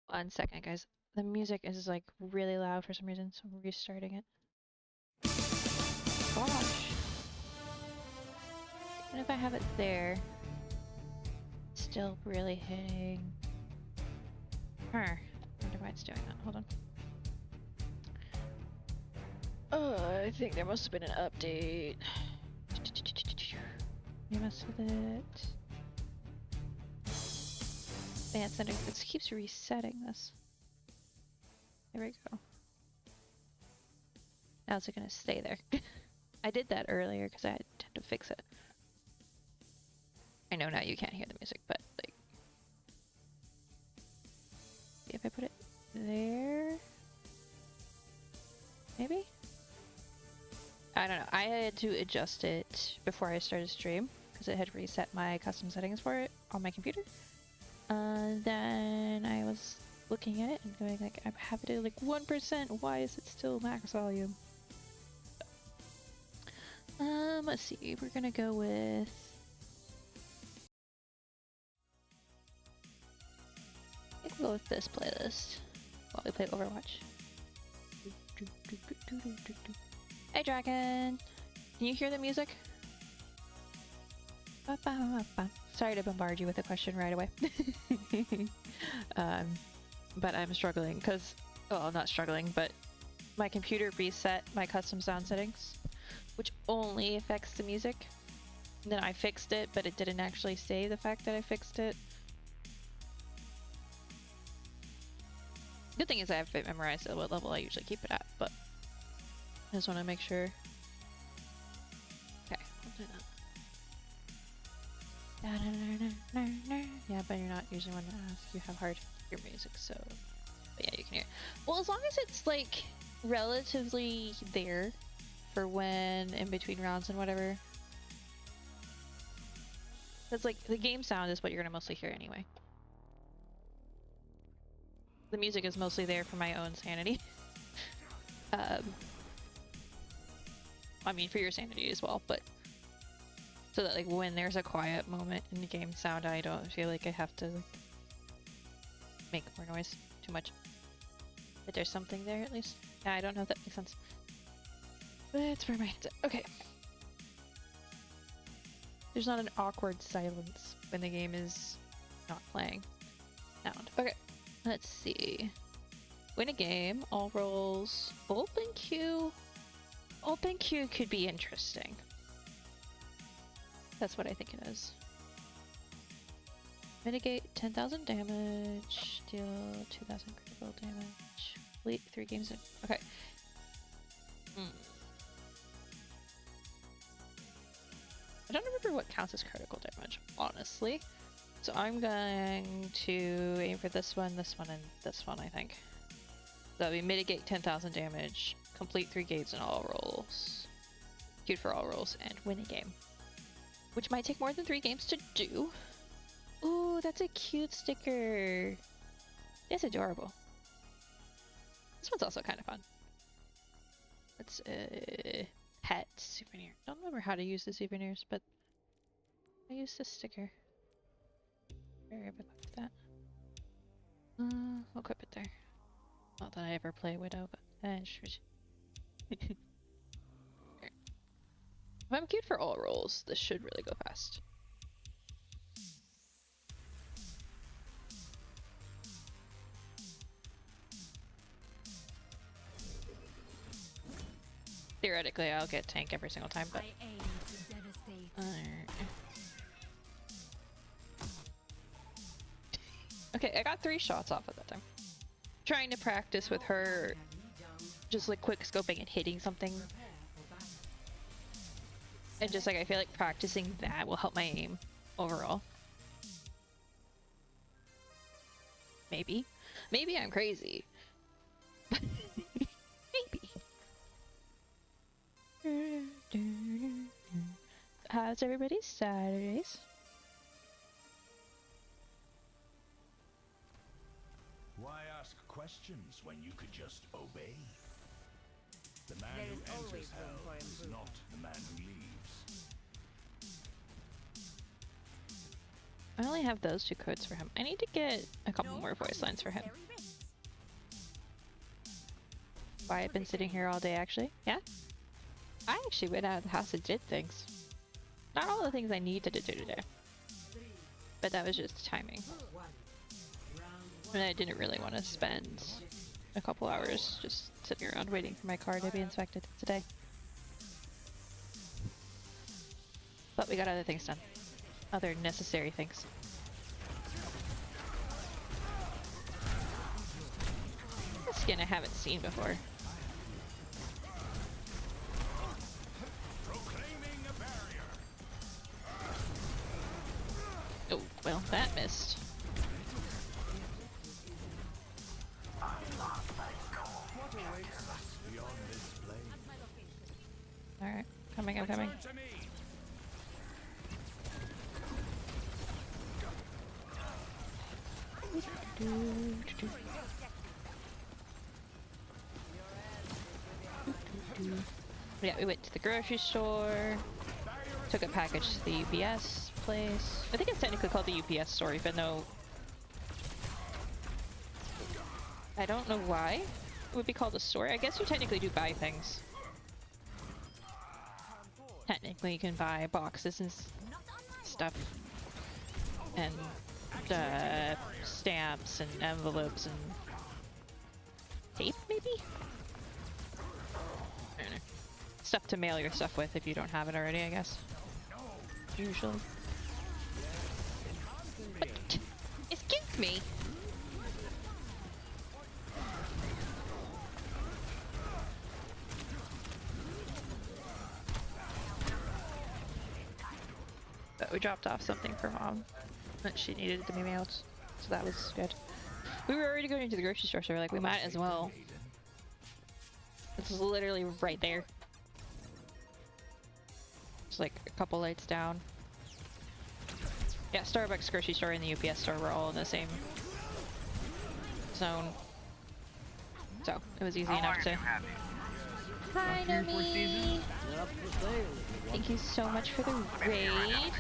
One second, guys. The music is like really loud for some reason, so I'm restarting it. Gosh. Even if I have it there, it's still really hitting. I wonder why it's doing that. Hold on. Oh, I think there must have been an update. You must have it. Advanced settings. It keeps resetting this. There we go. Now it's gonna stay there. I did that earlier because I had to fix it. I know now you can't hear the music, but like, see if I put it there, maybe? I don't know. I had to adjust it before I started stream because it had reset my custom settings for it on my computer. Then I was looking at it and going like, I have it at like 1%. Why is it still max volume? Let's see. We're gonna go with. I think we'll go with this playlist while we play Overwatch. Hey, Dragon! Can you hear the music? Sorry to bombard you with a question right away. But I'm struggling because, well, not struggling, but my computer reset my custom sound settings, which only affects the music. And then I fixed it, but it didn't actually say the fact that I fixed it. Good thing is I have it memorized at what level I usually keep it at, but I just want to make sure. Okay, I'll do that. Yeah, but you're not usually one to ask. You have hard to hear music, so. But yeah, you can hear it. Well, as long as it's like relatively there for when in between rounds and whatever. That's like the game sound is what you're gonna mostly hear anyway. The music is mostly there for my own sanity. I mean, for your sanity as well, but so that like when there's a quiet moment in the game sound, I don't feel like I have to like, make more noise too much. But there's something there at least. Yeah, I don't know if that makes sense. But it's for my headset. Okay. There's not an awkward silence when the game is not playing. Sound. Okay. Let's see. Win a game, all roles, open queue. Open queue could be interesting. That's what I think it is. Mitigate 10,000 damage, deal 2,000 critical damage. Complete 3 games in. Okay. I don't remember what counts as critical damage, honestly. So I'm going to aim for this one, and this one, I think. So we mitigate 10,000 damage, complete 3 games in all rolls, queued for all rolls, and win a game. Which might take more than 3 games to do. Ooh, that's a cute sticker. It's adorable. This one's also kind of fun. It's a pet souvenir. Don't remember how to use the souvenirs, but I used this sticker. Very equip that. We'll equip it there. Not that I ever play Widow, but if I'm queued for all rolls, this should really go fast. Theoretically, I'll get tank every single time, but. Okay, I got 3 shots off at that time. Trying to practice with her, just like quick scoping and hitting something. And just like, I feel like practicing that will help my aim overall. Maybe. Maybe I'm crazy. Maybe. How's everybody's Saturdays? Why ask questions when you could just obey? The man who enters hell is not the man who leaves. I only have those 2 codes for him. I need to get a couple more voice lines for him. why I've been sitting here all day, actually. Yeah? I actually went out of the house and did things. Not all the things I needed to do today. But that was just timing. And I didn't really want to spend a couple hours just sitting around waiting for my car to be inspected today. But we got other things done. Other necessary things. A skin I haven't seen before. Oh, well, that missed. Alright, coming, I'm coming. Yeah, we went to the grocery store, took a package to the UPS place. I think it's technically called the UPS store, even though I don't know why it would be called a store. I guess you technically do buy things. Technically, you can buy boxes and stuff, and stamps and envelopes and tape, maybe? I don't know. Stuff to mail your stuff with if you don't have it already, I guess. Usually. But, excuse me! But we dropped off something for Mom that she needed to be mailed, so that was good. We were already going to the grocery store, so we're like, we might as well. It's literally right there. It's like a couple lights down. Yeah, Starbucks, grocery store, and the UPS store were all in the same zone. So, it was easy enough to... Hi, Nomi! Thank you so much for the raid.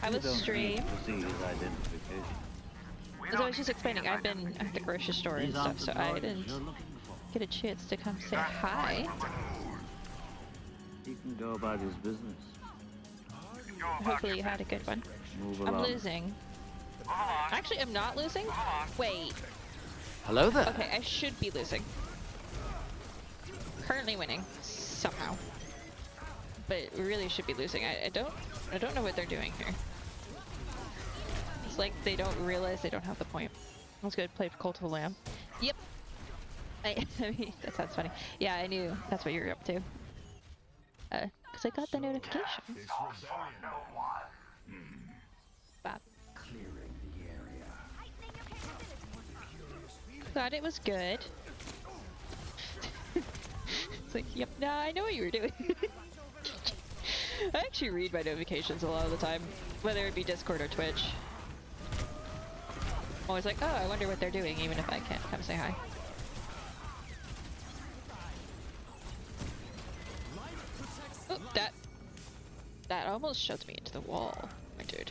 I was stream. As I was just explaining, I've been at the grocery store and stuff, so I didn't get a chance to come say hi. He can go about his business. Hopefully you had a good one. I'm losing. Actually, I'm not losing? Wait. Hello there. Okay, I should be losing. Currently winning. Somehow. But we really should be losing. I don't know what they're doing here. It's like they don't realize they don't have the point. Let's go play Cult of the Lamb. Yep. I mean, that sounds funny. Yeah, I knew that's what you were up to. Because I got the notification. Bad. Thought it was good. It's like, yep, nah, I know what you were doing. I actually read my notifications a lot of the time, whether it be Discord or Twitch. I'm always like, oh, I wonder what they're doing, even if I can't come say hi. Oh, that almost shoved me into the wall, my dude.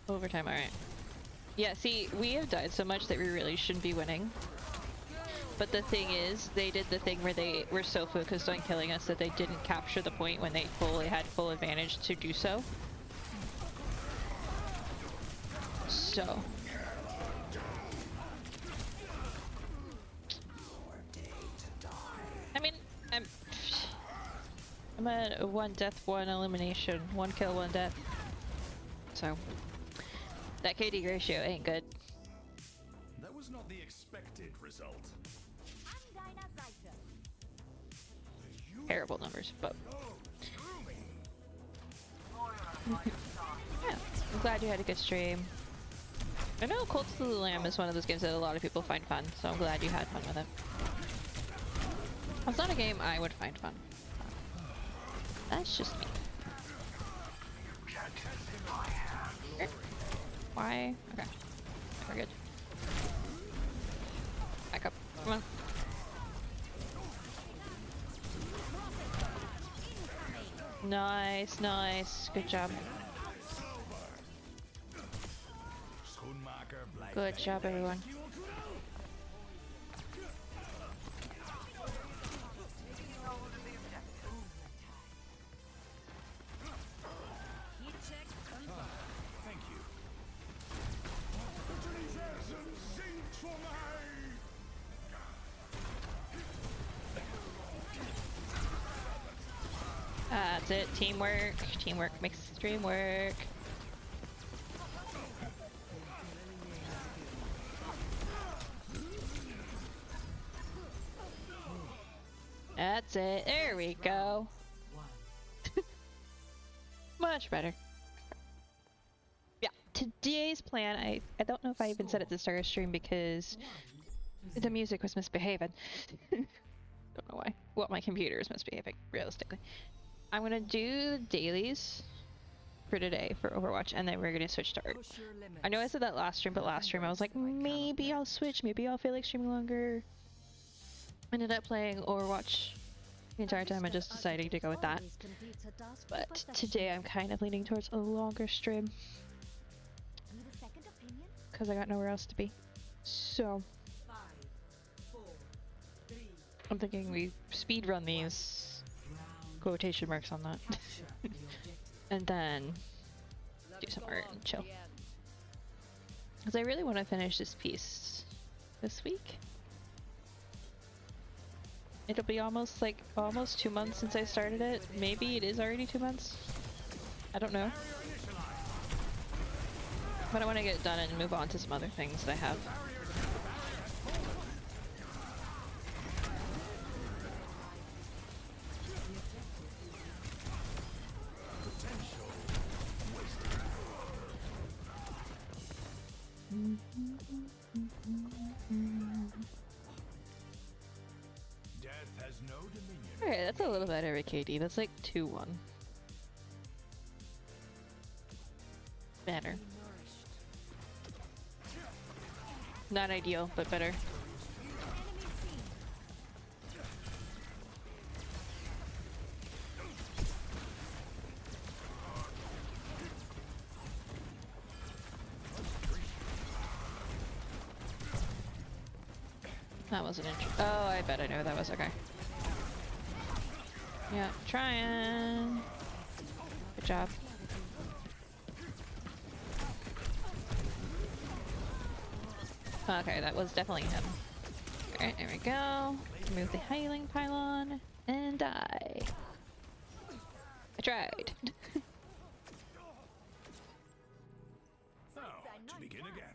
Overtime, alright. Yeah, see, we have died so much that we really shouldn't be winning. But the thing is, they did the thing where they were so focused on killing us that they didn't capture the point when they fully had full advantage to do so. So. I mean, I'm at 1 death, 1 elimination, 1 kill, 1 death. So. That KD ratio ain't good. That was not the expected result. Terrible numbers, but yeah, I'm glad you had a good stream. I know Cult of the Lamb is one of those games that a lot of people find fun, so I'm glad you had fun with it. It's not a game I would find fun. That's just me. Why? Okay. We're good. Back up. Come on. Nice, nice. Good job. Schoenmaker Blade. Good job, everyone. Thank you. That's it. Teamwork. Teamwork makes the dream work. That's it. There we go. Much better. Yeah, today's plan, I don't know if I even said it at the start of stream because the music was misbehaving. Don't know why. Well, my computer is misbehaving, realistically. I'm gonna do the dailies for today for Overwatch, and then we're gonna switch to art. I know I said that last stream, but last stream I was like, maybe I'll switch, maybe I'll feel like streaming longer. Ended up playing Overwatch the entire time and just deciding to go with that. But today I'm kind of leaning towards a longer stream because I got nowhere else to be. So I'm thinking we speed run these, quotation marks on that, and then do some art and chill. Because I really want to finish this piece this week. It'll be almost 2 months since I started it. Maybe it is already 2 months. I don't know. But I want to get it done and move on to some other things that I have. Alright, that's a little better with KD. That's like 2-1. Better. Not ideal, but better. That wasn't interesting. Oh, I bet I know that was. Okay. Yeah, trying. Good job. Okay, that was definitely him. Alright, there we go. Move the healing pylon and die. I tried. Now, to begin again.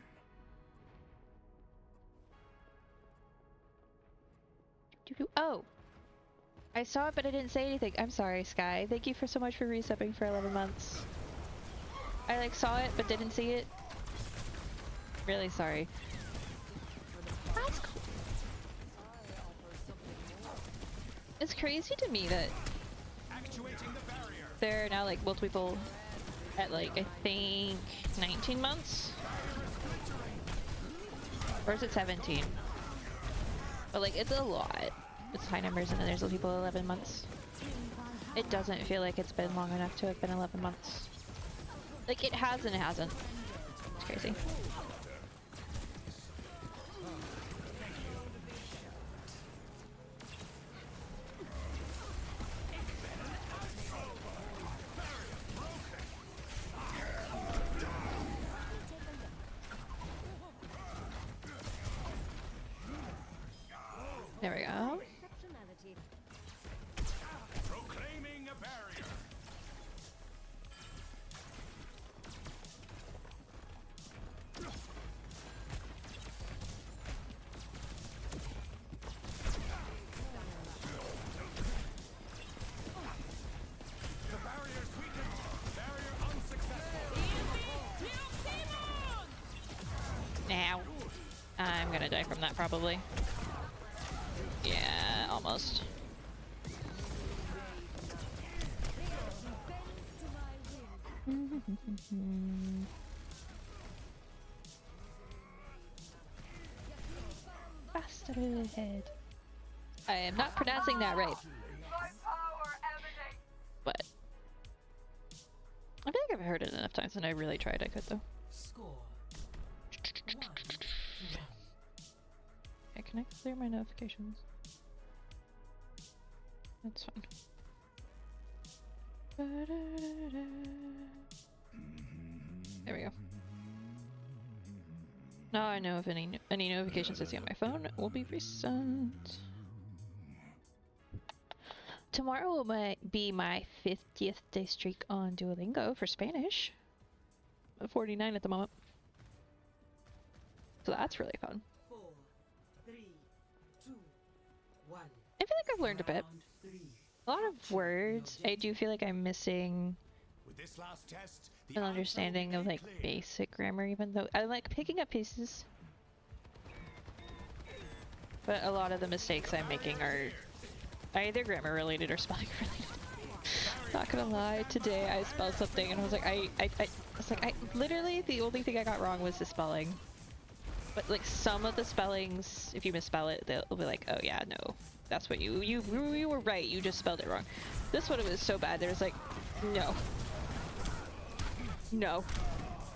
Oh! I saw it, but I didn't say anything. I'm sorry, Sky. Thank you for so much for resubbing for 11 months. I saw it, but didn't see it. Really sorry. That's cool. It's crazy to me that there are now multiple people at I think 19 months? Or is it 17? But it's a lot. It's high numbers, and then there's people 11 months. It doesn't feel like it's been long enough to have been 11 months. It has and it hasn't. It's crazy. There we go. Proclaiming a barrier. The barrier's weakened. Barrier unsuccessful. Now. I'm gonna die from that probably. Yeah, almost. Faster ahead. I am not pronouncing that right. But I feel like I've heard it enough times, and I really tried. I could though. Score 1-1. Okay, can I clear my notifications? That's fine. There we go. Now I know if any notifications I see on my phone will be recent. Tomorrow will be my 50th day streak on Duolingo for Spanish. I'm at 49 at the moment. So that's really fun. 4, 3, 2, 1. I feel like I've learned a bit. A lot of words. I do feel like I'm missing With this last test, the an answer understanding will of be like clear. basic grammar, even though I like picking up pieces. But a lot of the mistakes I'm making are either grammar related or spelling related. Not gonna lie, today I spelled something and I was like, I was like, literally the only thing I got wrong was the spelling. But like some of the spellings, if you misspell it, they'll be like, oh yeah, no, that's what you were right, you just spelled it wrong. This one, it was so bad, there was like, no,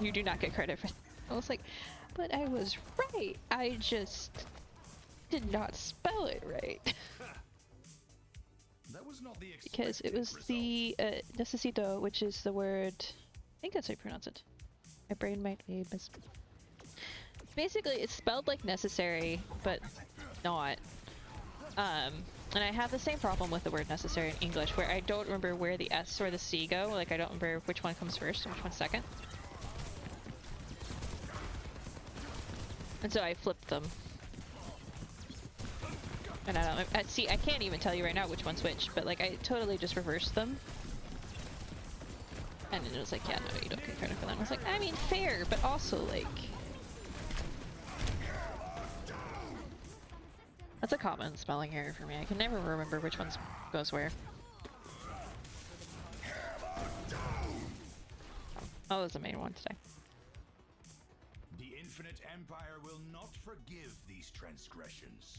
you do not get credit for that. I was like, but I was right, I just did not spell it right. That was not the Because it was the necesito, which is the word, I think that's how you pronounce it. My brain might be basically it's spelled like necessary, but not. And I have the same problem with the word necessary in English, where I don't remember where the S or the C go. Like I don't remember which one comes first and which one's second. And so I flipped them. And I don't know, see, I can't even tell you right now which one's which, but like I totally just reversed them. And then it was like, yeah, no, you don't get credit for that. And I was like, I mean, fair, but also like... That's a common spelling error for me. I can never remember which one goes where. That was the main one today. The Infinite Empire will not forgive these transgressions.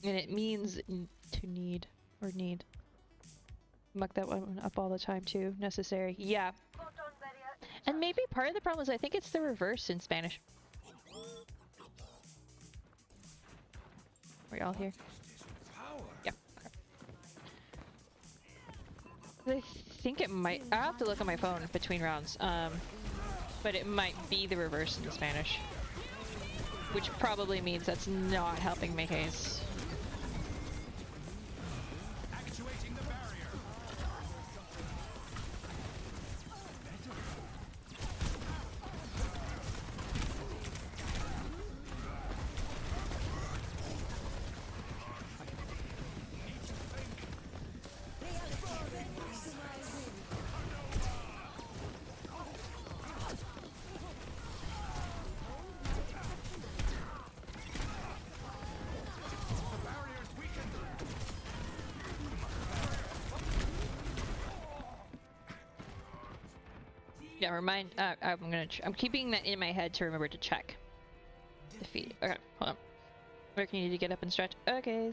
And it means to need, or need. Muck that one up all the time too. Necessary. Yeah. And maybe part of the problem is I think it's the reverse in Spanish. Are we all here? Yeah. Okay. I think it might. I'll have to look at my phone between rounds. But it might be the reverse in the Spanish. Which probably means that's not helping my case. Actuating the barrier. Yeah, remind. I'm keeping that in my head to remember to check. Defeat. Okay, hold on. Lurk, you need to get up and stretch. Okay.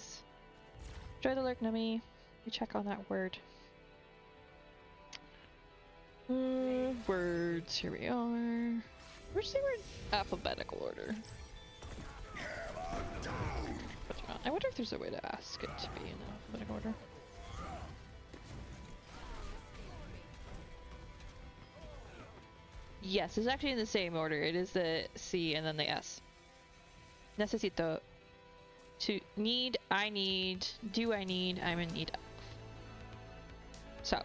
Try the lurk, nummy. You check on that word. Words. Here we are. Where's the word? Alphabetical order. I wonder if there's a way to ask it to be in alphabetical order. Yes, it's actually in the same order. It is the C and then the S. Necesito. To need, I need, do I need, I'm in need of. So.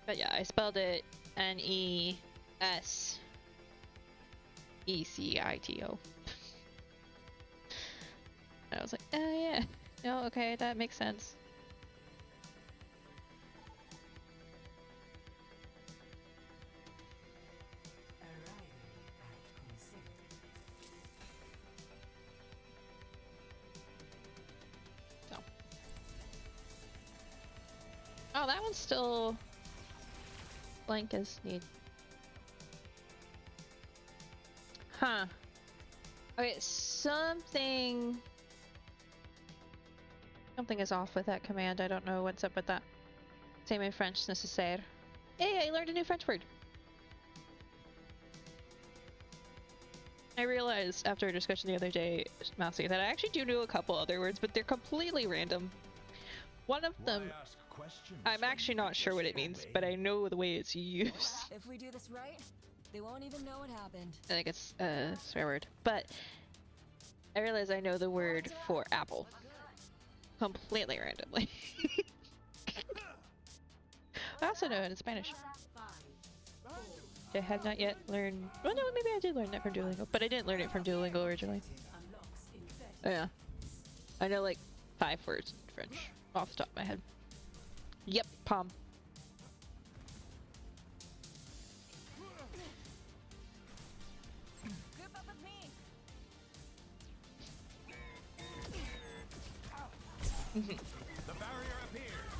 But yeah, I spelled it N-E-S-E-C-I-T-O. And I was like, oh yeah. No, okay, that makes sense. Oh, that one's still blank as need. Huh. Okay, something is off with that command. I don't know what's up with that. Same in French, nécessaire. Hey, I learned a new French word. I realized after a discussion the other day, Mousy, that I actually do know a couple other words, but they're completely random. One of them, I'm actually not sure what it means, but I know the way it's used. If we do this right, they won't even know what happened. I think it's a swear word, but I realize I know the word for apple completely randomly. I also know it in Spanish. I have not yet learned. Well, no, maybe I did learn that from Duolingo, but I didn't learn it from Duolingo originally. Oh, yeah, I know like 5 words in French off the top of my head. Yep, palm. Group up with me. The barrier appears.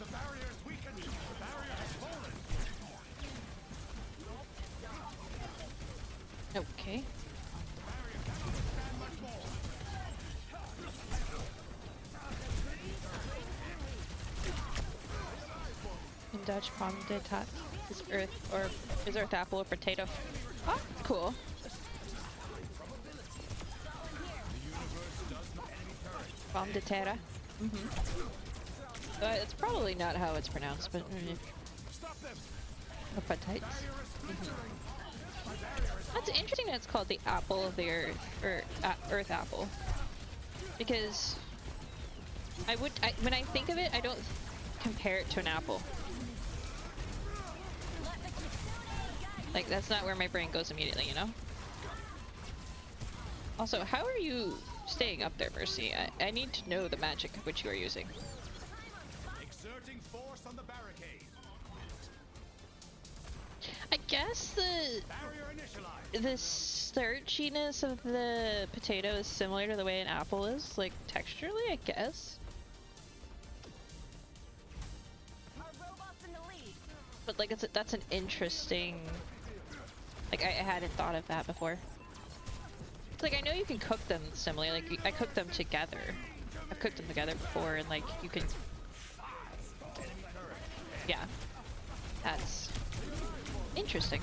The barrier is weakened. The barrier has fallen. Okay. The barrier cannot withstand much more. In Dutch, palm de tat is earth, or is earth apple or potato. Oh, cool. Palm de terra. It's probably not how it's pronounced, but Stop them. appetites. That's interesting that it's called the apple of the earth, or earth apple, because when I think of it, I don't compare it to an apple. Like, that's not where my brain goes immediately, you know? Also, how are you staying up there, Mercy? I need to know the magic of which you are using. Exerting force on the barricade. I guess the Barrier initialized. starchiness of the potato is similar to the way an apple is, like texturally, I guess. Our robots in the lead. But like, that's an interesting. Like, I hadn't thought of that before. It's like, I know you can cook them similarly. Like, I cooked them together. I've cooked them together before, and like, you can. Yeah, that's interesting.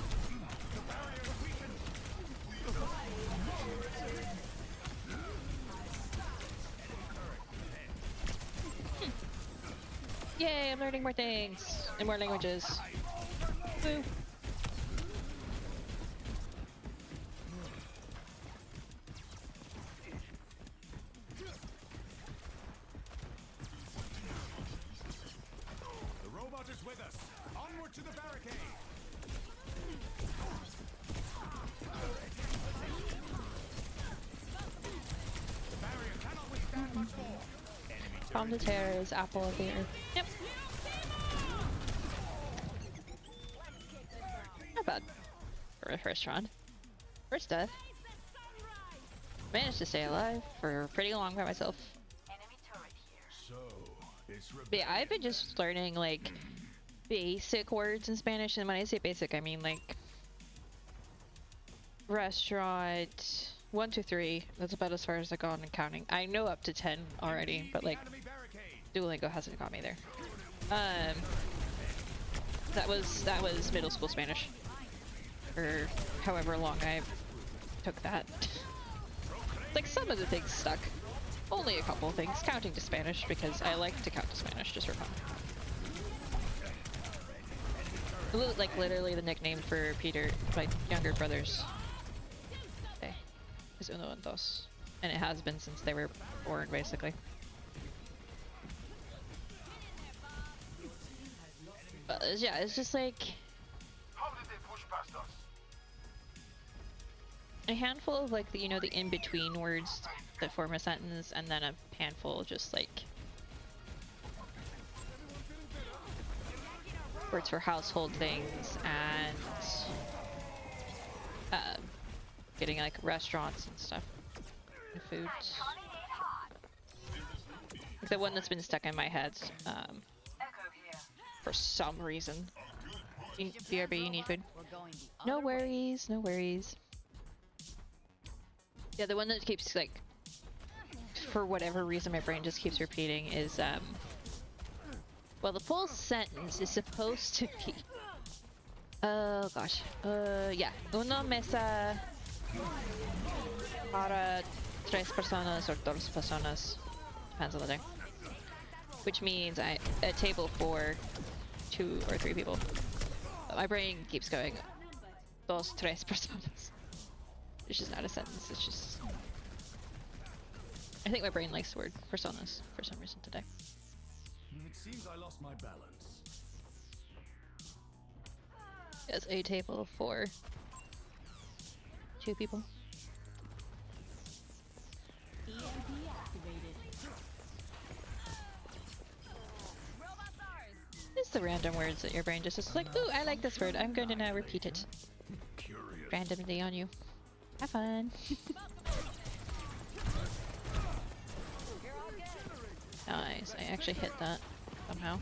Yay, I'm learning more things and more languages. Woo. The robot is with us. Onward to the barricade. The barrier cannot withstand much more. Palm de terre is apple of the earth. Yep. Not bad for a first round. First death. Managed to stay alive for pretty long by myself. So, it's But yeah, I've been just learning like basic words in Spanish, and when I say basic, I mean like restaurant, 1, 2, 3. That's about as far as I've gone in counting. I know up to 10 already, but like enemy barricade. Duolingo hasn't got me there. That was middle school Spanish, or however long I took that. Like, some of the things stuck. Only a couple of things, counting to Spanish, because I like to count to Spanish just for fun. Like, literally the nickname for Peter, my younger brother's day, is Uno and Dos. And it has been since they were born, basically. But yeah, it's just like How did they push past us? a handful of like the, you know, the in-between words that form a sentence, and then a handful just like words for household things and getting like restaurants and stuff and foods. Like the one that's been stuck in my head for some reason. BRB, you need food? No worries, no worries. Yeah, the one that keeps like, for whatever reason my brain just keeps repeating is well, the full sentence is supposed to be, oh gosh, yeah, una mesa Para tres personas or dos personas. Depends on the day. Which means a table for 2 or 3 people. But my brain keeps going dos tres personas. It's just not a sentence, it's just... I think my brain likes the word personas for some reason today. It seems I lost my balance. It's a table for 2 people. EMP activated. Robot's ours. It's the random words that your brain just is like, ooh, I like this word, I'm going to now repeat it Curious. randomly on you. Have fun. You're all good. Nice, I actually hit that somehow.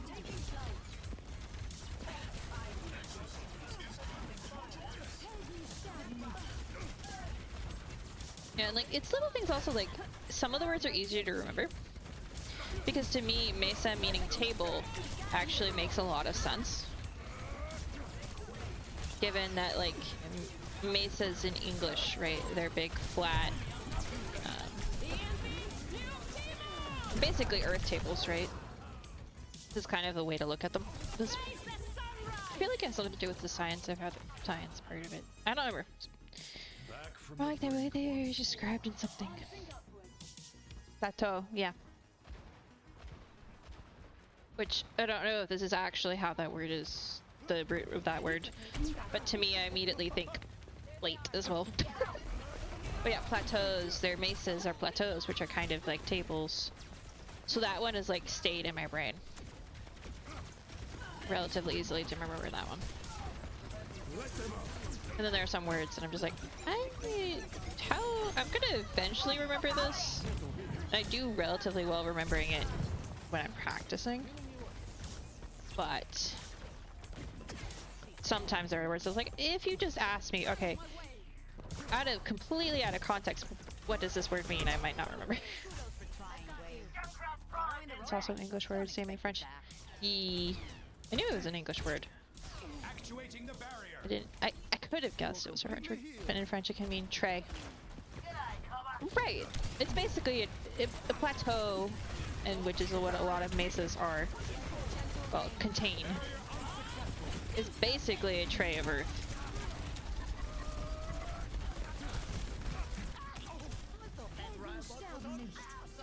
Yeah, like, it's little things also, like, some of the words are easier to remember. Because to me, mesa meaning table actually makes a lot of sense. Given that, like, mesas in English, right? They're big, flat, basically earth tables, right? This is kind of a way to look at them. This, I feel like it has something to do with the science. I've had the science part of it. I don't remember. Back from I like the way they are described in something. Plateau, yeah. Which, I don't know if this is actually how that word is, the root of that word. But to me, I immediately think plate as well. But yeah, plateaus, their mesas are plateaus, which are kind of like tables. So that one is like stayed in my brain. Relatively easily to remember that one. And then there are some words that I'm just like, I'm gonna eventually remember this. I do relatively well remembering it when I'm practicing. But sometimes there are words that's like, if you just ask me, okay, completely out of context, what does this word mean? I might not remember. It's also an English word, same in French. I knew it was an English word. actuating the barrier. I could have guessed it was a French word, but in French it can mean tray. Right. It's basically a plateau, and which is what a lot of mesas are, well, contain. It's basically a tray of earth.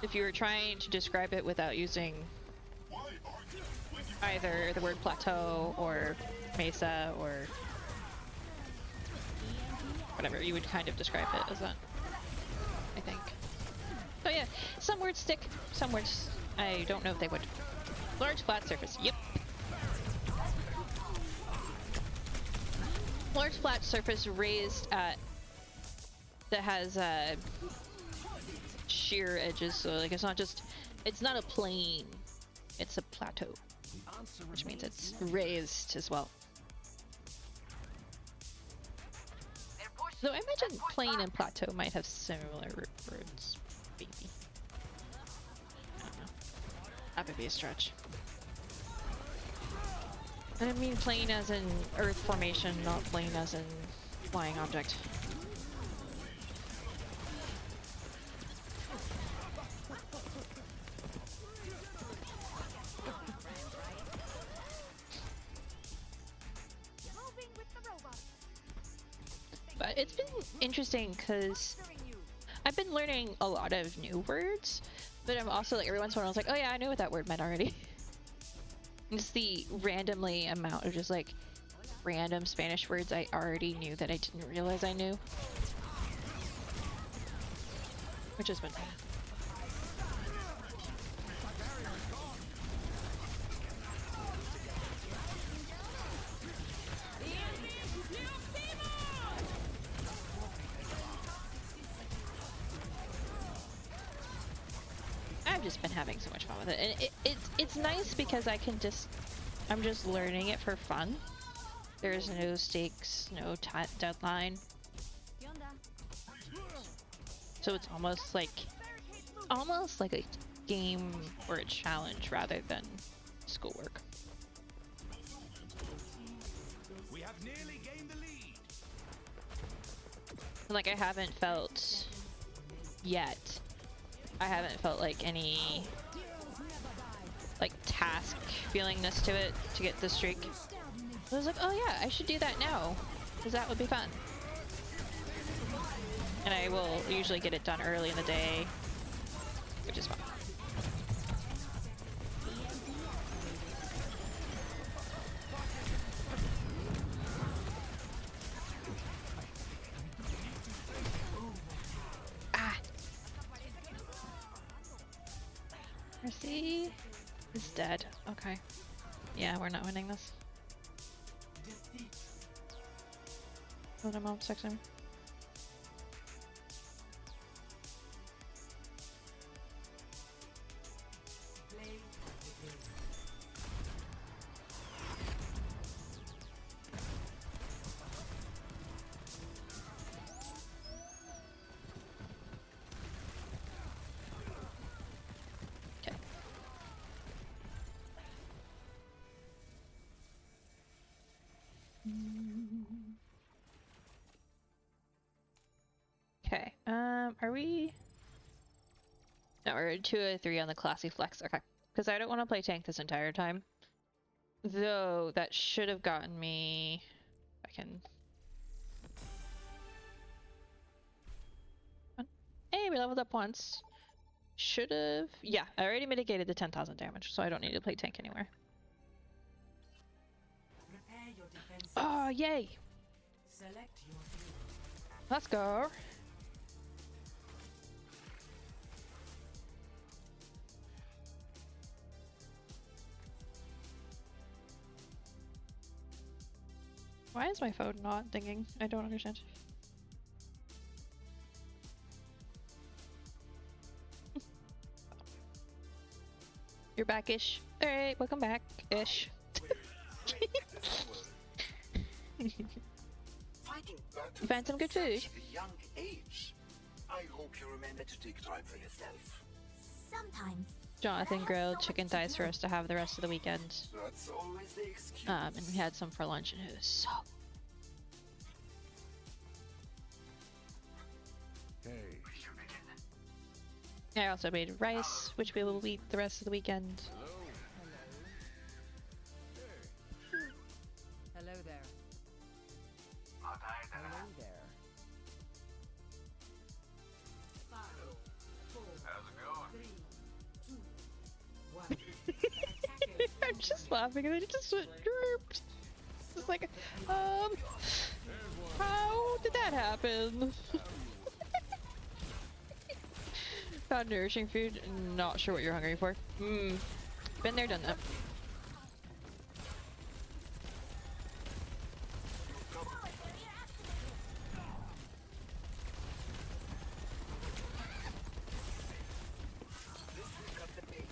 If you were trying to describe it without using either the word plateau or mesa or whatever, you would kind of describe it as that, I think. So yeah, some words stick, some words I don't know if they would. Large flat surface, yep. Large flat surface raised at that has sheer edges, so like it's not a plane, it's a plateau, which means it's raised as well. So I imagine plane and plateau might have similar words, maybe. I don't know. That would be a stretch. I mean plane as in earth formation, not plane as in flying object. But it's been interesting because I've been learning a lot of new words, but I'm also like every once in a while I was like, oh yeah, I knew what that word meant already. Just the randomly amount of just like random Spanish words I already knew that I didn't realize I knew. Which has been fun. I've just been having so much fun with it, and it's nice because I'm just learning it for fun. There's no stakes, no deadline, so it's almost like a game or a challenge rather than schoolwork. We have nearly gained the lead. Like, I haven't felt yet. I haven't felt like any like task feelingness to it to get the streak. I was like, oh yeah, I should do that now, because that would be fun. And I will usually get it done early in the day, which is fun. Mercy is dead. Okay. Yeah, we're not winning this. Oh, no, mom's texting me. Okay, are we? No, we're 2 or 3 on the classy flex. Okay, because I don't want to play tank this entire time. Though that should have gotten me. I can. Hey, we leveled up once. Should have. Yeah, I already mitigated the 10,000 damage, so I don't need to play tank anywhere. Oh, yay! Select your hero. Let's go. Why is my phone not dinging? I don't understand. You're back-ish. Alright, welcome back-ish. You find some good food? Young age. I hope you remember to take time for yourself. Sometimes. Jonathan grilled chicken thighs for us to have the rest of the weekend. That's always the excuse. And we had some for lunch and it was so. Hey. I also made rice, which we will eat the rest of the weekend. Hello there. Hello there. 5, 4, how's it going? 3, 2, 1. I'm just laughing and then it just went drooped. It's like, how did that happen? Found nourishing food, not sure what you're hungry for. Been there, done that.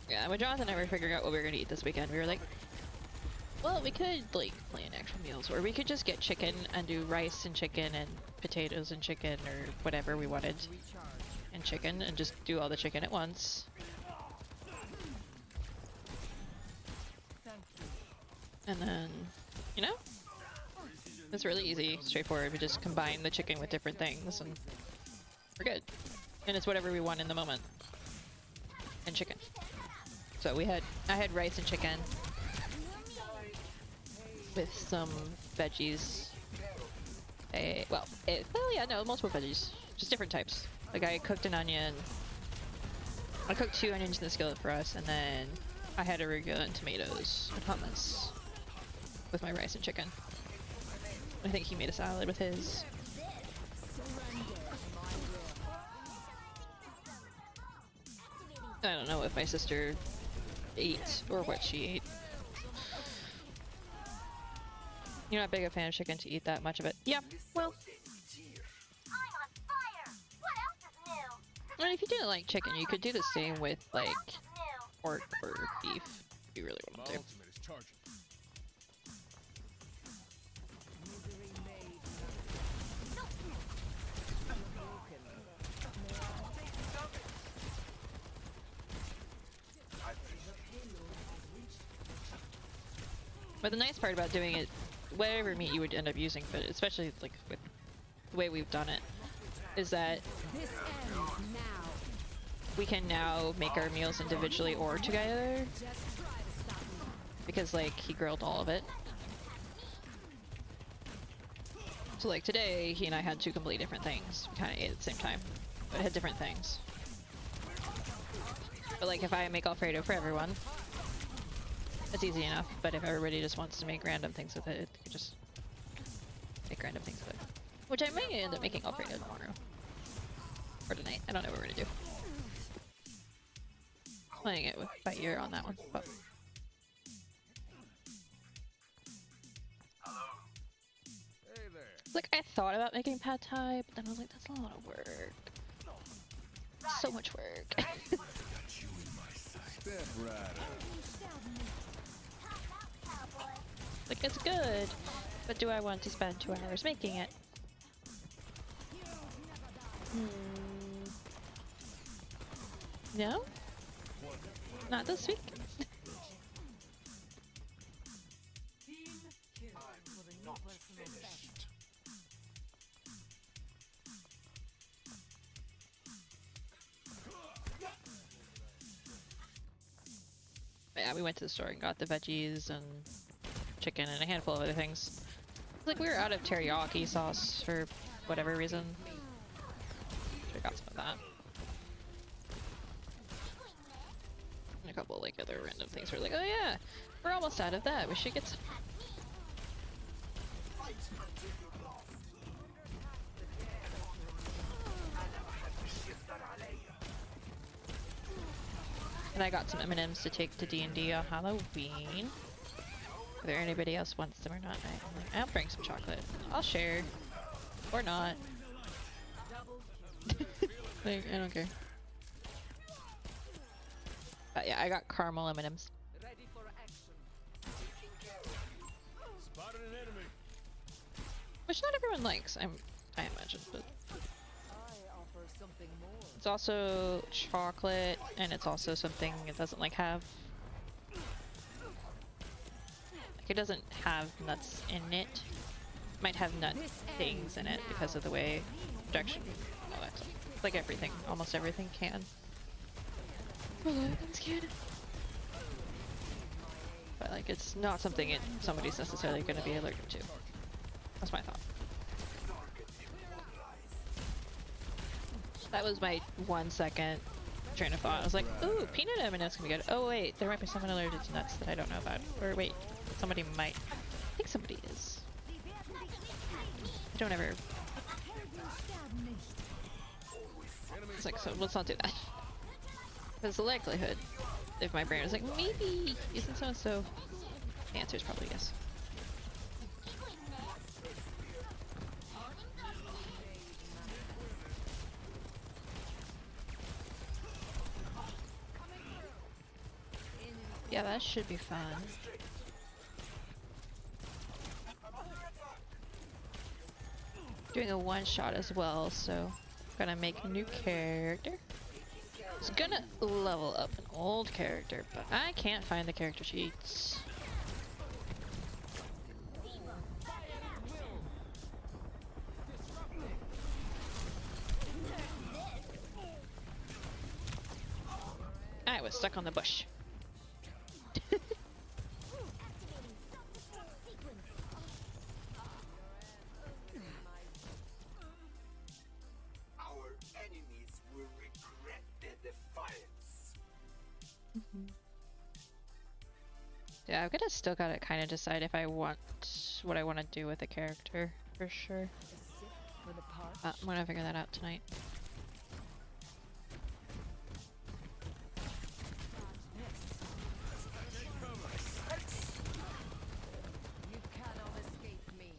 Yeah, when Jonathan and I were figuring out what we were gonna eat this weekend, we were like, well, we could like plan actual meals, or we could just get chicken and do rice and chicken and potatoes and chicken or whatever we wanted. And chicken and just do all the chicken at once. And then, you know, it's really easy, straightforward. We just combine the chicken with different things and we're good. And it's whatever we want in the moment. And chicken. So I had rice and chicken with some veggies. Well, yeah, no, multiple veggies, just different types. Like I cooked an onion. I cooked 2 onions in the skillet for us, and then I had arugula and tomatoes and hummus with my rice and chicken. I think he made a salad with his. I don't know if my sister ate or what she ate. You're not big a fan of chicken to eat that much of it. Yeah, well. I mean, if you didn't like chicken, you could do the same with, like, pork or beef, if you really want to. But the nice part about doing it, whatever meat you would end up using, but especially, like, with the way we've done it, is that This ends now. we can now make our meals individually or together, Just try to stop me. because like he grilled all of it. So like today, he and I had two completely different things. We kind of ate at the same time, but it had different things. But like if I make Alfredo for everyone, it's easy enough. But if everybody just wants to make random things with it, you just make random things with it. Which I may end up making Alfredo tomorrow. Or tonight. I don't know what we're gonna do. Playing it with by ear on that one. But like I thought about making pad thai, but then I was like, that's a lot of work. So much work. Like it's good, but do I want to spend 2 hours making it? No? Not this week? Team kill for the new personal best. Yeah, we went to the store and got the veggies and chicken and a handful of other things. Like we were out of teriyaki sauce for whatever reason. So I got some of that. And a couple like other random things. We're like, oh yeah, we're almost out of that. We should get some. And I got some M&Ms to take to D&D on Halloween. Whether anybody else wants them or not, I'm like, I'll bring some chocolate. I'll share. Or not. Like, I don't care. But yeah, I got caramel M&Ms. Ready for action. Spotted an enemy. Which not everyone likes, I imagine, but I offer something more. it's also chocolate, and it's also something it doesn't like have. Like it doesn't have nuts in it. Might have nut things in it because of the way projection, all that stuff. Like everything, almost everything can. Everything's can. But like it's not something somebody's necessarily going to be allergic to. That's my thought. That was my 1 second train of thought. I was like, ooh, peanut M&M's can be good. Oh wait, there might be someone allergic to nuts that I don't know about. Or wait, somebody might. I think somebody is. I don't ever. It's like, so let's not do that. Because the likelihood, if my brain was like, maybe isn't so and so, the answer is probably yes. Yeah, that should be fun. Doing a one shot as well, so gonna make a new character. It's gonna level up an old character, but I can't find the character sheets. I was stuck on the bush. Our enemies will regret their defiance. Yeah, I've still gotta kind of decide if I want what I want to do with the character for sure. A sip for the parch. I'm gonna figure that out tonight. You cannot escape me.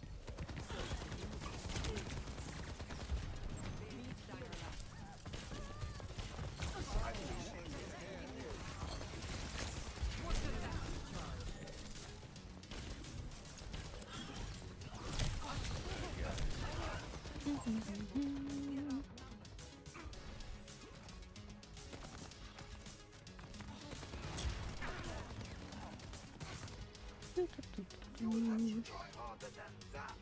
Try harder than that.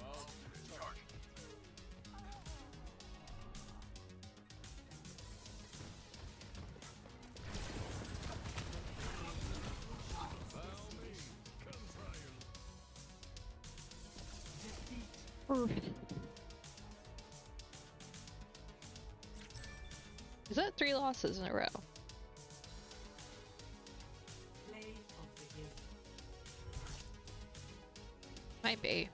Is that 3 losses in a row? Play of the game. Might be.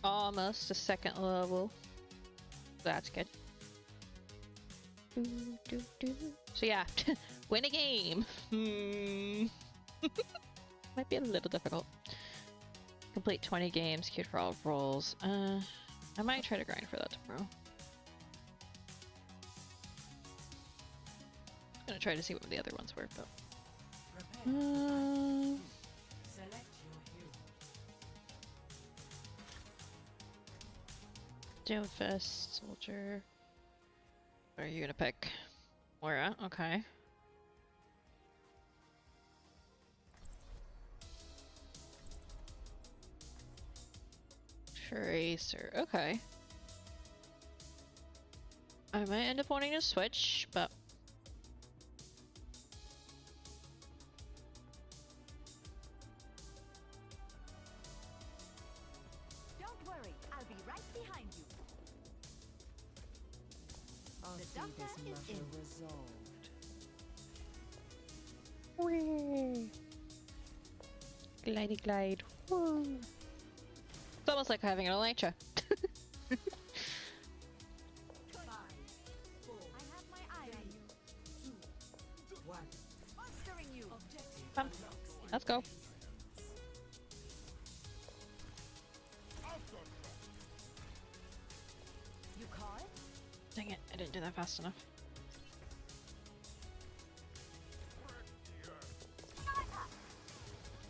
Almost a 2nd level. That's good. So yeah, win a game. Might be a little difficult. Complete 20 games, queued for all roles. I might try to grind for that tomorrow. I'm gonna try to see what the other ones were, but. Prepare. Select your hero. Doomfist, Soldier. What are you gonna pick? Moira, okay. Tracer, okay. I might end up wanting to switch, but Don't worry, I'll be right behind you. I'll The see doctor this is matter in. resolved. Whee! Glidey glide. Woo! It's almost like having an Elytra. I have my eye on you. 2, 1. Monstering you. Objective Come, unlocked. let's go. You call it? Dang it, I didn't do that fast enough.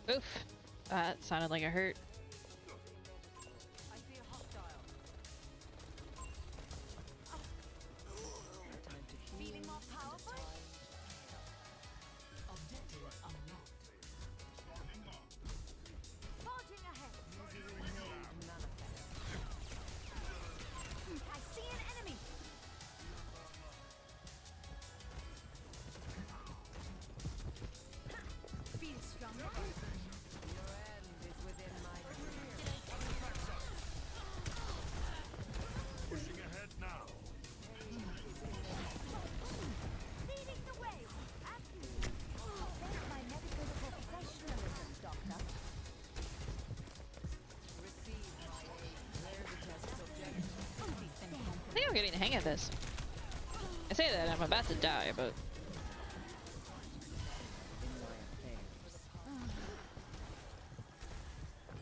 Oof. That sounded like it hurt. I see a hostile. Time to heal. Feeling more powerful? Objective unlocked. Forging ahead. Misery made manifest. I see an enemy. Feel stronger? Your end is within my Pushing ahead now. Leading the way. Thank my medical professionalism, Doctor. receive my aid. There's a test subject. I think I'm getting the hang of this. I say that I'm about to die, but In my affairs.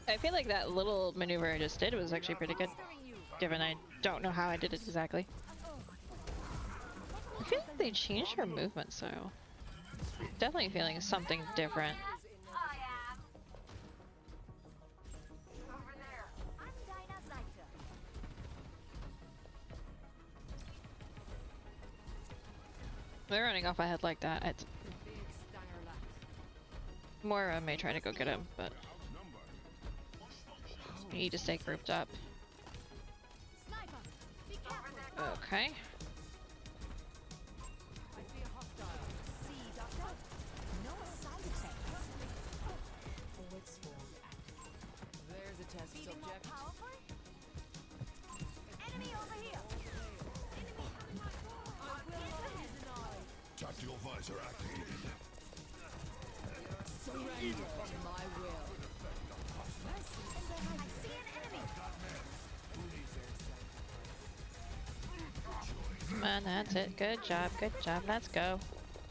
I feel like that little maneuver I just did was actually pretty good, Monstering you. given I don't know how I did it exactly. I feel like they changed her movement, so definitely feeling something different. I am. Over there. I'm Dinah Zyter. They're running off ahead like that. It's Big stanger laps. Moira may try to go get him, but we need to stay grouped up. Sniper. Be careful. Okay. I see a hostile. See, Doctor? No side effects. Forward swarm active. There's a test Feeling more subject. powerful? Enemy over here. Enemy coming on. Tactical visor activated. Surrender to my will. I see an enemy. Come on, that's it. Good job, good job. Let's go.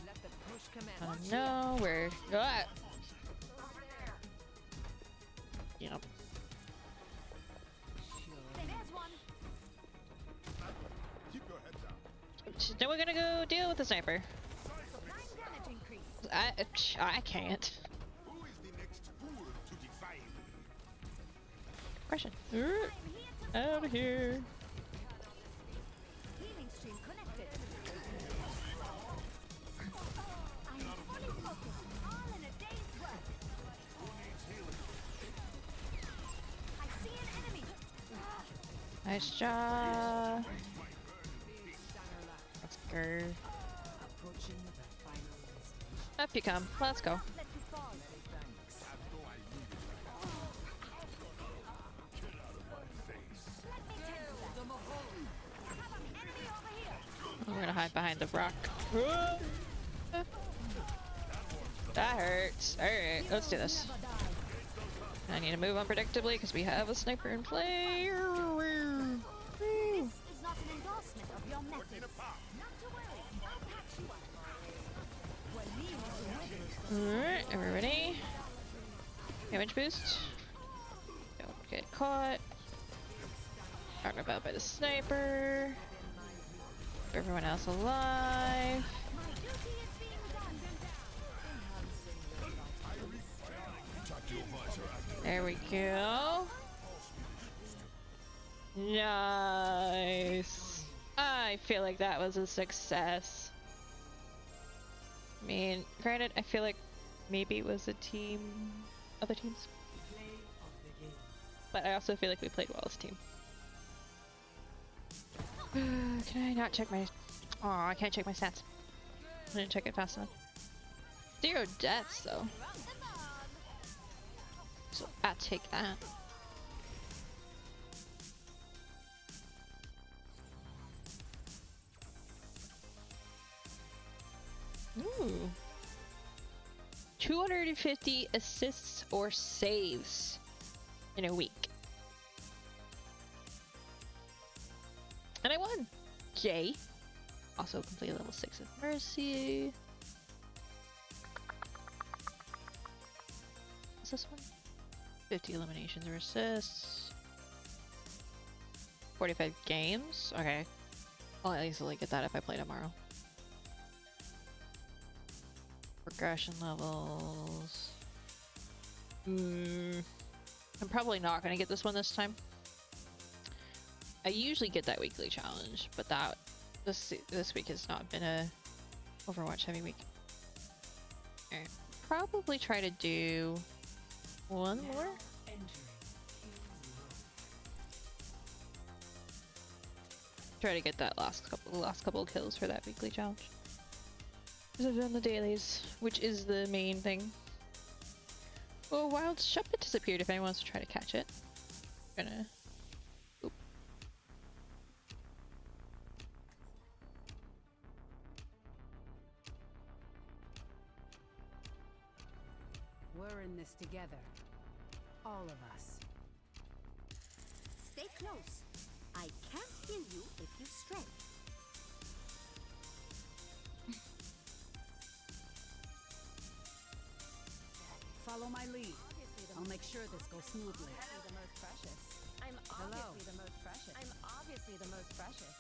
Let the push Oh commence. no, we're. Ah! Yep. Hey, there's one. Keep your head down. Then we're gonna go deal with the sniper. 9 damage increase. I can't. Who is the next fool to defy me? Question. I'm here to Out of here. healing stream connected. I'm fully focused. All in a day's work. Nice job. Let's go. Up you come. Let's go. We're gonna hide behind the rock. That hurts. Alright, let's do this. I need to move unpredictably because we have a sniper in play. This is not an endorsement of your methods. Not to worry, I'll patch you up. Alright, everybody. Damage boost. Don't get caught. Talked about by the sniper. Everyone else alive. There we go. Nice. I feel like that was a success. I mean, granted, I feel like maybe it was a team, other teams. But I also feel like we played well as a team. Can I not check my... Oh, I can't check my stats. I didn't check it fast enough. 0 deaths, though. So I'll take that. Ooh. 250 assists or saves in a week. And I won! Jay. Also complete level 6 of Mercy. What's this one? 50 eliminations or assists. 45 games? Okay. I'll easily get that if I play tomorrow. Progression levels. I'm probably not gonna get this one this time. I usually get that weekly challenge, but this week has not been a Overwatch heavy week. Alright, probably try to do one more. Try to get that last couple kills for that weekly challenge. Because I've done the dailies, which is the main thing. Oh, wild Shuppet disappeared if anyone wants to try to catch it. I'm gonna... Oop. We're in this together. All of us. Stay close. I can't heal you if you stray. Follow my lead. I'll make sure this goes smoothly. The most precious. I'm Hello. obviously the most precious. I'm obviously the most precious.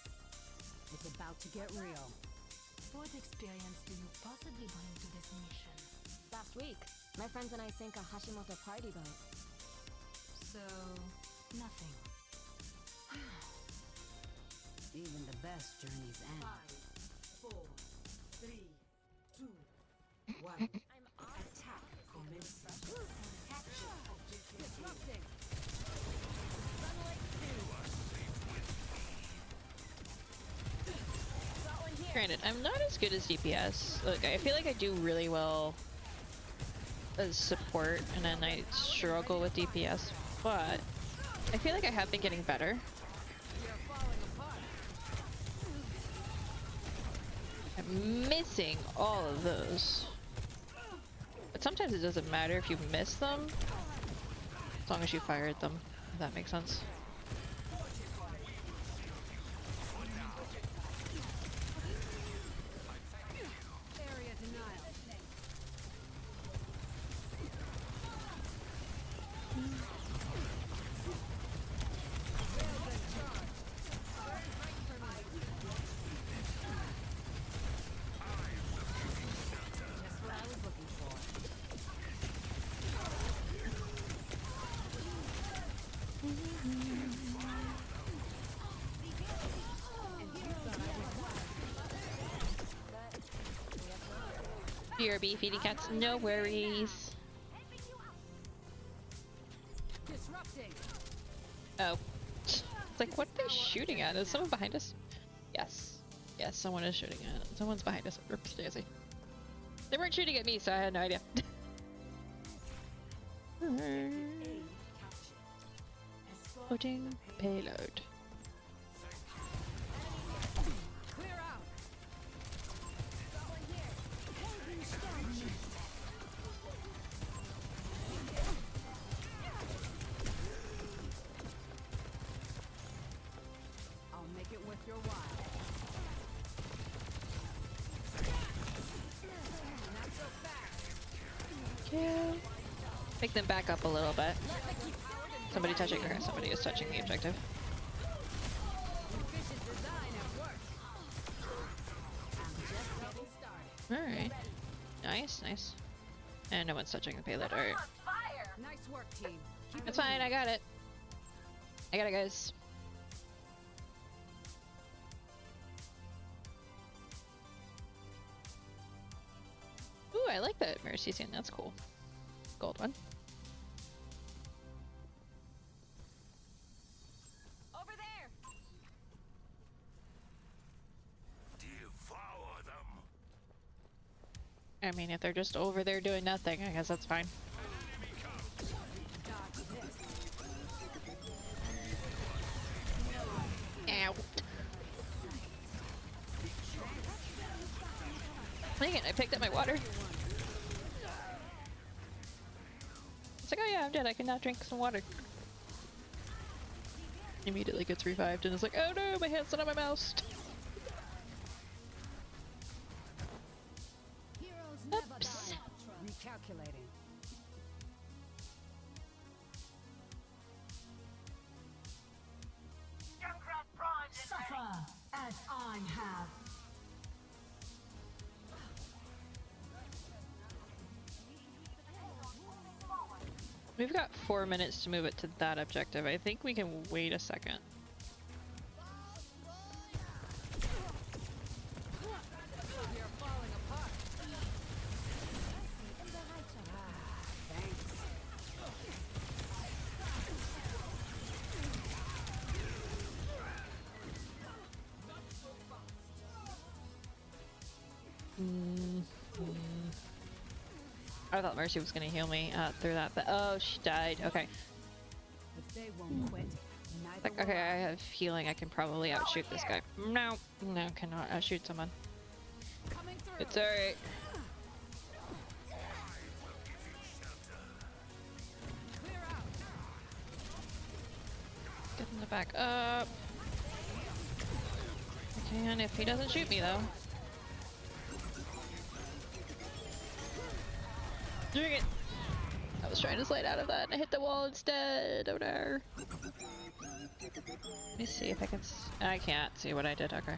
It's about to get real. What experience do you possibly bring to this mission? Last week, my friends and I sank a Hashimoto party boat. So, nothing. Even the best journeys end. 5, 4, 3, 2, 1. I'm obviously Disrupting. Granted, I'm not as good as DPS. Look, I feel like I do really well as support, and then I struggle with DPS, but I feel like I have been getting better. I'm missing all of those. But sometimes it doesn't matter if you miss them, as long as you fire at them, if that makes sense. Area denial. Just what I was looking for. BRB, feedy cats, no worries. Disrupting. Oh. It's like, what are they shooting at? Is someone behind us? Yes. Yes, someone is shooting at it. Someone's behind us. Oops, daisy. They weren't shooting at me, so I had no idea. Loading payload. Clear out. I'll make it worth your while. Not so fast. Yeah. Make them back up a little bit. Somebody touching her. Somebody is touching the objective. Efficient design at work. I'm just getting started. Alright. Nice, nice. And no one's touching the payload. Alright. Nice work, team. Keep That's it fine, moving. I got it. I got it, guys. Ooh, I like that Mercy skin. That's cool. Gold one. Over there. Devour them. I mean, if they're just over there doing nothing, I guess that's fine. Dodge this. Ow. Dang it, I picked up my water. It's like, oh yeah, I'm dead. I can now drink some water. Immediately gets revived and it's like, oh no, my hand's not on my mouse. Oops. Recalculating. Suffer as I have. We've got 4 minutes to move it to that objective. I think we can wait a second. We are falling apart. Thanks. I thought Mercy was gonna heal me through that, but oh, she died. Okay. If they won't quit, neither Like, will okay, I I. have healing. I can probably outshoot this guy. No, no, cannot outshoot someone. Coming through. It's alright. Clear out. Get him to back up. I can if he doesn't shoot me, though. Doing it! I was trying to slide out of that and I hit the wall instead. Oh no. Let me see if I can. I can't see what I did. Okay.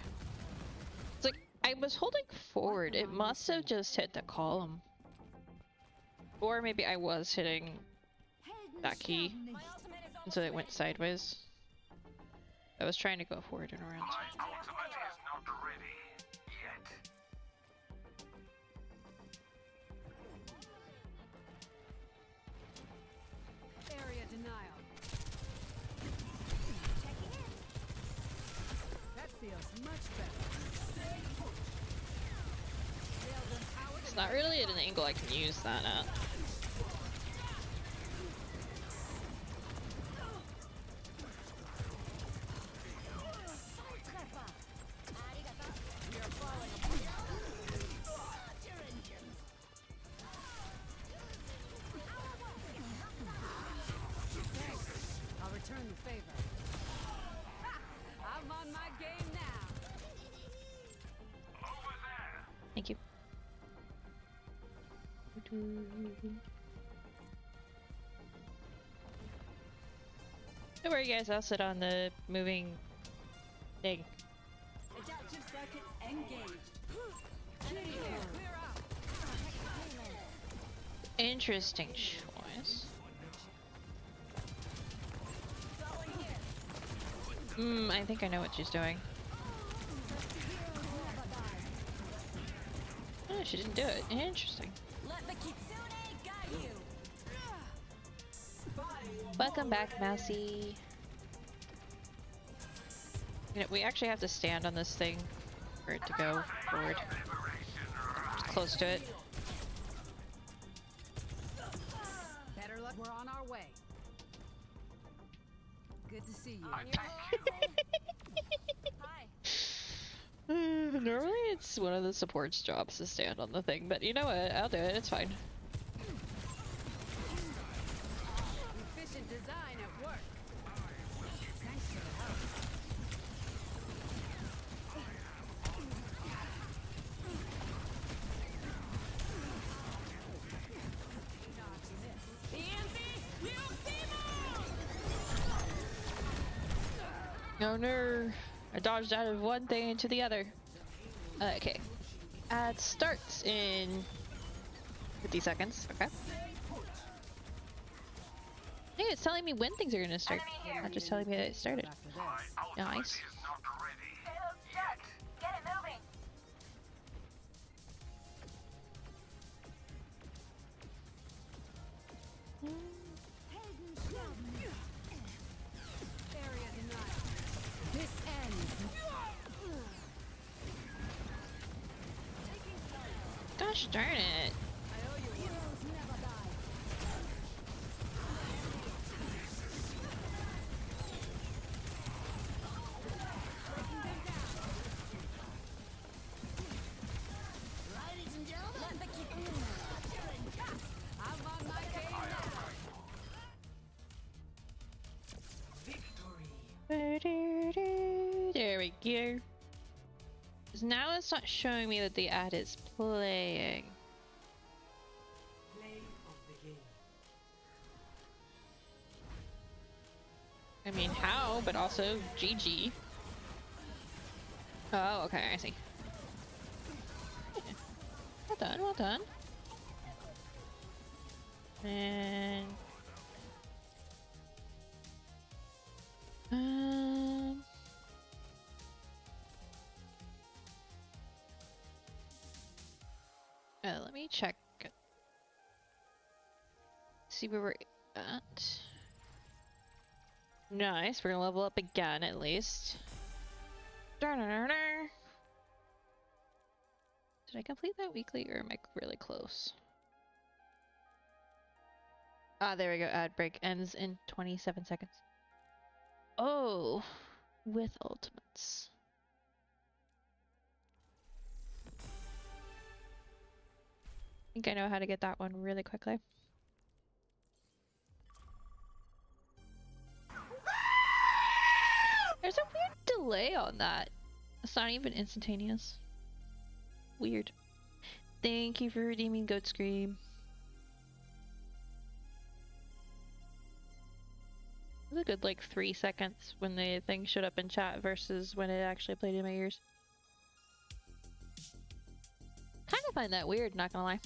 It's like I was holding forward. It must have just hit the column. Or maybe I was hitting that key. And so it went sideways. I was trying to go forward and around. My ultimate is not ready yet. Area denial. That feels much better. It's not really at an angle I can use that at. I'll return the favor. I'm on my game now. Over there. Thank you. Don't worry guys, I'll sit on the moving thing. Adaptive circuits engaged. Clear out. Interesting choice. I think I know what she's doing. Oh, she didn't do it. Interesting. Let the kitsune guide you. Welcome back, Mousy. You know, we actually have to stand on this thing for it to go forward. It's close to it. Better luck. We're on our way. Good to see you. Hi. Normally it's one of the support's jobs to stand on the thing, but you know what? I'll do it. It's fine. Efficient design at work. Thanks for the help. Oh no! I dodged out of one thing into the other. Okay. Ad starts in 50 seconds. Okay. Hey, it's telling me when things are gonna start. Not just telling me that it started. After this. Nice. Area denied. This ends. Gosh darn it. I owe you one. Heroes never die. Ladies and gentlemen, let the kick in. I'm on my game now. There we go. 'Cause now it's not showing me that the ad is playing. Play of the game. I mean, how, but also GG. Oh, okay, I see. Yeah. Well done, well done. And... let me check. See where we're at. Nice, we're gonna level up again at least. Did I complete that weekly or am I really close? Ah, there we go. Ad break ends in 27 seconds. Oh, with ultimates. I think I know how to get that one really quickly. There's a weird delay on that. It's not even instantaneous. Weird. Thank you for redeeming Goat Scream. It was a good like 3 seconds when the thing showed up in chat versus when it actually played in my ears. Kind of find that weird, not gonna lie.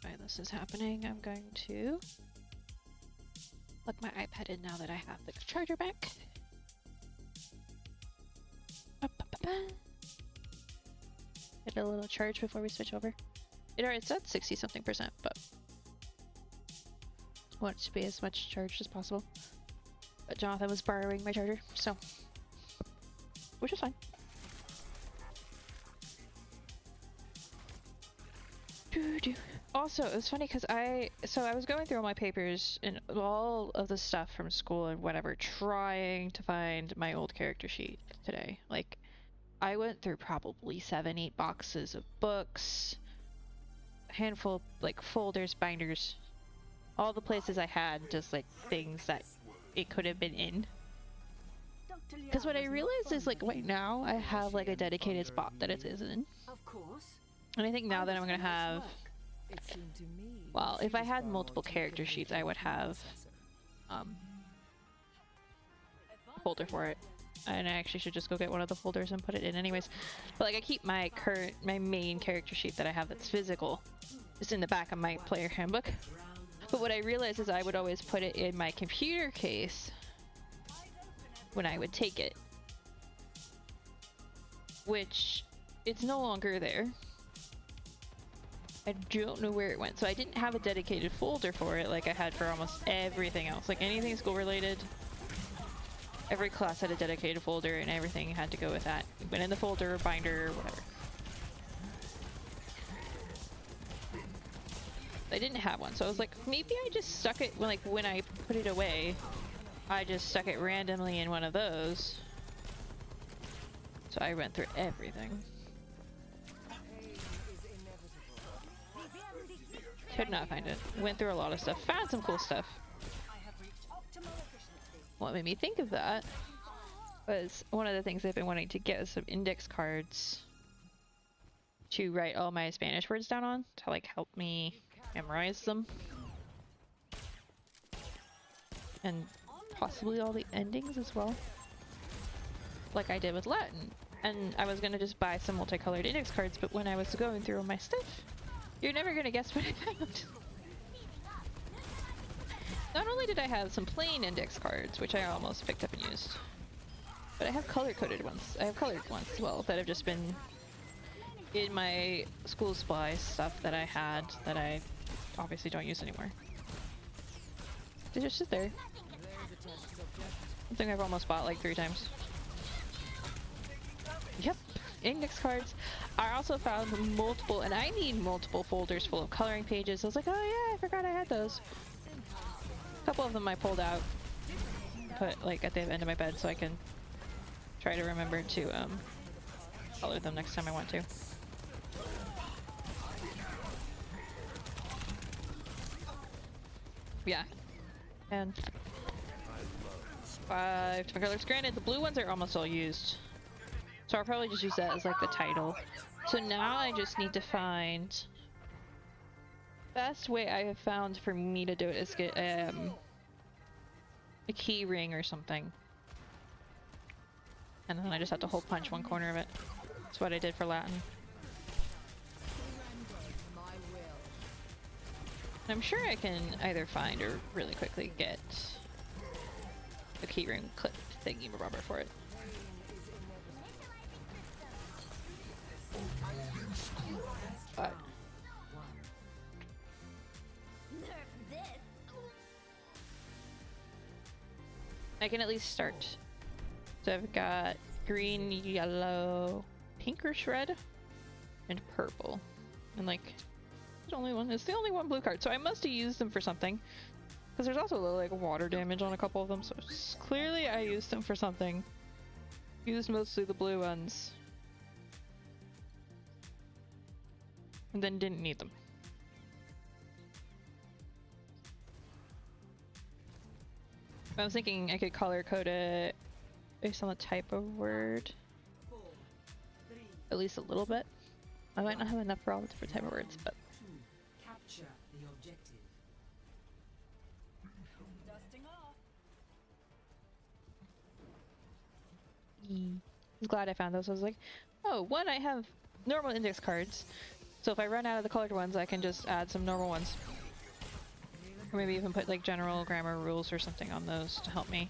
While this is happening, I'm going to plug my iPad in now that I have the charger back. Get a little charge before we switch over. It already said 60 something %, but I want it to be as much charged as possible. But Jonathan was borrowing my charger, so which is fine. Also, it was funny because I was going through all my papers and all of the stuff from school and whatever, trying to find my old character sheet today. Like, I went through probably 7-8 boxes of books, a handful of, like, folders, binders, all the places I had, just like things that it could have been in. Because what I realized is, like, right now I have like a dedicated spot that it is in. Of course. And I think now that I'm gonna have, well, if I had multiple character sheets, I would have a folder for it. And I actually should just go get one of the folders and put it in anyways. But like, I keep my main character sheet that I have that's physical just in the back of my player handbook. But what I realized is I would always put it in my computer case when I would take it, which it's no longer there. I don't know where it went. So I didn't have a dedicated folder for it like I had for almost everything else. Like anything school related, every class had a dedicated folder and everything had to go with that. It went in the folder, binder, whatever. I didn't have one, so I was like, maybe I just stuck it when I put it away. I just stuck it randomly in one of those. So I went through everything. Could not find it. Went through a lot of stuff. Found some cool stuff. What made me think of that was one of the things I've been wanting to get is some index cards to write all my Spanish words down on to like help me memorize them. And possibly all the endings as well. Like I did with Latin. And I was gonna just buy some multicolored index cards, but when I was going through all my stuff, you're never gonna guess what I found. Not only did I have some plain index cards, which I almost picked up and used, but I have color-coded ones. I have colored ones as well that have just been in my school supplies stuff that I had that I obviously don't use anymore. They just sit there. Something I've almost bought like 3 times. Yep, index cards. I also found multiple, and I need multiple folders full of coloring pages. I was like, oh yeah, I forgot I had those. A couple of them I pulled out, put like at the end of my bed so I can try to remember to color them next time I want to. Yeah. And 5 different colors. Granted, the blue ones are almost all used. So I'll probably just use that as like the title. So now I just need to find... Best way I have found for me to do it is get a key ring or something. And then I just have to hole punch one corner of it. That's what I did for Latin. I'm sure I can either find or really quickly get a keyring clip thingy-mabobber for it. But I can at least start. So I've got green, yellow, pink or red, and purple. And like, it's the only one. It's the only one blue card. So I must have used them for something. Because there's also a little like water damage on a couple of them. So clearly I used them for something. Used mostly the blue ones. And then didn't need them. I was thinking I could color code it based on the type of word. At least a little bit. I might not have enough for all the different type of words, but... Capture the objective. Dusting off. I'm glad I found those. I was like, oh, one, I have normal index cards. So if I run out of the colored ones, I can just add some normal ones. Or maybe even put like general grammar rules or something on those to help me.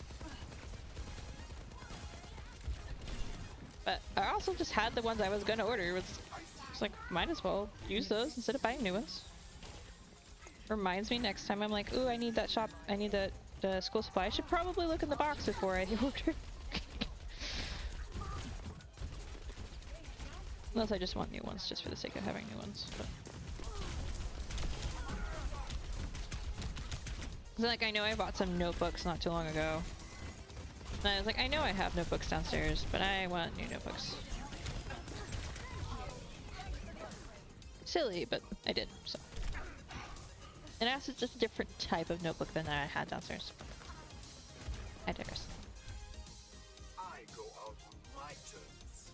But I also just had the ones I was gonna order. It's like, might as well use those instead of buying new ones. Reminds me next time I'm like, ooh, I need that shop, I need that school supply. I should probably look in the box before I order. Unless I just want new ones just for the sake of having new ones. But... So like, I know I bought some notebooks not too long ago. And I was like, I know I have notebooks downstairs, but I want new notebooks. Silly, but I did, so. And also it's just a different type of notebook than I had downstairs. I digress. I go out on my terms.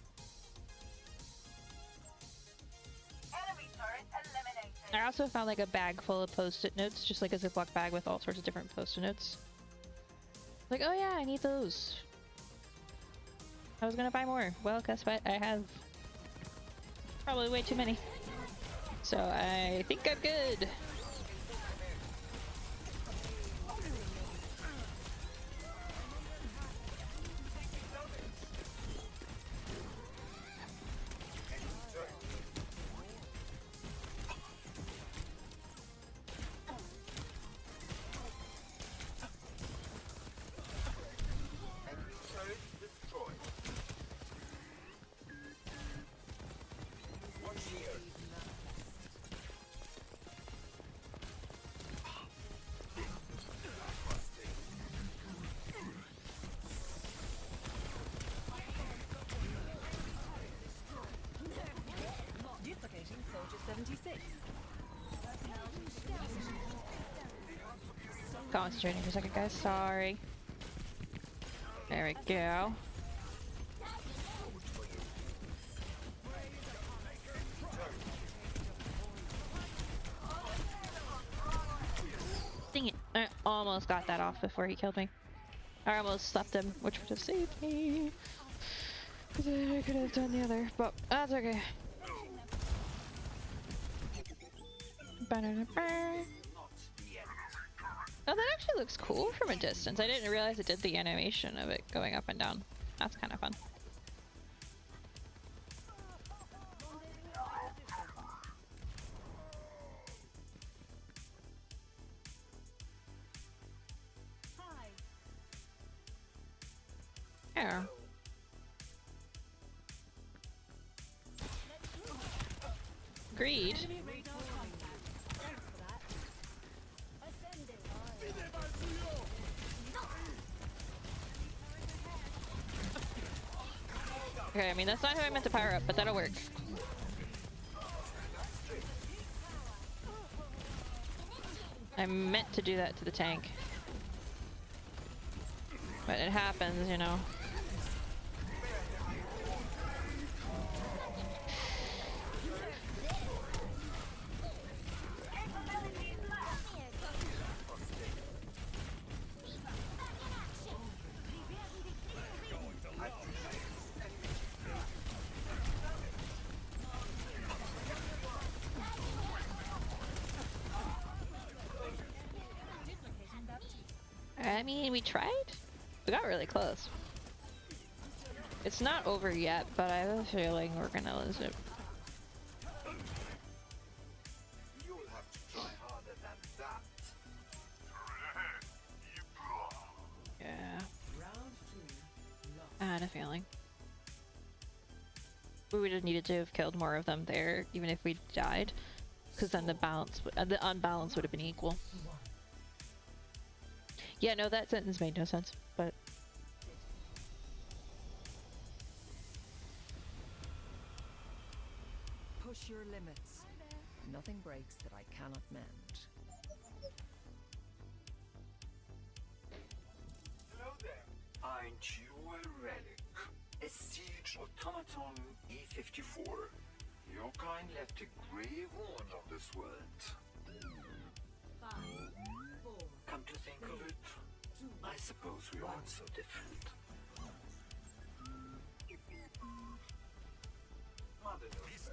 Enemy turret eliminated. I also found like a bag full of post-it notes, just like a Ziploc bag with all sorts of different post-it notes. Like, oh yeah, I need those. I was gonna buy more. Well, guess what? I have probably way too many. So I think I'm good. concentrating for a second, guys. Sorry. There we go. Dang it. I almost got that off before he killed me. I almost slapped him, which would have saved me. Because I could have done the other, but that's okay. Oh, that actually looks cool from a distance. I didn't realize it did the animation of it going up and down. That's kind of fun. Yeah. Agreed. Okay, I mean, that's not how I meant to power up, but that'll work. I meant to do that to the tank. But it happens, you know. I mean, we tried. We got really close. It's not over yet, but I have a feeling we're gonna lose it. You'll have to try harder than that. Yeah. I had a feeling. We would have needed to have killed more of them there, even if we died, because then the unbalance would have been equal. Yeah, no, that sentence made no sense, but... Push your limits. Nothing breaks that I cannot mend. Hello there. Aren't you a relic? A siege automaton E54. Your kind left a grave wound on this world. 5, 4, Come to think of it, I suppose we aren't so different.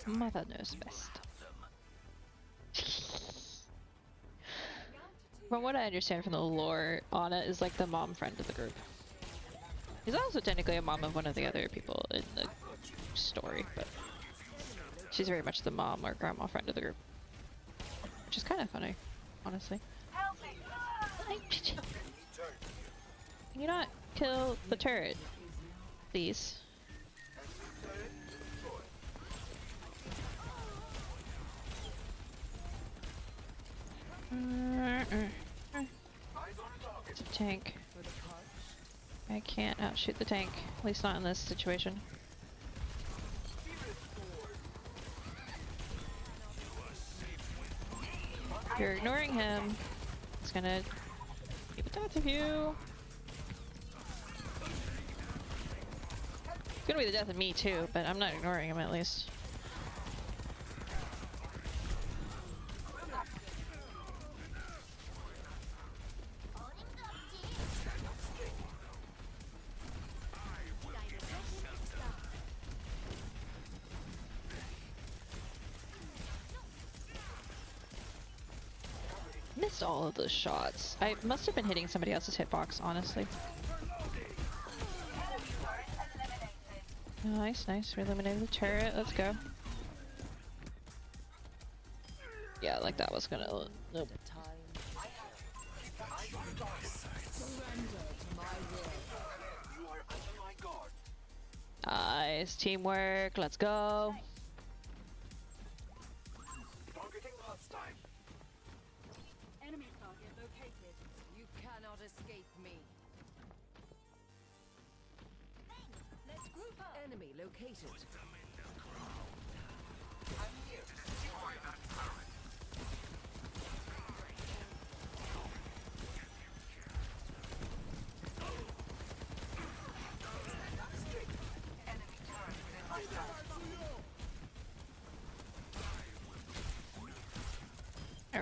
Mother knows best. From what I understand from the lore, Anna is like the mom friend of the group. He's also technically a mom of one of the other people in the story, but she's very much the mom or grandma friend of the group. Which is kind of funny, honestly. Can you not kill the turret, please? It's a tank. I can't outshoot the tank, at least not in this situation. You're ignoring him. It's gonna keep the death of you. It's gonna be the death of me too, but I'm not ignoring him at least. Missed all of those shots. I must have been hitting somebody else's hitbox, honestly. Nice, nice. We eliminated the turret. Let's go. Yeah, like that was gonna... Nope. Nice. Teamwork. Let's go. enemy target located. You cannot escape me. Let's group up. Enemy located.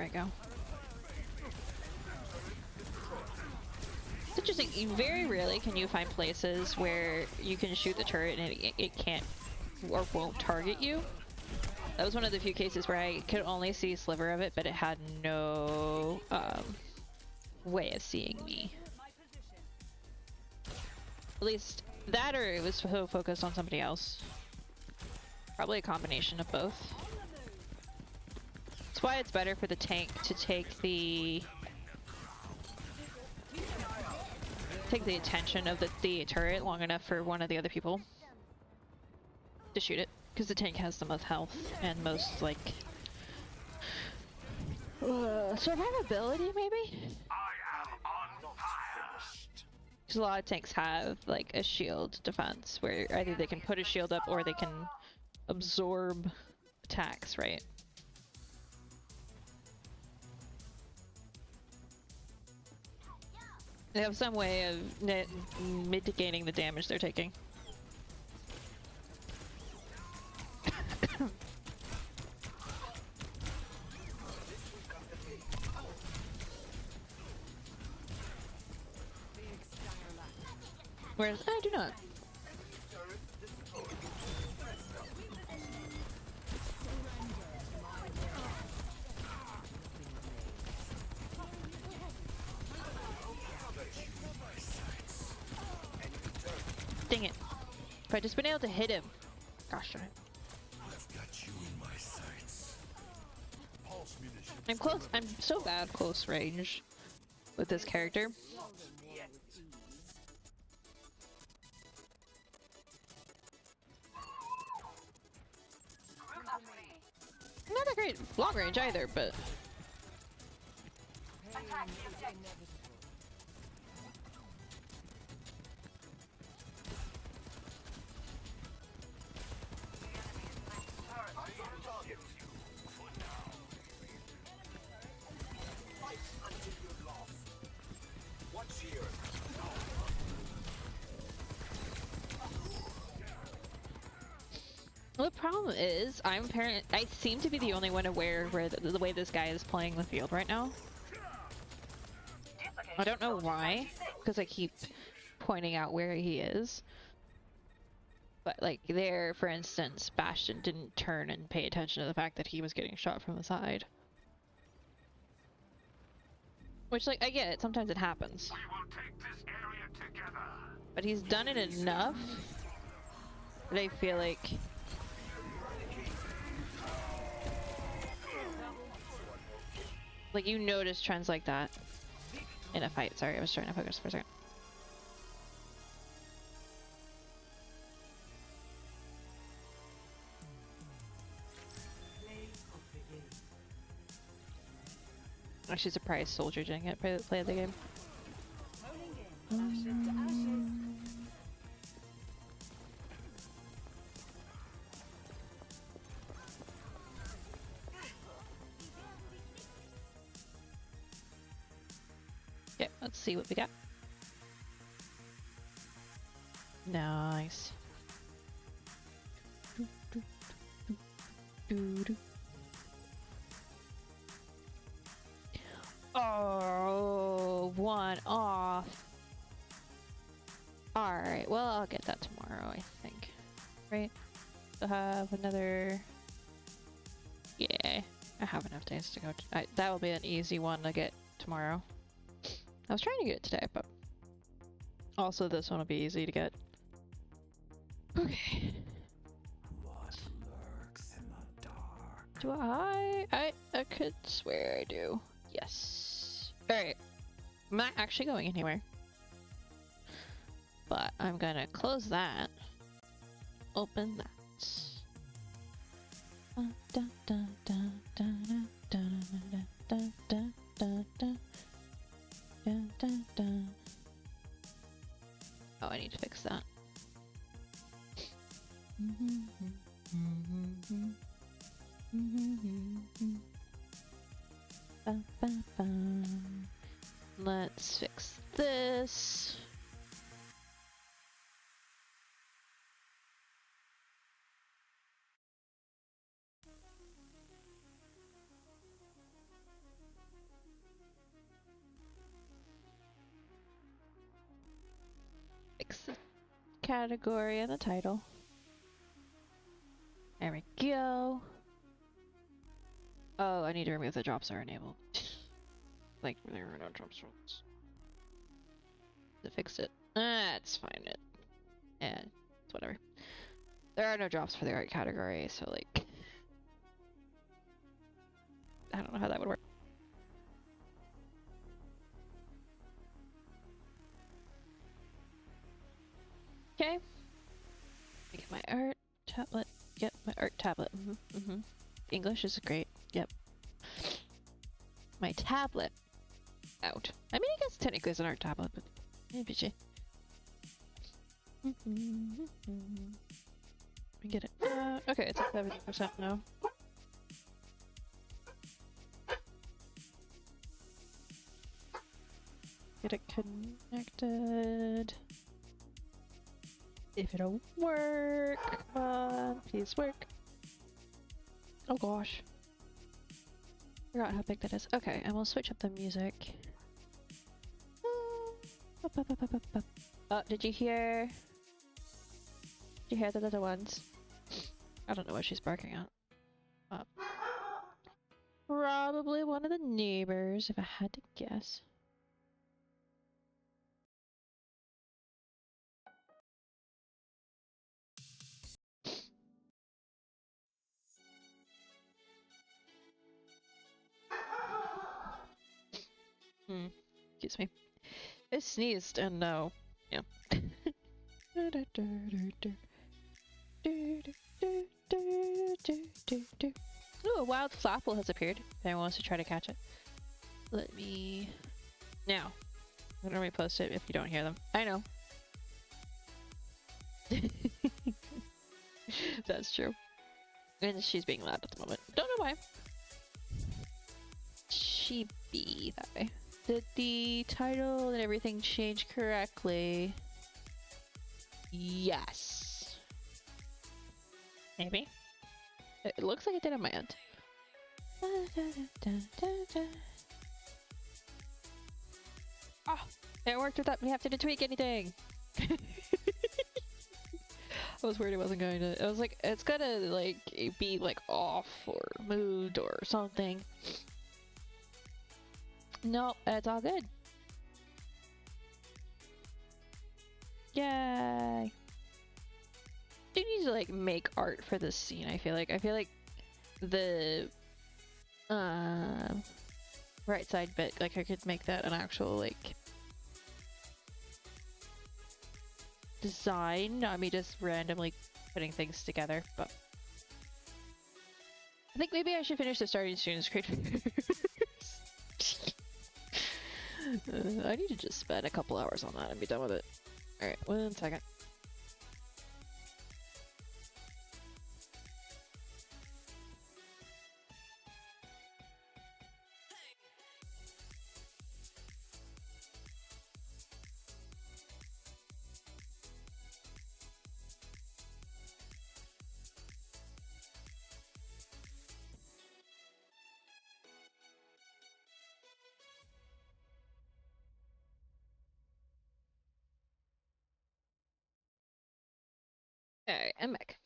There we go. It's interesting. Very rarely can you find places where you can shoot the turret and it can't or won't target you. That was one of the few cases where I could only see a sliver of it, but it had no way of seeing me. At least that, or it was so focused on somebody else. Probably a combination of both. That's why it's better for the tank to take the attention of the turret long enough for one of the other people to shoot it, because the tank has the most health and most like survivability, maybe. Because a lot of tanks have like a shield defense where either they can put a shield up or they can absorb attacks, right? They have some way of mitigating the damage they're taking. Whereas I do not. Dang it. If I just been able to hit him. Gosh darn it. I've got you in my sights. Pulse munitions. I'm close. I'm so bad close range with this character. Not that great long range either, but the problem is, I seem to be the only one aware where the way this guy is playing the field right now. I don't know why, because I keep pointing out where he is. But like there, for instance, Bastion didn't turn and pay attention to the fact that he was getting shot from the side. Which, like, I get it, sometimes it happens. But he's done it enough that I feel like you notice trends like that in a fight. Sorry, I was trying to focus for a second. I'm actually surprised Soldier didn't get play the game. Okay, let's see what we got. Nice. Oh, one off. Alright, well, I'll get that tomorrow, I think. Right? I'll have another... Yeah, I have enough days to go. That will be an easy one to get tomorrow. I was trying to get it today, but also this one will be easy to get. Okay. What lurks in the dark? Do I could swear I do. Yes. Alright. I'm not actually going anywhere. But I'm gonna close that. Open that. Oh, I need to fix that. Let's fix this. fix the category and the title. There we go. Oh, I need to remove the drops are enabled. Like, there are no drops for this. To fix it. That's fine. It's whatever. There are no drops for the art category, so like... I don't know how that would work. Okay. Get my art tablet. Yep, my art tablet. English is great. Yep. My tablet out. I mean, I guess technically it's an art tablet, but maybe she. We get it. Okay, it's at 70% now. Get it connected. If it'll work, come on, please work. Oh gosh. Forgot how big that is. Okay, and we'll switch up the music. Oh, did you hear? Did you hear the little ones? I don't know what she's barking at. Probably one of the neighbors, if I had to guess. Excuse me. I sneezed and no. Yeah. Ooh, a wild flapple has appeared. If anyone wants to try to catch it. Let me... Now. I'm gonna repost it if you don't hear them. I know. That's true. And she's being loud at the moment. Don't know why. She be that way. Did the title and everything change correctly? Yes. Maybe. It looks like it did on my end. Oh, it worked with that. We have to tweak anything. I was worried it wasn't going to. I was like, it's gonna like be like off or moved or something. No, it's all good. Yay! You need to like make art for this scene. I feel like the right side bit, like I could make that an actual like design, not me just randomly putting things together. But I think maybe I should finish the starting students creator. I need to just spend a couple hours on that and be done with it. Alright, 1 second. Alright, I'm back.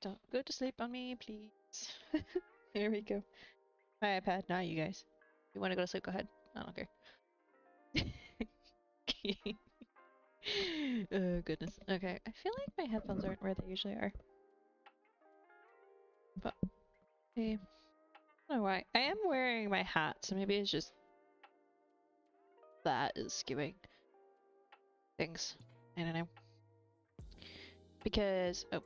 Don't go to sleep on me, please. Here we go. My iPad, not you guys. If you want to go to sleep, go ahead. I don't care. Oh, goodness. Okay, I feel like my headphones aren't where they usually are. But, hey, I don't know why. I am wearing my hat, so maybe it's just that is skewing things. I don't know. Because, oh,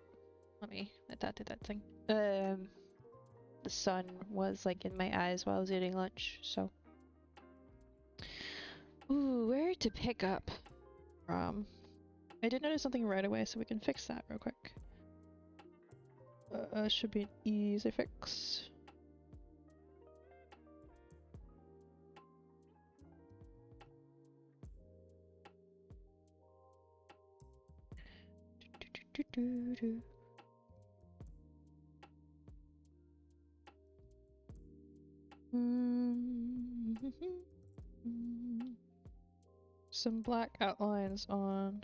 let that do that thing. The sun was like in my eyes while I was eating lunch, so. Ooh, where to pick up from? I did notice something right away, so we can fix that real quick. Should be an easy fix. Some black outlines on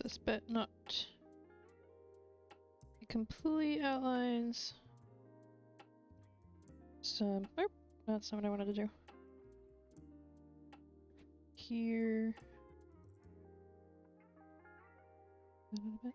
this bit, not it completely outlines some. Nope, that's not what I wanted to do. Here. A little bit.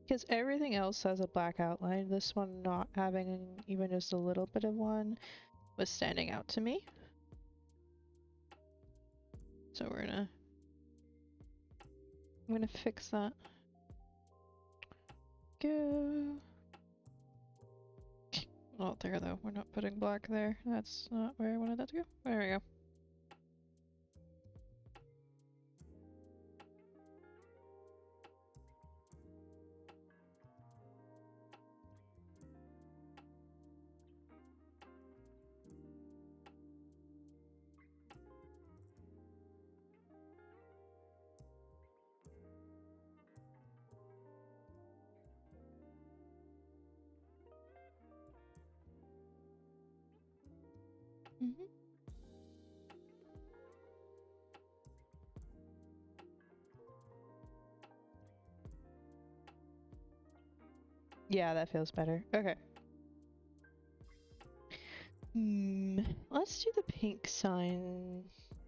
Because everything else has a black outline, this one not having even just a little bit of one was standing out to me. So I'm gonna fix that. Go. Not there though. We're not putting black there. That's not where I wanted that to go. There we go. Yeah, that feels better. Okay. Let's do the pink sign.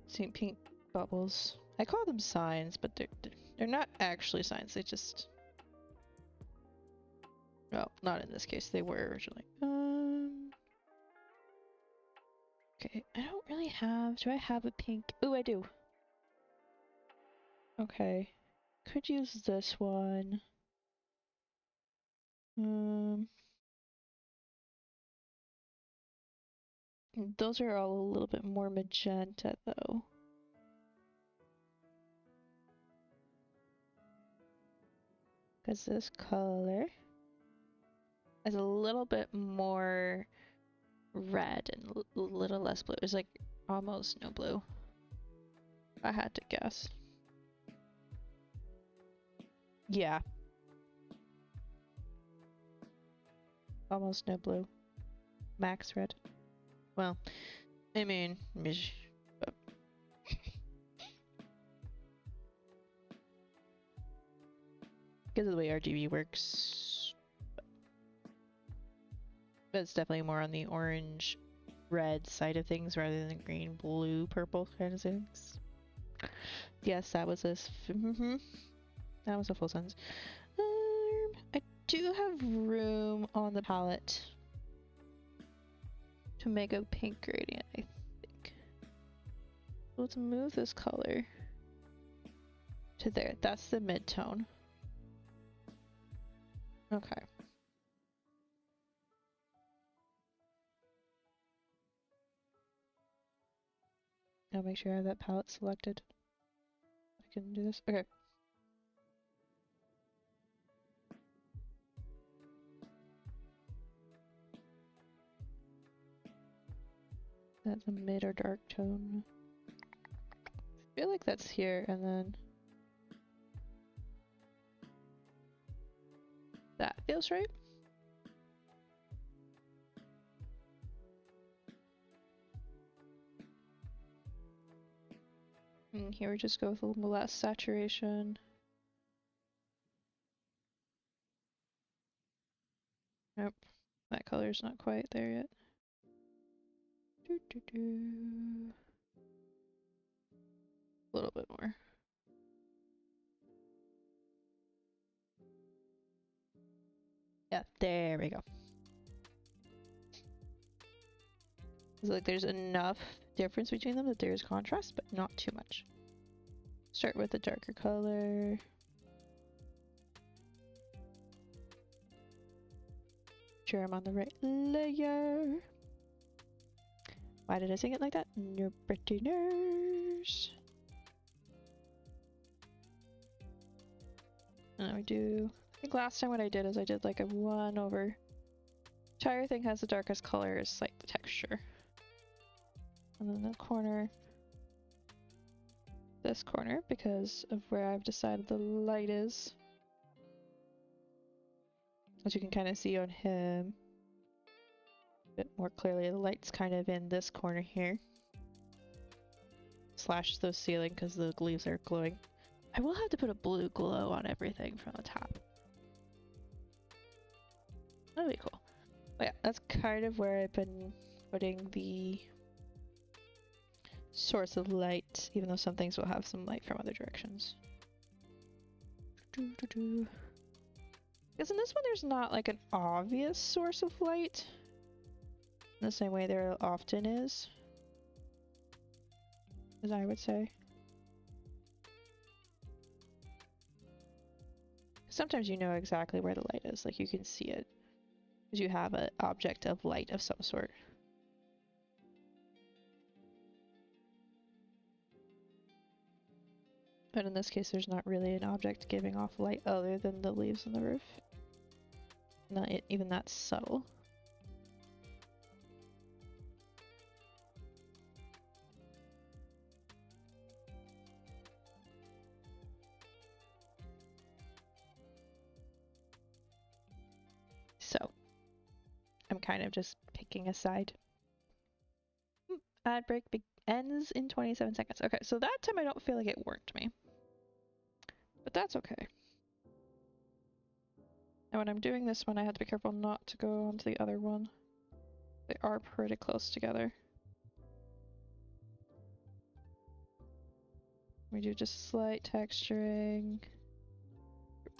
See, pink bubbles. I call them signs, but they're not actually signs. They just. Well, not in this case. They were originally. Okay, I don't really have. Do I have a pink? Ooh, I do. Okay, could use this one. Those are all a little bit more magenta though. Because this color is a little bit more red and a little less blue. It's like almost no blue. If I had to guess. Yeah. Almost no blue. Max red. Well, I mean, because of the way RGB works. But it's definitely more on the orange red side of things rather than green, blue, purple kind of things. Yes, that was this. That was a full sentence. I do have room on the palette to make a pink gradient, I think. Let's move this color to there. That's the mid-tone. Okay. I'll make sure I have that palette selected. I can do this. Okay. That's a mid or dark tone. I feel like that's here, and then that feels right. And here we just go with a little less saturation. Nope, that color's not quite there yet. A little bit more. Yeah, there we go. It's like there's enough difference between them that there's contrast, but not too much. Start with a darker color. Sure I'm on the right layer. Why did I sing it like that? Nobody knows. And then we do, I think last time what I did is I did like a 1 over, entire thing has the darkest color is like the texture. And then the corner, this corner, because of where I've decided the light is. As you can kind of see on him a bit more clearly, the light's kind of in this corner here. Slash the ceiling because the leaves are glowing. I will have to put a blue glow on everything from the top. That'll be cool. But yeah, that's kind of where I've been putting the source of light, even though some things will have some light from other directions. Because in this one there's not like an obvious source of light in the same way there often is, as I would say. Sometimes you know exactly where the light is, like you can see it because you have an object of light of some sort. But in this case there's not really an object giving off light other than the leaves on the roof. Not even that subtle. So, I'm kind of just picking a side. Ad break ends in 27 seconds. Okay, so that time I don't feel like it worked me. But that's okay. And when I'm doing this one, I have to be careful not to go onto the other one. They are pretty close together. We do just slight texturing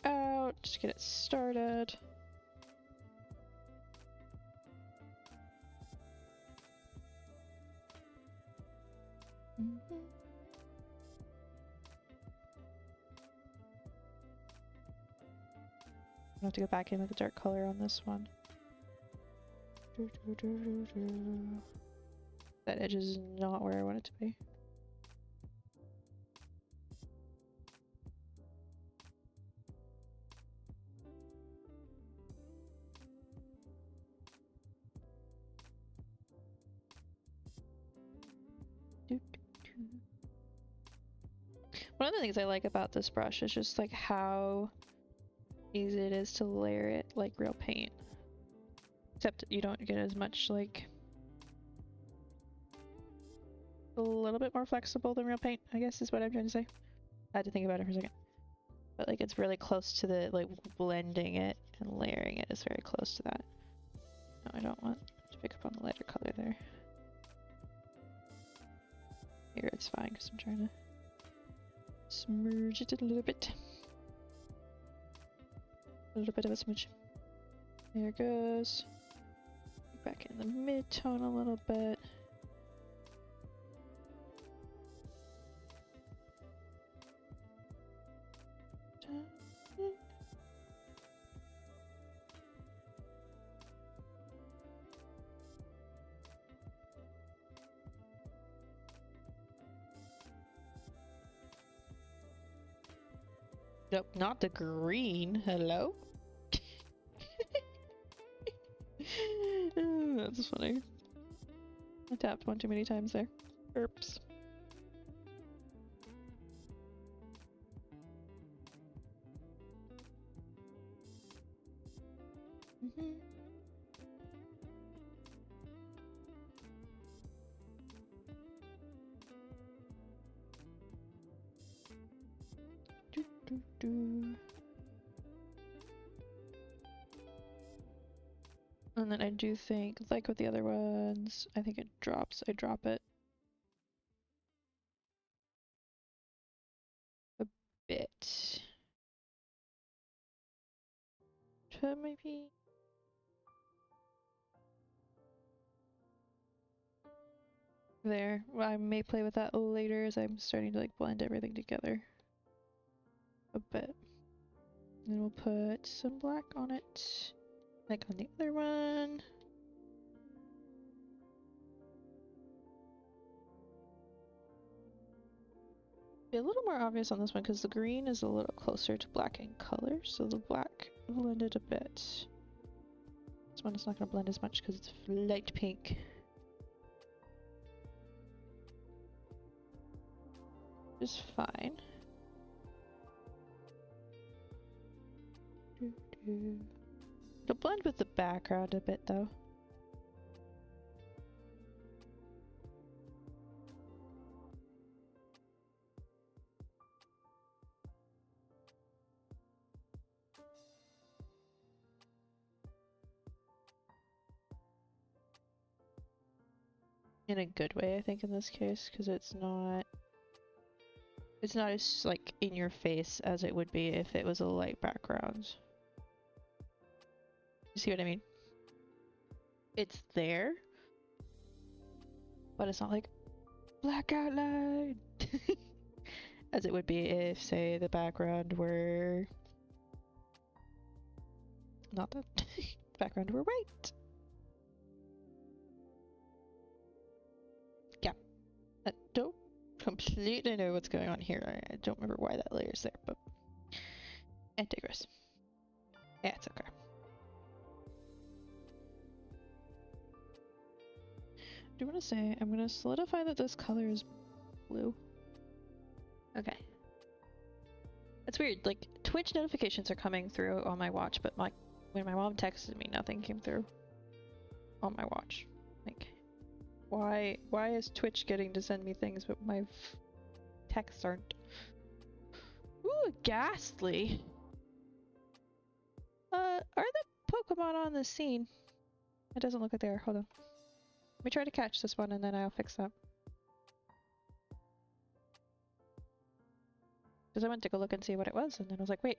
out, just get it started. I have to go back in with the dark color on this one. That edge is not where I want it to be. One of the things I like about this brush is just like how easy it is to layer it like real paint. Except you don't get as much like a little bit more flexible than real paint, I guess is what I'm trying to say. I had to think about it for a second. But like it's really close to the like blending it and layering it is very close to that. No, I don't want to pick up on the lighter color there. Here it's fine because I'm trying to smudge it a little bit. A little bit of a smudge. There it goes. Back in the mid-tone a little bit. Nope, not the green. Hello? That's funny. I tapped one too many times there. Oops. And then I do think, like with the other ones, I think it drops. I drop it a bit. Maybe. There. Well, I may play with that later as I'm starting to like blend everything together a bit. And we'll put some black on it, like on the other one. Be a little more obvious on this one because the green is a little closer to black in color, so the black blended a bit. This one is not going to blend as much because it's light pink. Just fine. It'll blend with the background a bit though. In a good way, I think, in this case, because it's not as like in your face as it would be if it was a light background. You see what I mean? It's there, but it's not like black outline as it would be if, say, the background were not the background were white. Yeah, I don't completely know what's going on here. I don't remember why that layer's there, but I digress. Yeah, it's okay. I do want to say I'm going to solidify that this color is blue. Okay. It's weird, like Twitch notifications are coming through on my watch, but like when my mom texted me, nothing came through on my watch. Like, why is Twitch getting to send me things but my texts aren't? Ooh, ghastly. Are the Pokemon on the scene? It doesn't look like they are. Hold on. Let me try to catch this one and then I'll fix that. Because I went to go look and see what it was and then I was like, wait.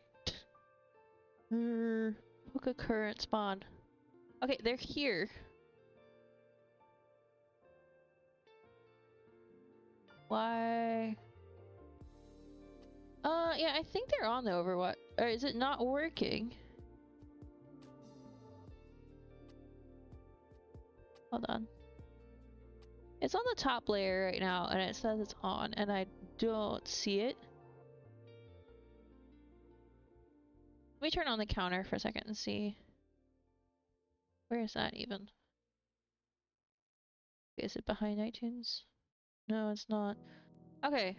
Poke current spawn. Okay, they're here. Why? Yeah, I think they're on the Overwatch. Or is it not working? Hold on. It's on the top layer right now, and it says it's on, and I don't see it. Let me turn on the counter for a second and see. Where is that even? Is it behind iTunes? No, it's not. Okay.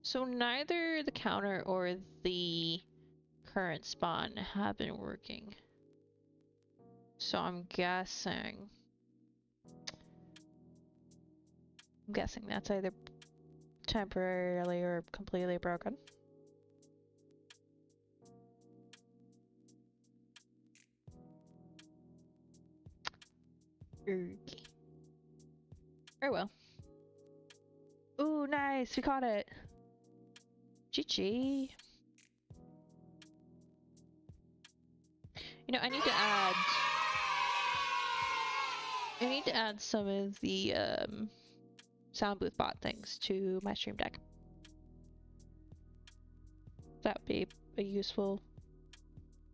So neither the counter or the current spawn have been working. So I'm guessing that's either temporarily or completely broken. Okay. Very well. Ooh, nice! We caught it! GG! You know, I need to add some of the sound booth bot things to my stream deck. That would be a useful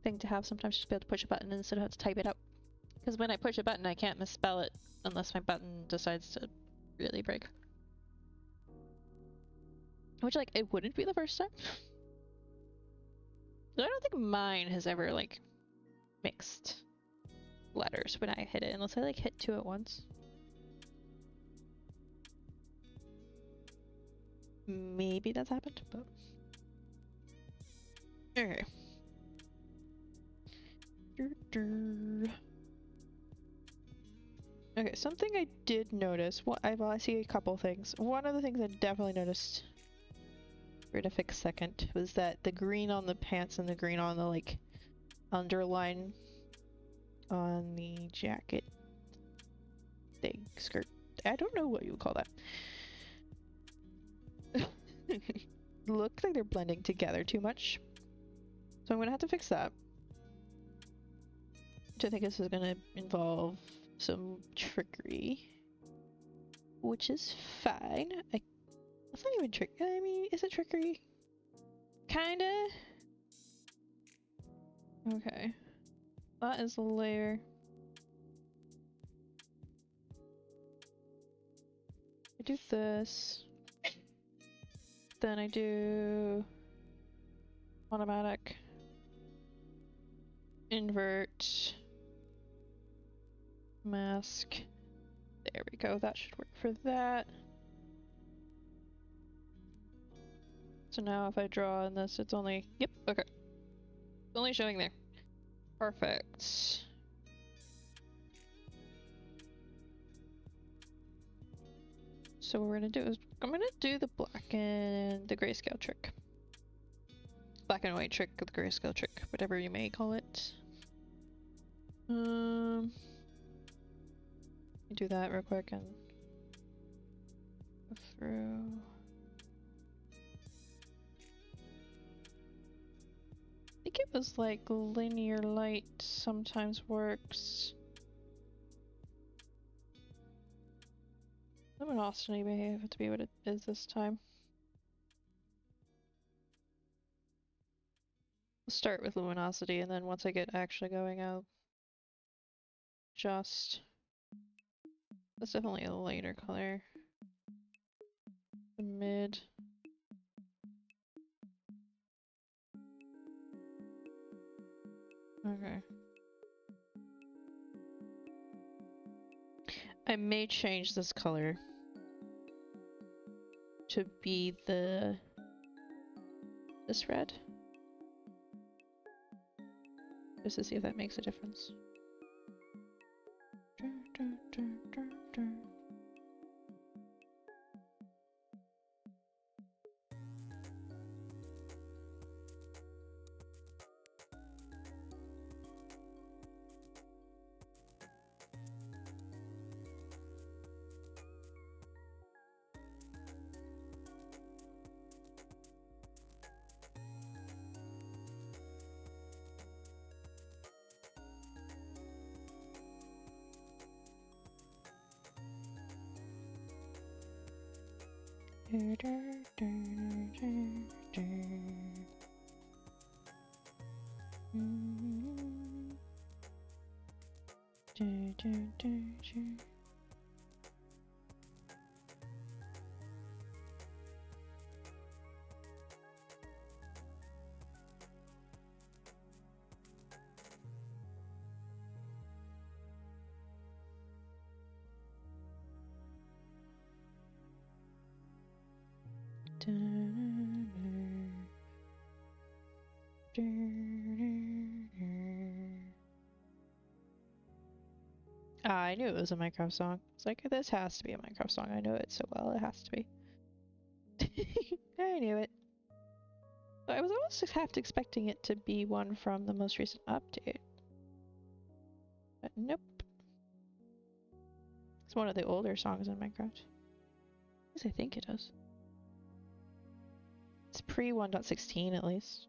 thing to have sometimes, just be able to push a button instead of have to type it out. Because when I push a button, I can't misspell it unless my button decides to really break. Which, like, it wouldn't be the first time. But I don't think mine has ever, like, mixed letters when I hit it, unless I, like, hit two at once. Maybe that's happened, but... Okay. Okay, something I did notice, I see a couple things. One of the things I definitely noticed, to fix second, was that the green on the pants and the green on the, like, underline on the jacket thing, skirt. I don't know what you would call that. Look like they're blending together too much. So I'm gonna have to fix that. Which I think this is gonna involve some trickery. Which is fine. It's not even trick. I mean, is it trickery? Kinda. Okay. That is a layer. I do this. then I do automatic, invert, mask. There we go, that should work for that. So now if I draw in this, it's only, yep, okay. It's only showing there. Perfect. So what we're gonna do is, I'm gonna do the black and the grayscale trick. Black and white trick, or the grayscale trick, whatever you may call it. Do that real quick and go through. I think it was like linear light sometimes works. Luminosity may have to be what it is this time. We'll start with luminosity, and then once I get actually going, I'll adjust. That's definitely a lighter color. The mid. Okay. I may change this color to be this red. Just to see if that makes a difference. I knew it was a Minecraft song. It's like, this has to be a Minecraft song. I know it so well, it has to be. I knew it. I was almost half expecting it to be one from the most recent update. But nope. It's one of the older songs in Minecraft. At least I think it is. It's pre 1.16 at least.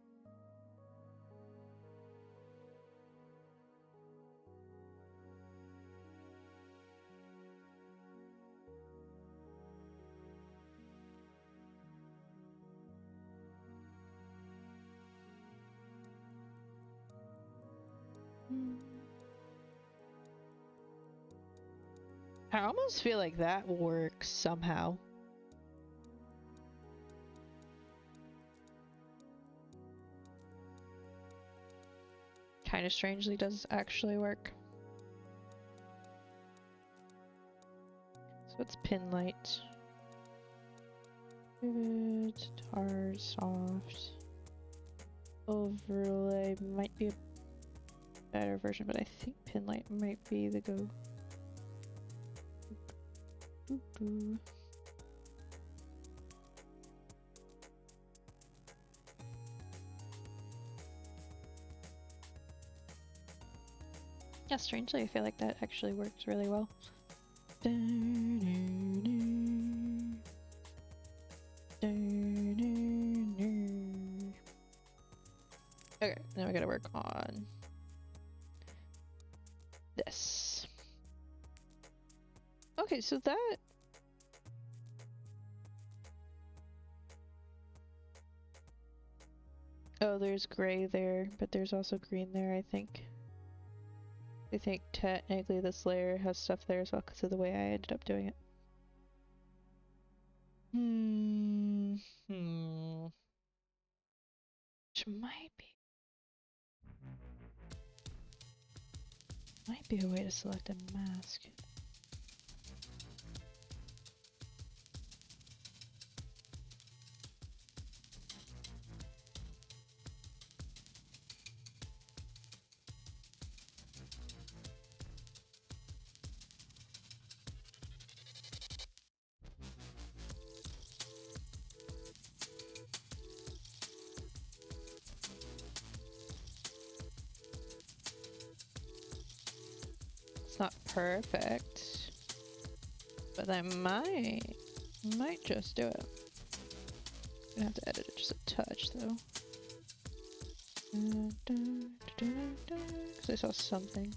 I almost feel like that works somehow. Kind of strangely does actually work. So it's pin light. Vivid, tar, soft. Overlay might be a better version, but I think pin light might be the go. Yeah, strangely, I feel like that actually works really well. Okay, now we gotta work on this. Okay, so that... Oh, there's gray there, but there's also green there, I think. I think technically this layer has stuff there as well because of the way I ended up doing it. Which might be a way to select a mask. It's not perfect, but I might just do it. I'm gonna have to edit it just a touch though. Because I saw something.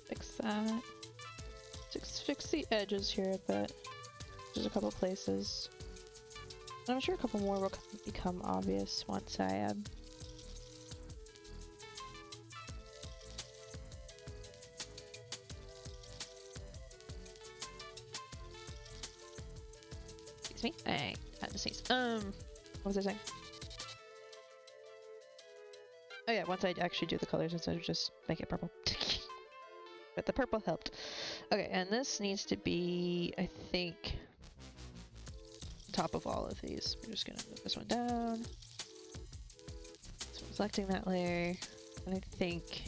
Fix that. Fix the edges here a bit. There's a couple places. I'm sure a couple more will become obvious once I add. Excuse me. I had to sneeze. What was I saying? Oh yeah, once I actually do the colors instead of just make it purple. But the purple helped. Okay, and this needs to be, I think, top of all of these. We're just gonna move this one down. So I'm selecting that layer, and I think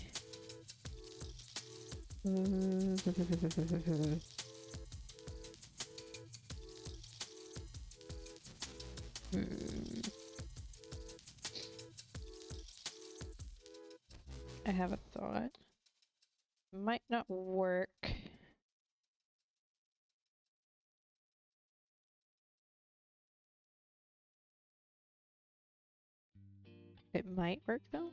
I have a thought. Might not work. It might work though.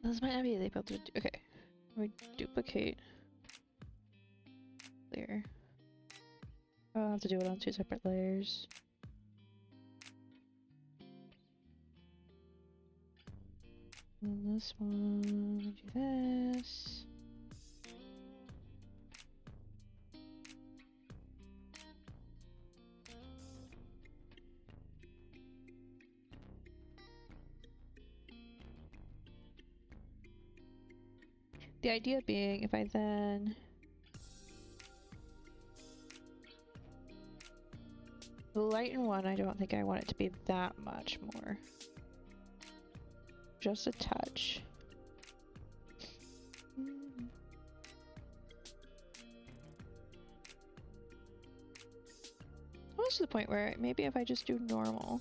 This might not be able to do. Okay, we duplicate. Clear. I'll have to do it on 2 separate layers. And this one, do this. The idea being, if I then lighten one, I don't think I want it to be that much more. Just a touch. Almost to the point where maybe if I just do normal.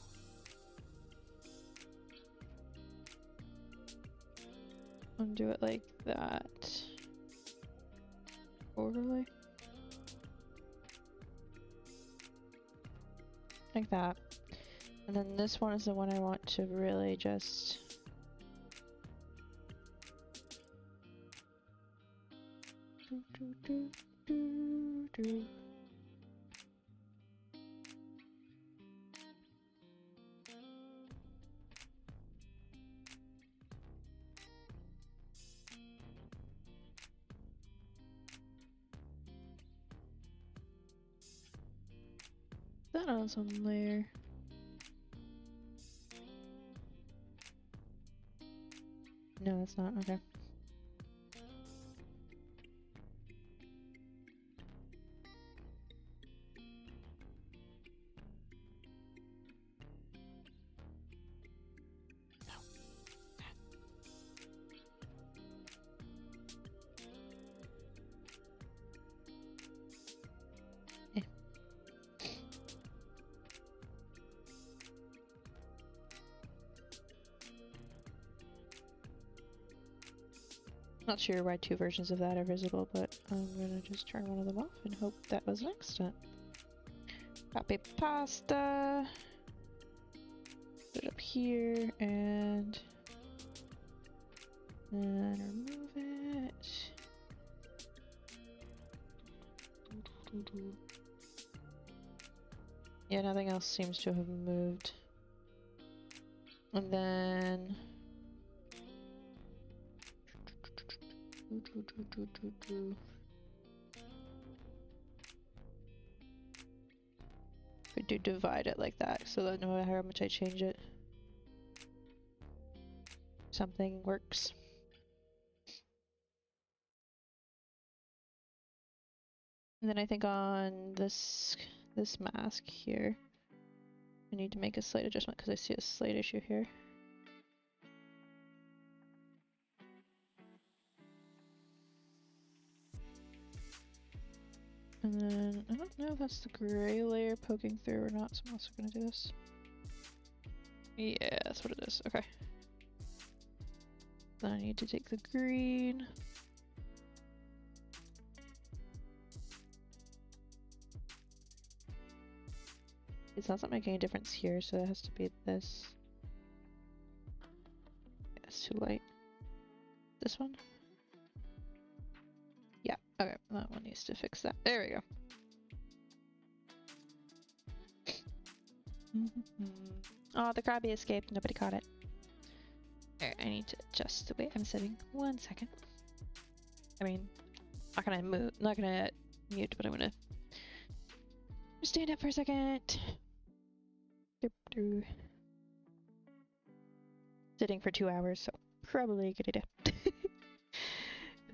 And do it like that. Overlay. Like that. And then this one is the one I want to really just... that on some layer. No, it's not. Okay. Not sure why two versions of that are visible, but I'm gonna just turn one of them off and hope that was an accident. Copy pasta. Put it up here and then remove it. Yeah, nothing else seems to have moved. And then we do divide it like that, so that no matter how much I change it, something works. And then I think on this mask here, I need to make a slight adjustment because I see a slight issue here. And then, I don't know if that's the gray layer poking through or not, so I'm also gonna do this. Yeah, that's what it is. Okay. Then I need to take the green. It's not making a difference here, so it has to be this. Yeah, it's too light. This one? Yeah, okay, that one needs to fix that. There we go. Oh, the Krabby escaped. Nobody caught it. Alright, I need to adjust the way I'm sitting. 1 second. I mean, not gonna move, not gonna mute, but I'm gonna stand up for a second. Sitting for 2 hours, so probably a good idea.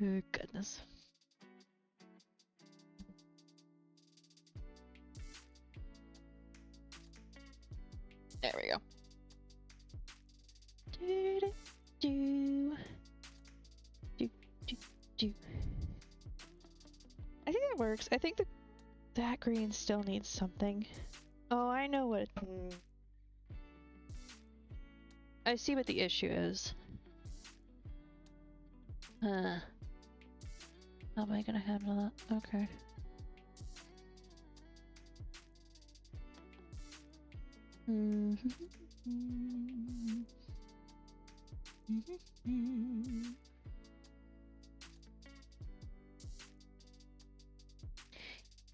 Oh, goodness. There we go. I think that works. I think that green still needs something. Oh, I know what. I see what the issue is. How am I gonna handle that? Okay.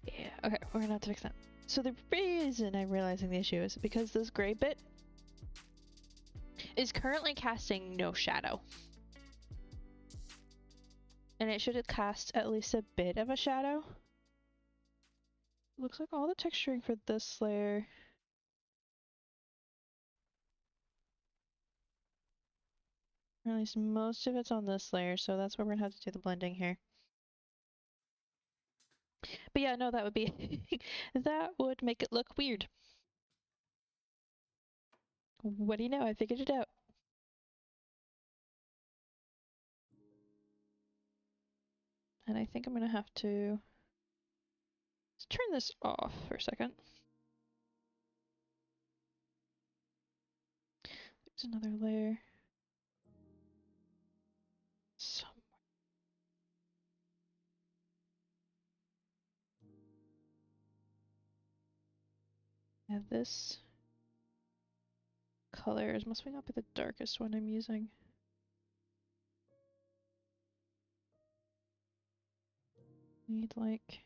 Yeah, okay, we're gonna have to fix that. So the reason I'm realizing the issue is because this gray bit is currently casting no shadow. And it should have cast at least a bit of a shadow. Looks like all the texturing for this layer, or at least most of it's on this layer, so that's where we're gonna have to do the blending here. But yeah, no, that would be that would make it look weird. What do you know? I figured it out. And I think I'm gonna have to let's turn this off for a second. There's another layer. Somewhere. Yeah, this color must not be the darkest one I'm using. Need like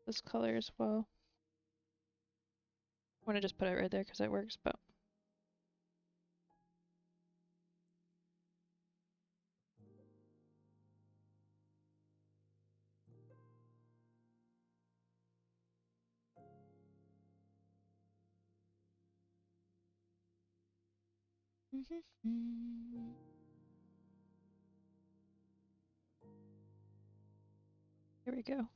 this color as well. I want to just put it right there because it works, but here we go.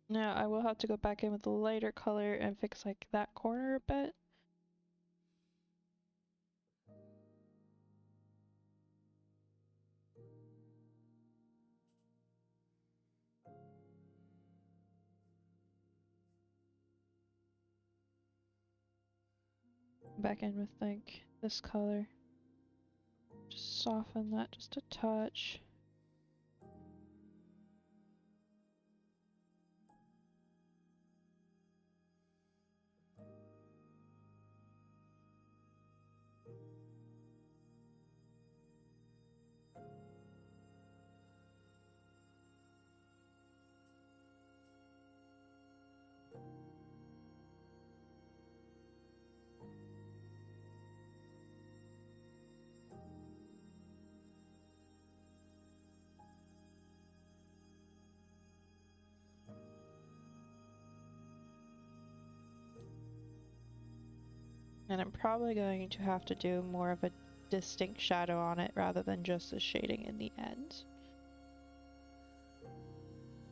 Now I will have to go back in with the lighter color and fix like that corner a bit. Back in with like this color. Just soften that just a touch. And I'm probably going to have to do more of a distinct shadow on it rather than just a shading in the ends.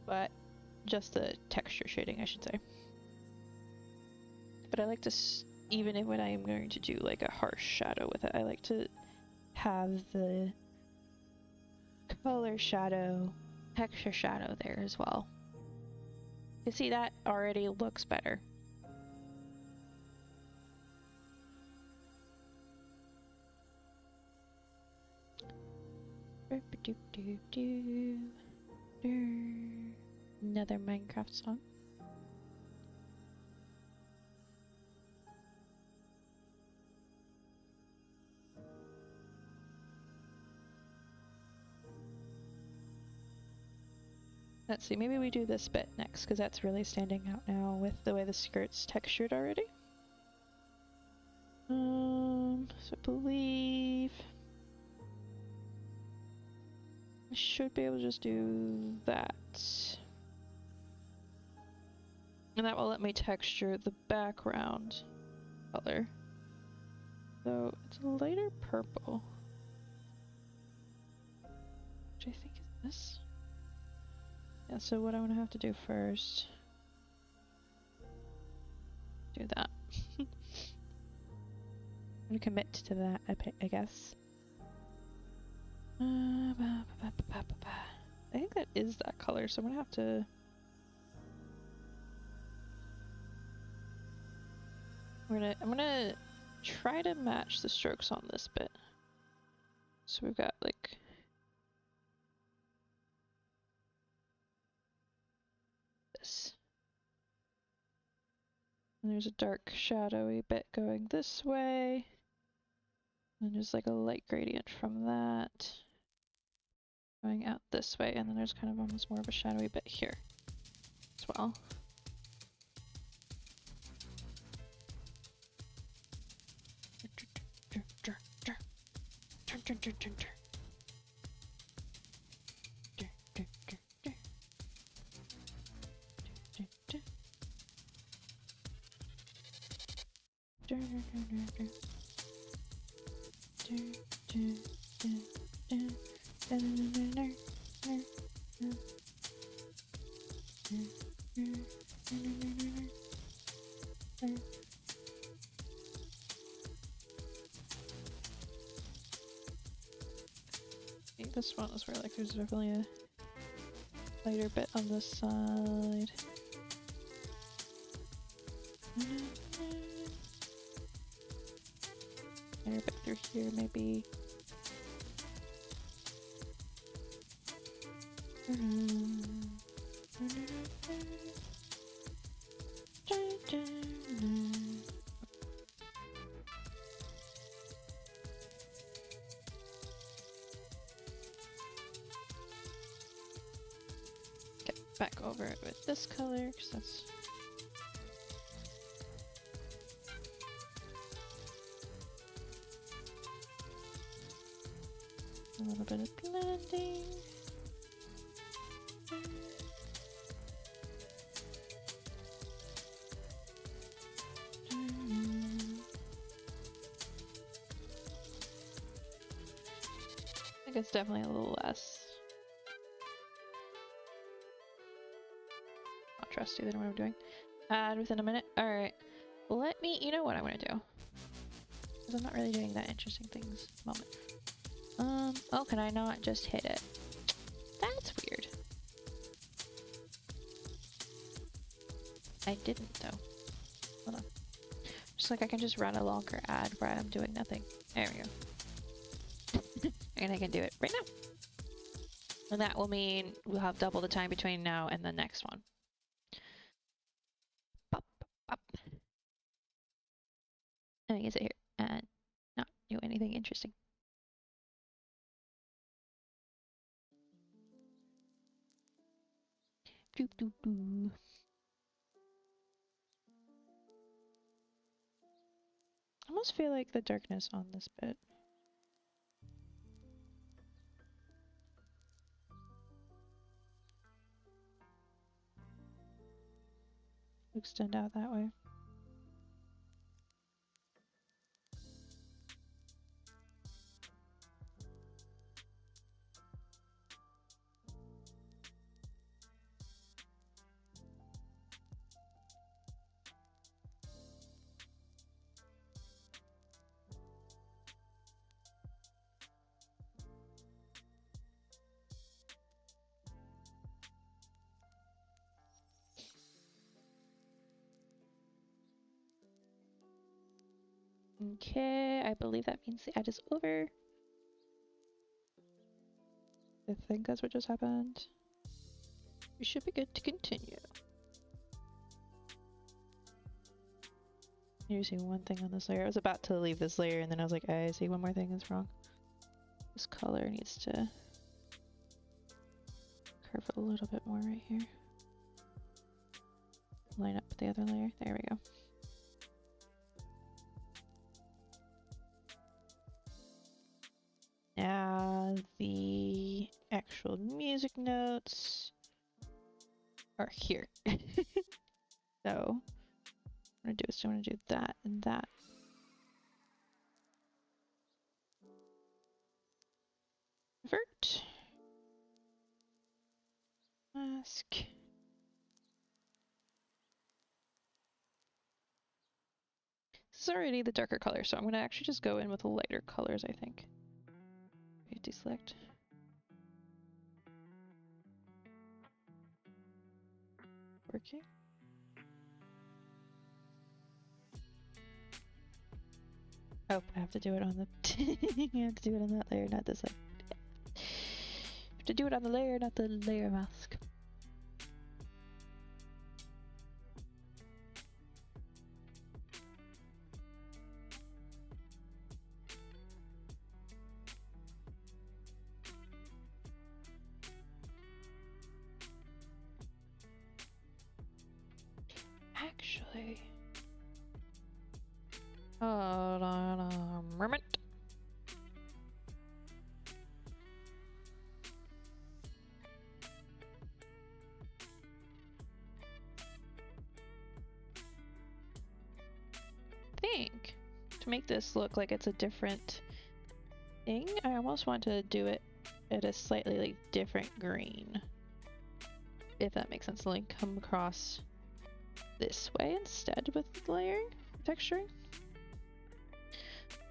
But just the texture shading, I should say. But I like to, even if when I am going to do like a harsh shadow with it, I like to have the color shadow, texture shadow there as well. You see, that already looks better. Another Minecraft song. Let's see, maybe we do this bit next, because that's really standing out now with the way the skirt's textured already. So I believe I should be able to just do that. And that will let me texture the background color. So it's a lighter purple. Which I think is this. Yeah, so what I'm gonna have to do first, do that. I'm gonna commit to that, I guess. I think that is that color, so I'm gonna have to. I'm gonna try to match the strokes on this bit. So we've got like this. And there's a dark shadowy bit going this way. And there's like a light gradient from that going out this way, and then there's kind of almost more of a shadowy bit here as well. I think this one is where like there's definitely a lighter bit on this side. Lighter bit through here maybe. Back over it with this color, because that's a little bit of blending. I think it's definitely a little less contrasty than what I'm doing. Add within a minute. Alright. Let me, you know what I'm gonna do? Because I'm not really doing that interesting things at the moment. Oh, can I not just hit it? That's weird. I didn't though. Hold on. Just like I can just run a longer ad where I'm doing nothing. There we go. And I can do it right now. And that will mean we'll have double the time between now and the next one. Pop, pop. And I can sit here and not do anything interesting. Doop, doop, doo. I almost feel like the darkness on this bit will extend out that way. Okay, I believe that means the ad is over. I think that's what just happened. We should be good to continue. You see one thing on this layer. I was about to leave this layer and then I was like, I see one more thing is wrong. This color needs to curve a little bit more right here. Line up with the other layer. There we go. Now the actual music notes are here. So I'm gonna do that and that. Invert. Mask. This is already the darker color, so I'm gonna actually just go in with the lighter colors, I think. Deselect. Working. Oh, I have to do it on the I have to do it on that layer, not this layer. I have to do it on the layer, not the layer mask. Actually, hold on a moment. I think to make this look like it's a different thing, I almost want to do it at a slightly like different green. If that makes sense, like come across this way instead with layering, texturing.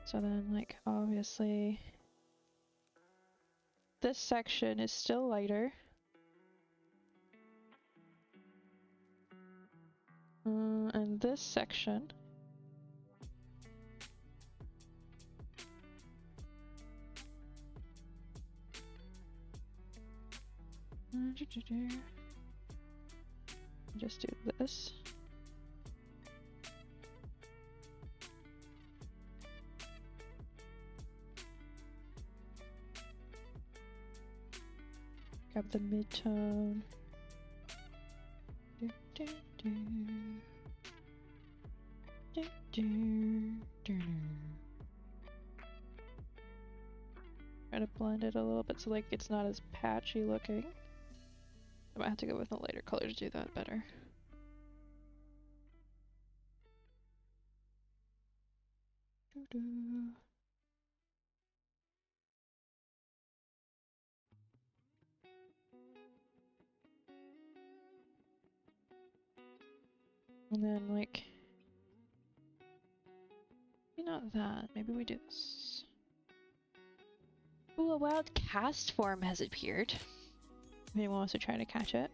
So then like obviously this section is still lighter. And this section just do this. Grab the mid-tone. Try to blend it a little bit so like it's not as patchy looking. I might have to go with a lighter color to do that better. And then like, maybe not that, maybe we do this. Ooh, a wild cast form has appeared. If anyone wants to try to catch it.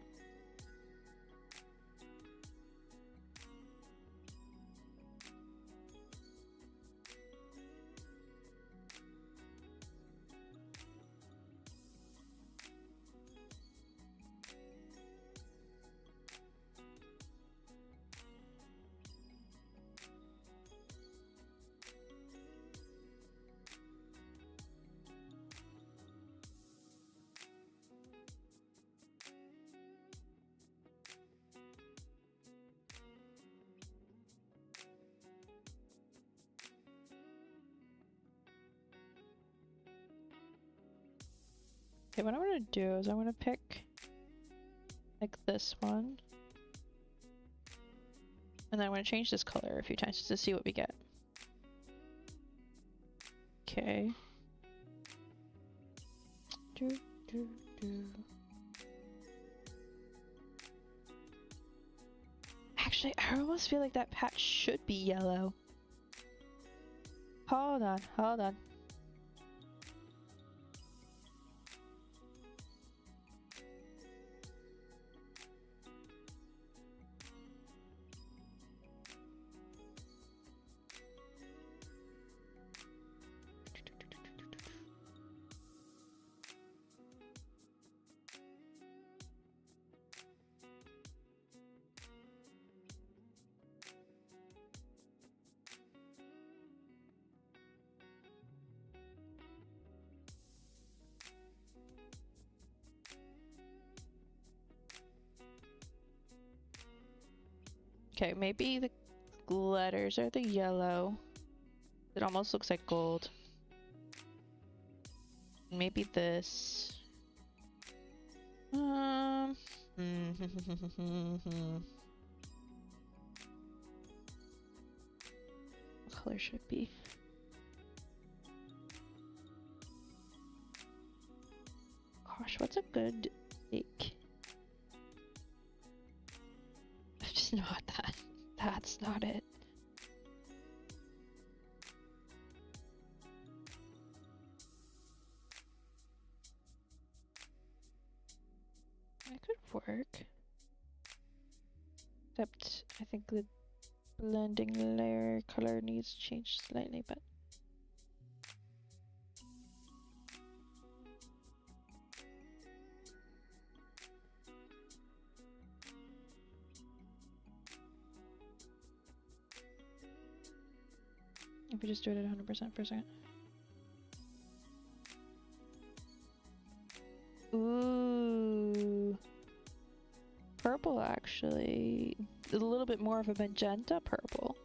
Okay, what I'm gonna do is I'm gonna pick like this one. And then I'm gonna change this color a few times just to see what we get. Okay. Do, do, do. Actually, I almost feel like that patch should be yellow. Hold on, hold on. Okay, maybe the letters are the yellow. It almost looks like gold. Maybe this. What color should it be? Gosh, what's a good like? Just not that. That's not it. That could work. Except I think the blending layer color needs to change slightly, but if we just do it at 100% for a second. Ooh. Purple actually. A little bit more of a magenta purple.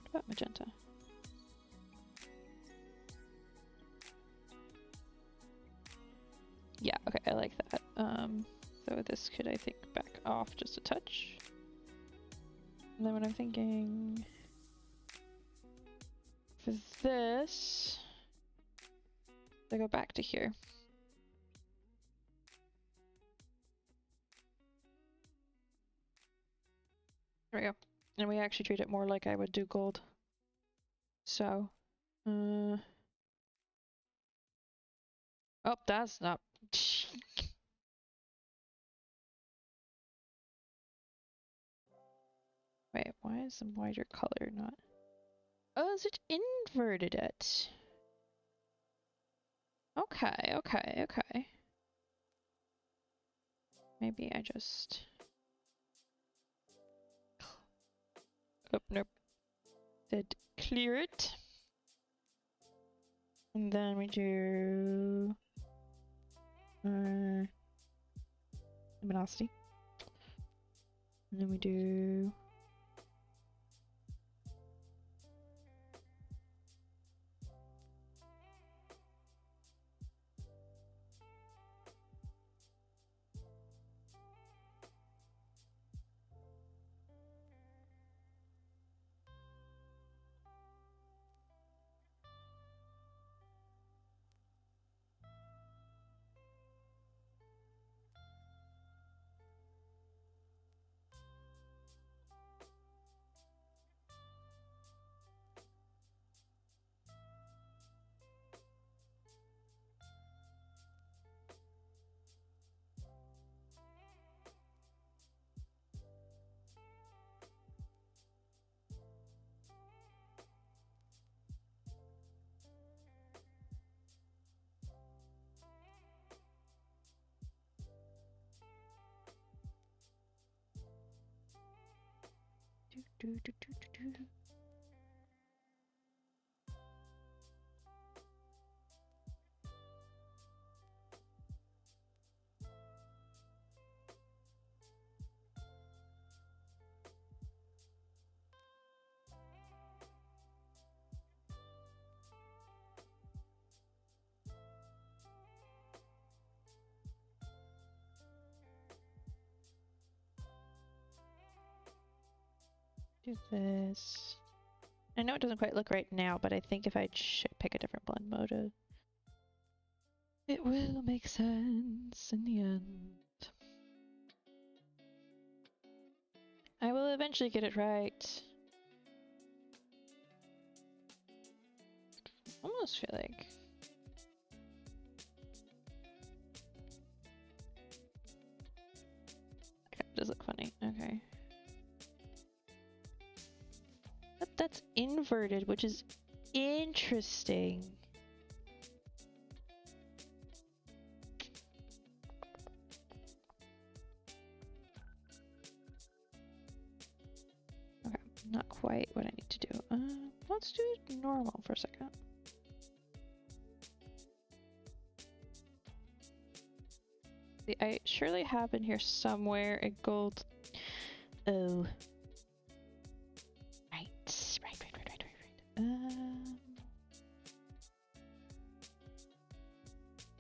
What about magenta? Yeah, okay, I like that. So this could, I think, back off just a touch. And then what I'm thinking for this, I go back to here. There we go. And we actually treat it more like I would do gold. So, oh, that's not. Wait, why is the wider color not? Oh, is it inverted it? Okay, okay, okay. Maybe I just. Oh, nope. Did clear it. And then we do luminosity. And then we do do. Do this. I know it doesn't quite look right now, but I think if I pick a different blend mode, it will make sense in the end. I will eventually get it right. Almost feel like... That does look funny. Okay. But that's inverted, which is interesting. Okay, not quite what I need to do. Let's do normal for a second. See, I surely have in here somewhere a gold. Oh. Right.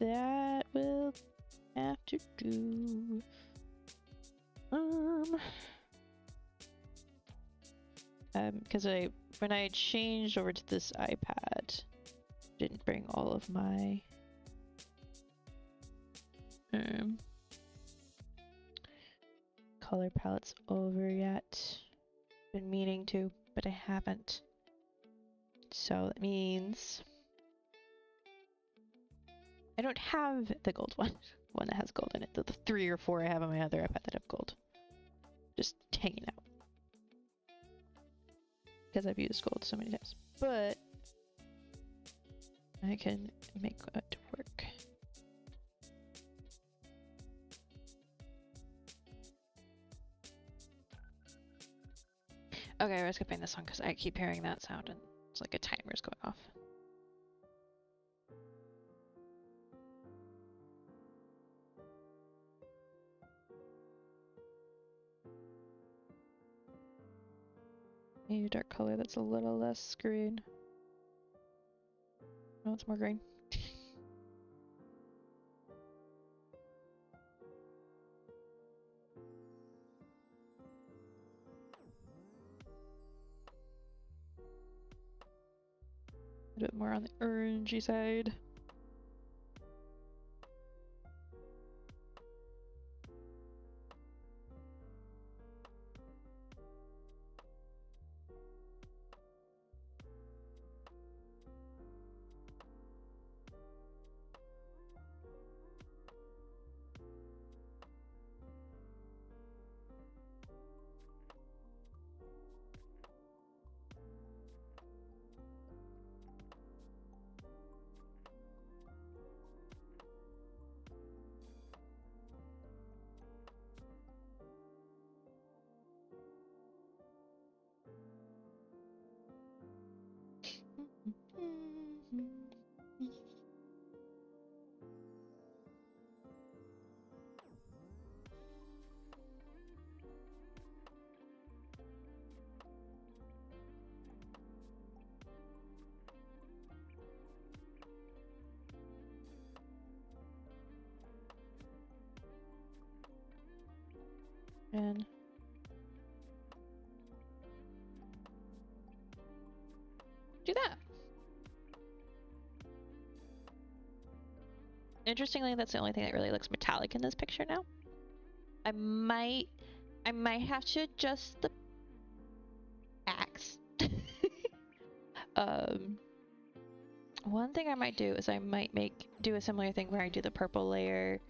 That will have to do. Because when I changed over to this iPad, didn't bring all of my color palettes over yet. Been meaning to, but I haven't. So that means I don't have the gold one. One that has gold in it. The 3 or 4 I have on my other iPad that have gold. Just hanging out. Because I've used gold so many times. But I can make it work. Okay, we're skipping this one because I keep hearing that sound and it's like a timer's going off. Need a dark color that's a little less green. No, it's more green. A bit more on the orangey side. And do that. Interestingly, that's the only thing that really looks metallic in this picture now. I might have to adjust the axe. One thing I might do is I might do a similar thing where I do the purple layer,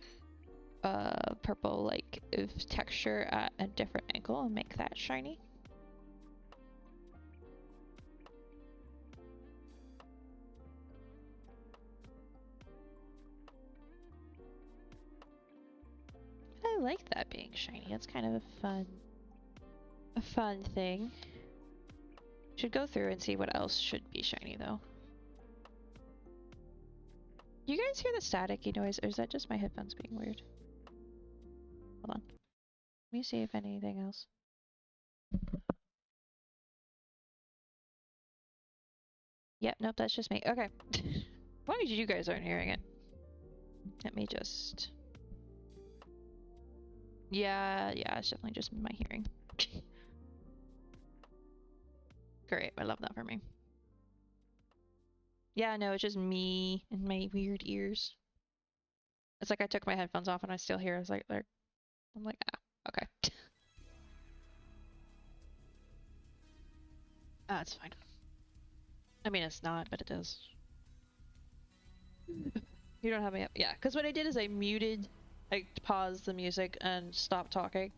purple like texture at a different angle and make that shiny. I like that being shiny. It's kind of a fun thing. Should go through and see what else should be shiny though. You guys hear the staticky noise, or is that just my headphones being weird? Hold on. Let me see if anything else. Yep, nope, that's just me. Okay. As long as you guys aren't hearing it. Let me just... Yeah, it's definitely just my hearing. great. I love that for me. Yeah, no, it's just me and my weird ears. It's like I took my headphones off and I still hear. It's like I'm like, ah, okay. Ah, it's fine. I mean, it's not, but it does. You don't have me up, yeah. Because what I did is I paused the music and stopped talking,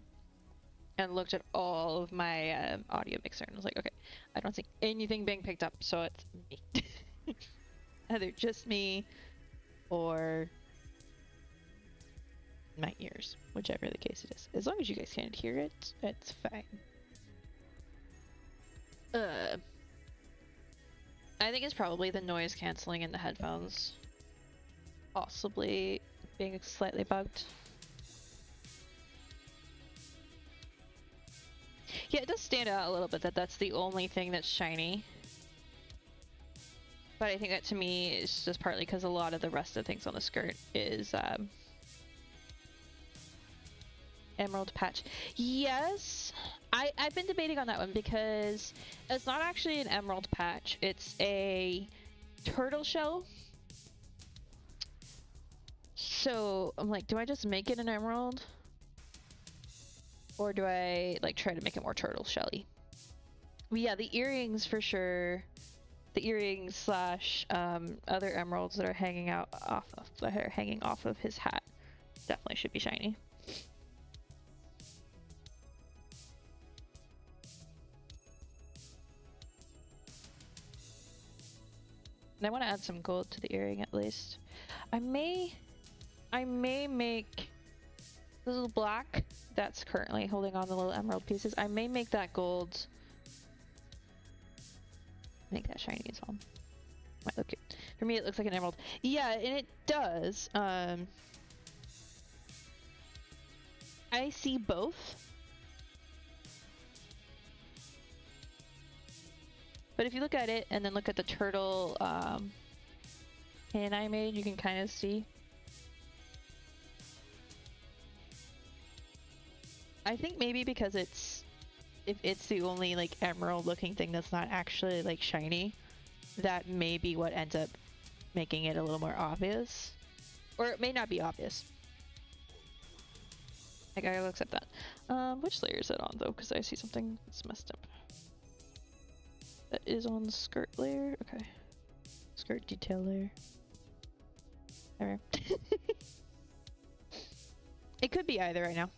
and looked at all of my audio mixer and was like, okay, I don't see anything being picked up, so it's me. Either just me or my ears, whichever the case it is. As long as you guys can't hear it, it's fine. I think it's probably the noise canceling in the headphones. Possibly being slightly bugged. Yeah, it does stand out a little bit that that's the only thing that's shiny. But I think that to me is just partly because a lot of the rest of things on the skirt is emerald patch. Yes, I've been debating on that one because it's not actually an emerald patch. It's a turtle shell. So I'm like, do I just make it an emerald? Or do I like try to make it more turtle shelly? But yeah, the earrings for sure. The earrings slash other emeralds that are hanging off of his hat definitely should be shiny. And I want to add some gold to the earring at least. I may make the little black that's currently holding on the little emerald pieces. I may make that gold. Make that shiny as well. Might look cute. For me, it looks like an emerald. Yeah, and it does. I see both. But if you look at it and then look at the turtle hand I made, you can kind of see. I think maybe because if it's the only like emerald looking thing that's not actually like shiny, that may be what ends up making it a little more obvious. Or it may not be obvious. I gotta accept that. Which layer is it on though? Because I see something that's messed up. That is on the skirt layer. Okay. Skirt detail layer. Alright. It could be either right now.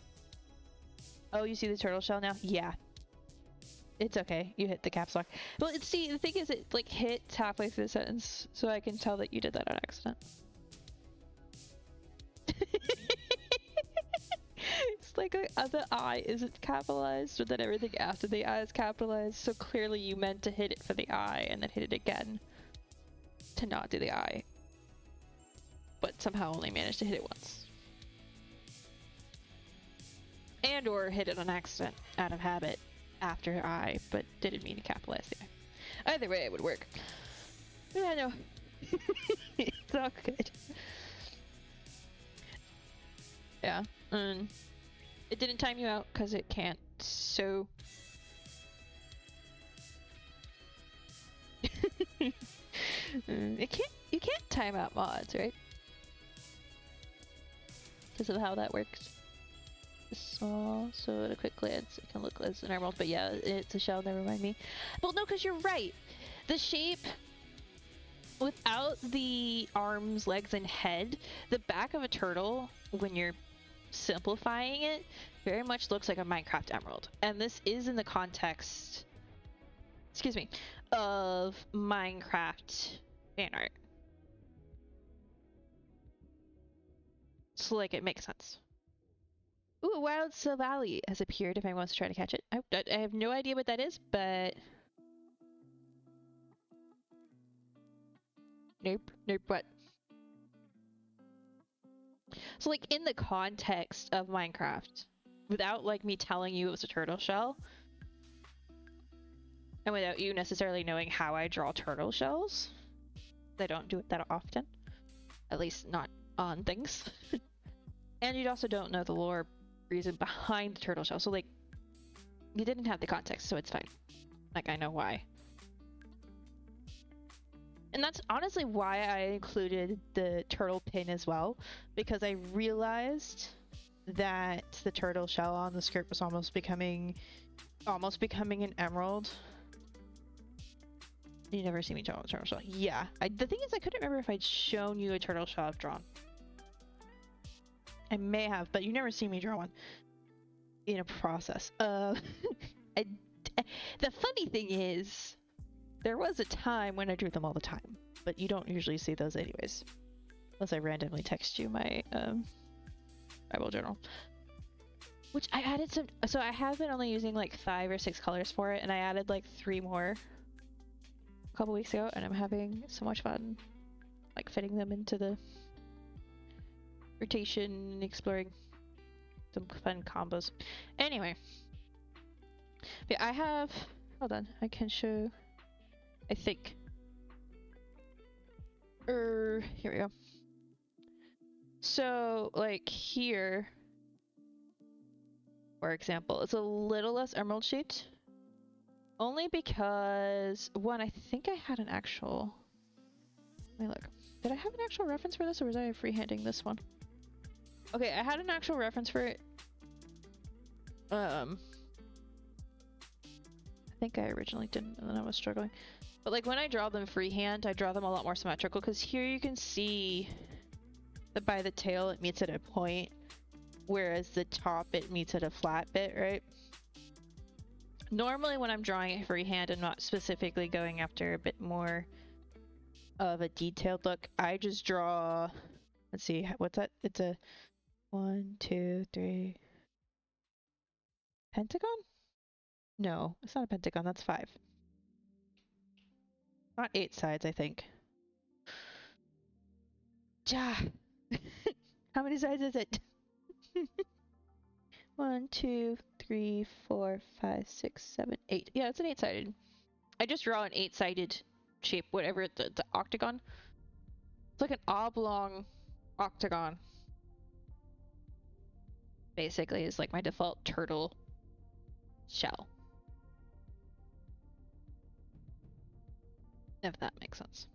Oh, you see the turtle shell now? Yeah. It's okay. You hit the caps lock. Well, see, the thing is, it like hits halfway through the sentence, so I can tell that you did that on accident. It's like the I isn't capitalized, but then everything after the I is capitalized, so clearly you meant to hit it for the I and then hit it again to not do the I. But somehow only managed to hit it once. And or hit it on accident, out of habit, after I, but didn't mean to capitalize the I. Either way, it would work. Yeah, no. It's all good. Yeah, it didn't time you out because it can't, so... You can't time out mods, right? Because of how that works. So at a quick glance, it can look as an emerald, but yeah, it's a shell, never mind me. Well, no, because you're right. The shape, without the arms, legs, and head, the back of a turtle, when you're simplifying it, very much looks like a Minecraft emerald. And this is in the context, excuse me, of Minecraft fan art. So, like, it makes sense. Ooh, a wild Silvally has appeared if anyone wants to try to catch it. I have no idea what that is, but... Nope. Nope, what? So, like, in the context of Minecraft, without, like, me telling you it was a turtle shell, and without you necessarily knowing how I draw turtle shells, I don't do it that often. At least not on things. And you also don't know the lore reason behind the turtle shell, so like you didn't have the context, so it's fine. Like I know why. And that's honestly why I included the turtle pin as well, because I realized that the turtle shell on the skirt was almost becoming an emerald. You never see me draw a turtle shell. Yeah. The thing is, I couldn't remember if I'd shown you a turtle shell I've drawn. I may have, but you never see me draw one in a process. The funny thing is, there was a time when I drew them all the time, but you don't usually see those anyways. Unless I randomly text you my Bible journal. Which I added some, so I have been only using like 5 or 6 colors for it, and I added like 3 more a couple weeks ago, and I'm having so much fun like fitting them into the rotation and exploring some fun combos. Anyway. Yeah, I have, hold on, I can show, I think. Here we go. So, like here, for example, it's a little less emerald shaped. Only because, one, I think I had an actual, let me look. Did I have an actual reference for this, or was I freehanding this one? Okay, I had an actual reference for it. I think I originally didn't, and then I was struggling. But like when I draw them freehand, I draw them a lot more symmetrical, because here you can see that by the tail it meets at a point, whereas the top it meets at a flat bit, right? Normally when I'm drawing it freehand and not specifically going after a bit more of a detailed look, I just draw, let's see, what's that? It's a 1, 2, 3 pentagon? No, it's not a pentagon, that's 5. Not 8 sides, I think. Ja! How many sides is it? 1, 2, 3, 4, 5, 6, 7, 8. Yeah, it's an 8-sided. I just draw an 8-sided shape, whatever, the octagon. It's like an oblong octagon. Basically, is like my default turtle shell. If that makes sense.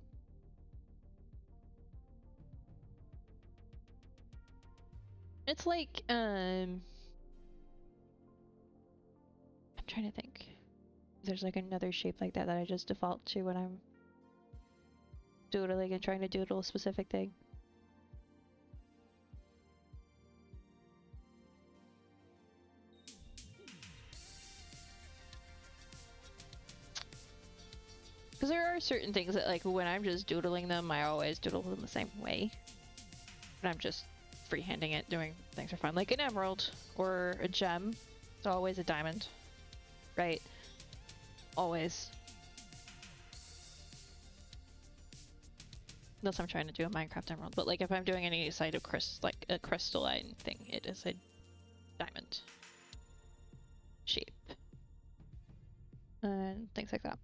It's like, I'm trying to think. There's like another shape like that that I just default to when I'm doodling and trying to doodle a specific thing. Because there are certain things that, like, when I'm just doodling them, I always doodle them the same way. When I'm just freehanding it, doing things for fun. Like an emerald or a gem. It's always a diamond. Right? Always. Unless I'm trying to do a Minecraft emerald. But, like, if I'm doing any side of like a crystalline thing, it is a diamond shape. And things like that.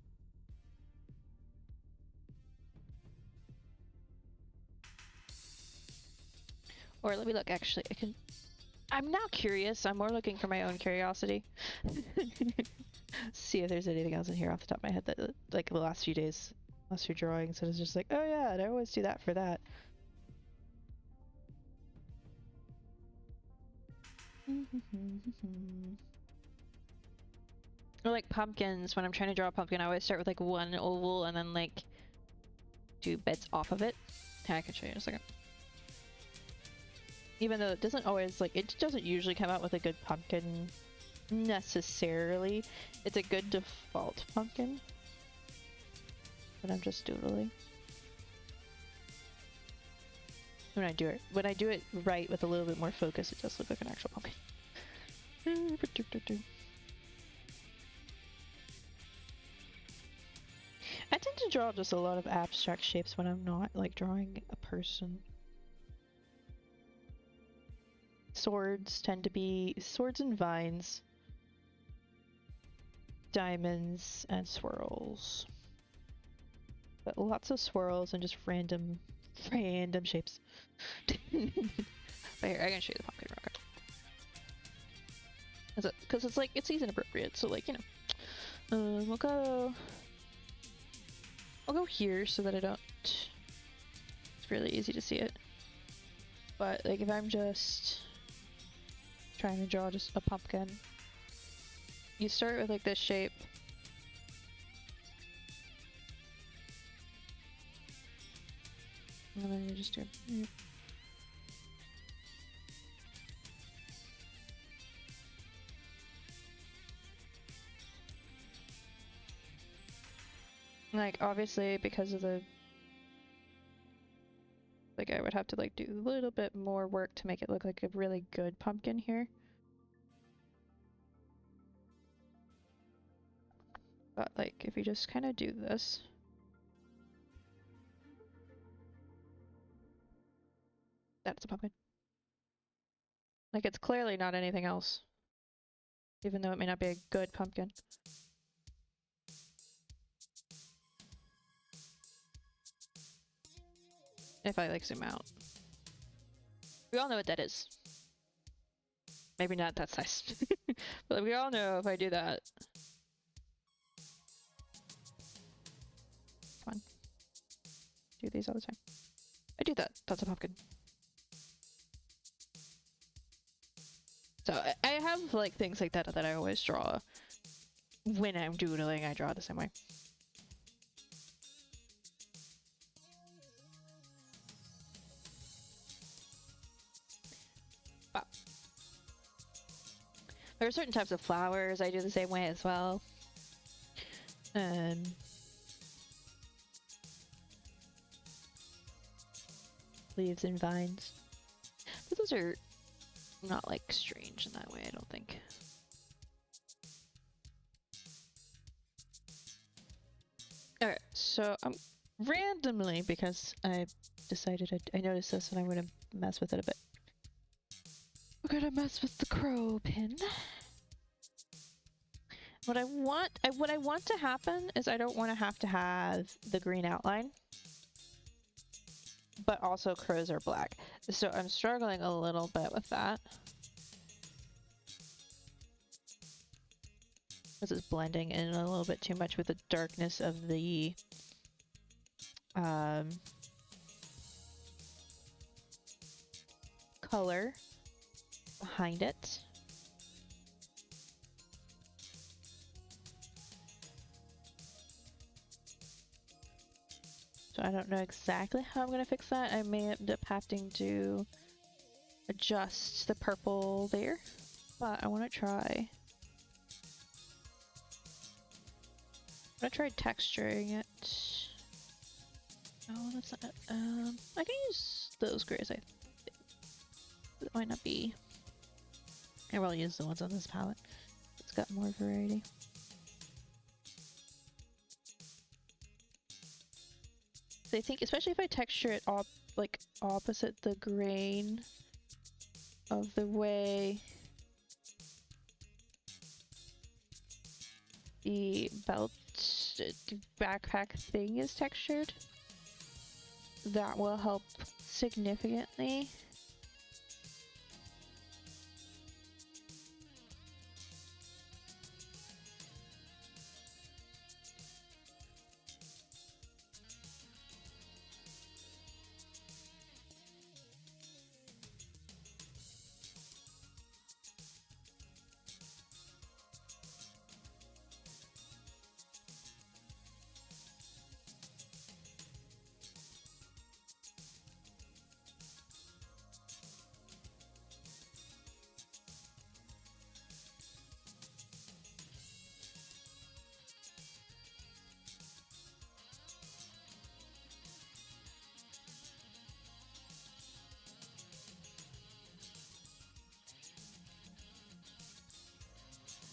Or let me look, actually, I'm now curious, I'm more looking for my own curiosity. See if there's anything else in here off the top of my head that, like, the last few days, last few drawings, and it's just like, oh yeah, and I always do that for that. Or like pumpkins, when I'm trying to draw a pumpkin, I always start with like one oval and then like 2 bits off of it. I can show you in a second. Even though it doesn't always, like, it doesn't usually come out with a good pumpkin necessarily. It's a good default pumpkin. But I'm just doodling. When I do it right with a little bit more focus, it does look like an actual pumpkin. I tend to draw just a lot of abstract shapes when I'm not, like, drawing a person. Swords tend to be swords and vines, diamonds, and swirls. But lots of swirls and just random shapes. But here, I can show you the pumpkin real quick. Because it's like, it's season appropriate, so like, you know. We'll go I'll go here so that I don't... It's really easy to see it. But like if I'm just trying to draw just a pumpkin, you start with like this shape. And then you just do... Like, obviously, because of the... Like, I would have to, like, do a little bit more work to make it look like a really good pumpkin here. But, like, if you just kind of do this... That's a pumpkin. Like, it's clearly not anything else. Even though it may not be a good pumpkin. If I, like, zoom out. We all know what that is. Maybe not that size. But we all know if I do that. Come on. Do these all the time. I do that. That's a pumpkin. So I have like things like that that I always draw. When I'm doodling, I draw the same way. But there are certain types of flowers I do the same way as well. Leaves and vines. But those are not like strange in that way, I don't think. Alright, so randomly, because I decided I noticed this and I'm gonna mess with it a bit. We're gonna mess with the crow pin. What I want to happen is I don't want to have the green outline. But also crows are black. So I'm struggling a little bit with that. This is blending in a little bit too much with the darkness of the color behind it. So I don't know exactly how I'm going to fix that. I may end up having to adjust the purple there, but I want to try. I'm going to try texturing it. Oh, that's not... I can use those grays, I think. It might not be... I will use the ones on this palette. It's got more variety. I think, especially if I texture it like opposite the grain of the way the belt backpack thing is textured, that will help significantly.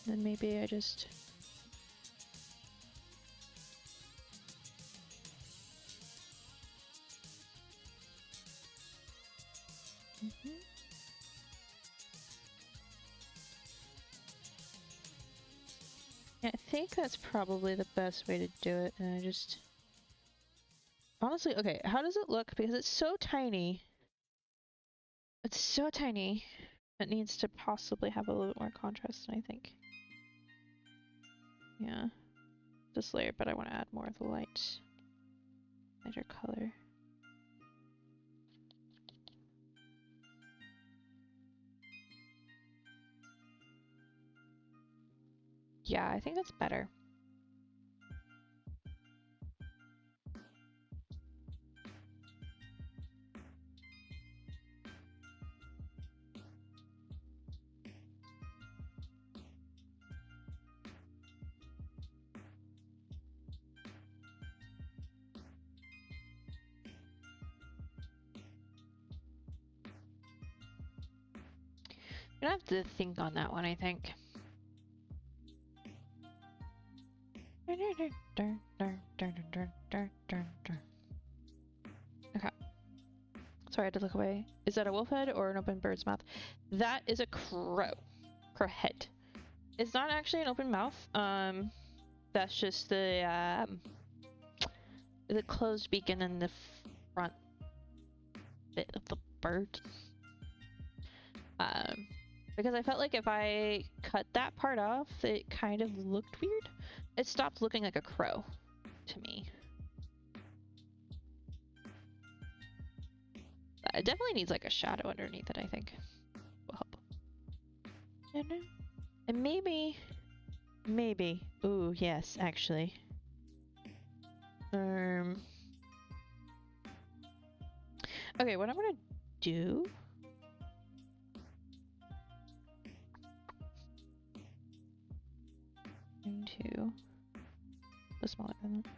Then maybe I just... Yeah, I think that's probably the best way to do it, and I just... Honestly, okay, how does it look? Because it's so tiny. It's so tiny. It needs to possibly have a little bit more contrast, I think. Yeah. This layer, but I want to add more of the light. Lighter color. Yeah, I think that's better. I'm gonna have to think on that one, I think. Okay. Sorry, I had to look away. Is that a wolf head or an open bird's mouth? That is a crow. Crow head. It's not actually an open mouth. That's just the closed beak and then the front bit of the bird. Because I felt like if I cut that part off, it kind of looked weird. It stopped looking like a crow to me. It definitely needs like a shadow underneath it, I think. Will help. And maybe, ooh, yes, actually. Okay, what I'm gonna do. Into the smaller than that.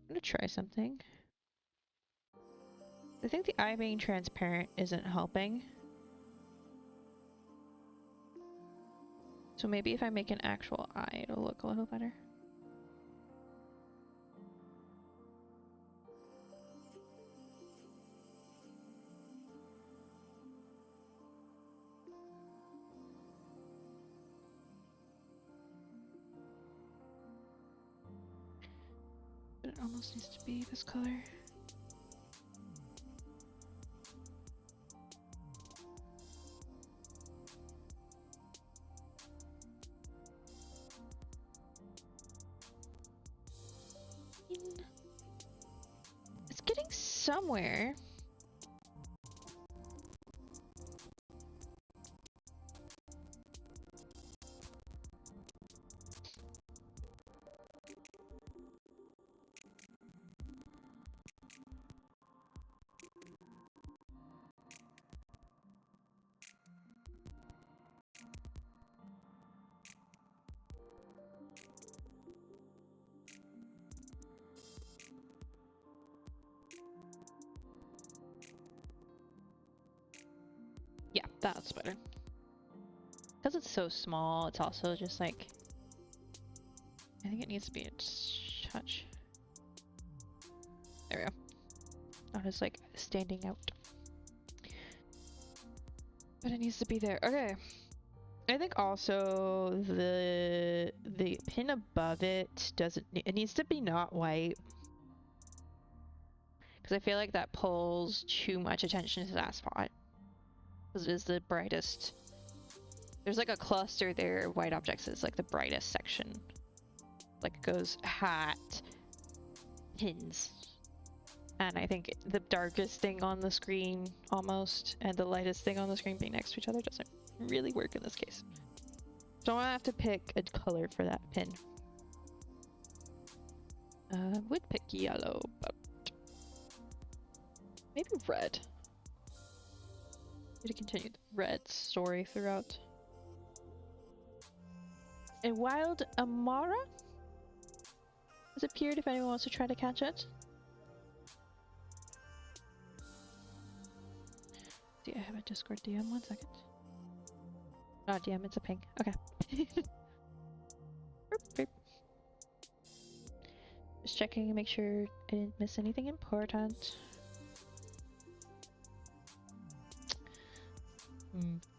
I'm gonna try something. I think the eye being transparent isn't helping. So maybe if I make an actual eye, it'll look a little better. But it almost needs to be this color. It's getting somewhere. Yeah, that's better. Because it's so small, it's also just like... I think it needs to be a touch. There we go. Not as like standing out. But it needs to be there. Okay. I think also the pin above it doesn't... It needs to be not white. Because I feel like that pulls too much attention to that spot. Because it is the brightest. There's like a cluster there of white objects. It's like the brightest section. Like it goes hat, pins. And I think the darkest thing on the screen almost and the lightest thing on the screen being next to each other doesn't really work in this case. So I'm gonna have to pick a color for that pin. Would pick yellow, but maybe red. To continue the red story throughout. A wild Amara has appeared if anyone wants to try to catch it. See, I have a Discord DM, 1 second. Not DM, it's a ping. Okay. Just checking to make sure I didn't miss anything important.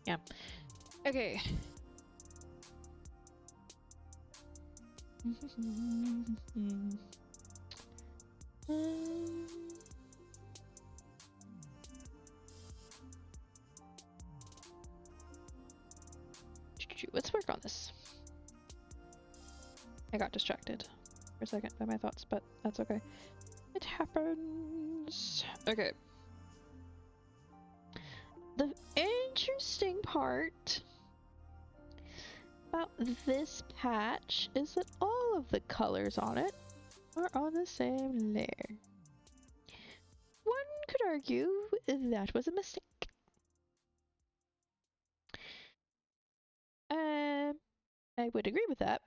Yeah. Okay. Let's work on this. I got distracted for a second by my thoughts, but that's okay. It happens. Okay. The interesting part about this patch is that all of the colors on it are on the same layer. One could argue that was a mistake. I would agree with that,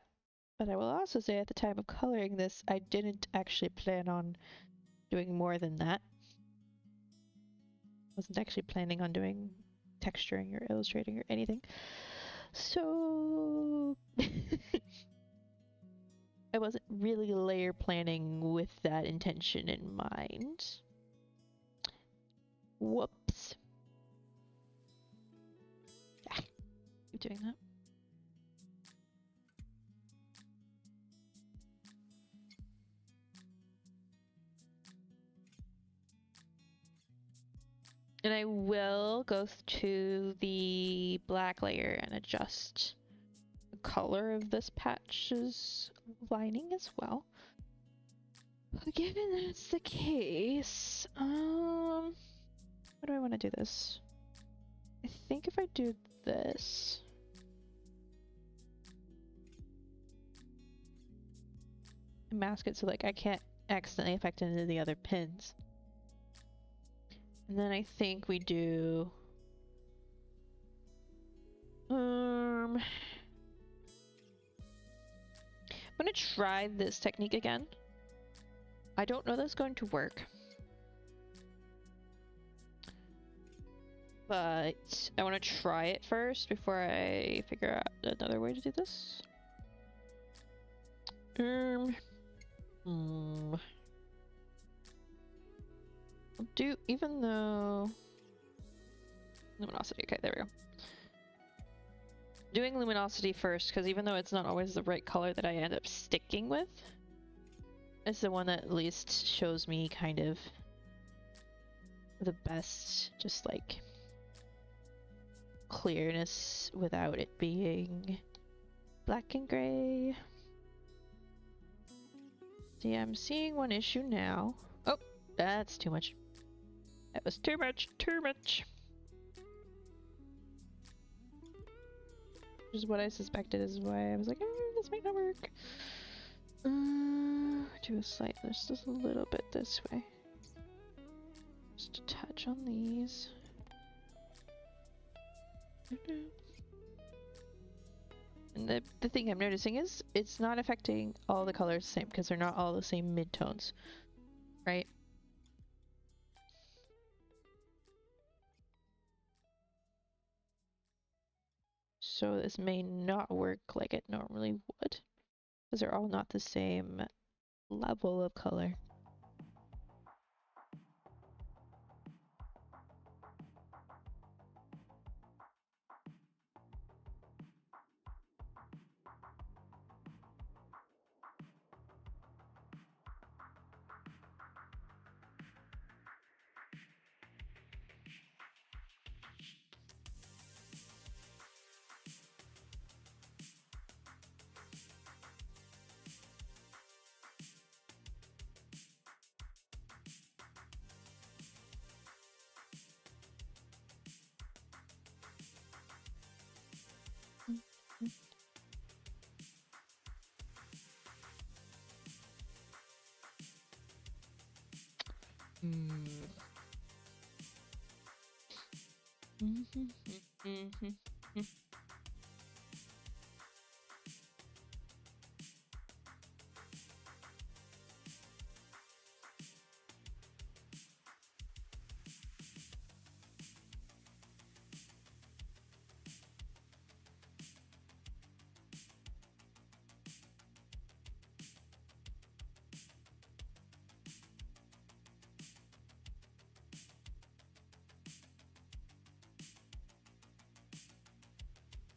but I will also say at the time of coloring this, I didn't actually plan on doing more than that. Wasn't actually planning on doing texturing or illustrating or anything. So I wasn't really layer planning with that intention in mind. Whoops. Ah, keep doing that. And I will go to the black layer and adjust the color of this patch's lining as well. Given that's the case, how do I want to do this? I think if I do this, mask it so like I can't accidentally affect any of the other pins. And then I think we do I'm gonna try this technique again. I don't know that's going to work, but I want to try it first before I figure out another way to do this. I'll do, even though luminosity. Okay, there we go. Doing luminosity first, because even though it's not always the right color that I end up sticking with, it's the one that at least shows me kind of the best, just like clearness without it being black and gray. See, I'm seeing one issue now. Oh, that's too much. That was too much, too much. Which is what I suspected is why I was like, this might not work. Do a slight, just a little bit this way. Just a touch on these. And the thing I'm noticing is it's not affecting all the colors the same because they're not all the same midtones, right? So this may not work like it normally would because they're all not the same level of color.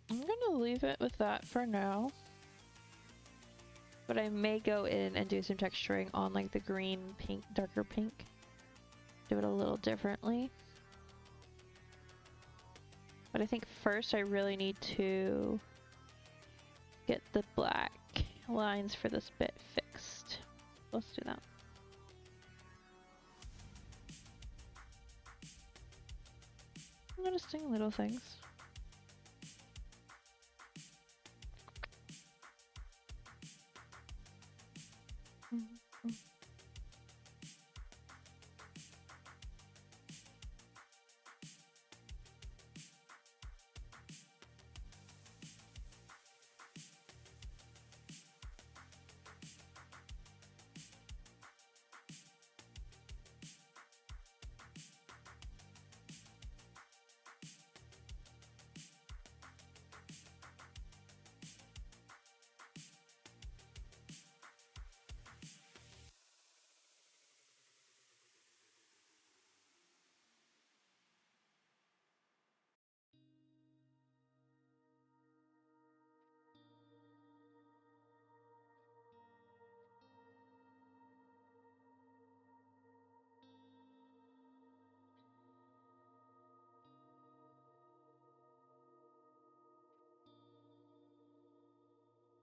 I'm gonna leave it with that for now, but I may go in and do some texturing on like the green, pink, darker pink. Do it a little differently. But I think first I really need to get the black lines for this bit fixed. Let's do that. Noticing little things.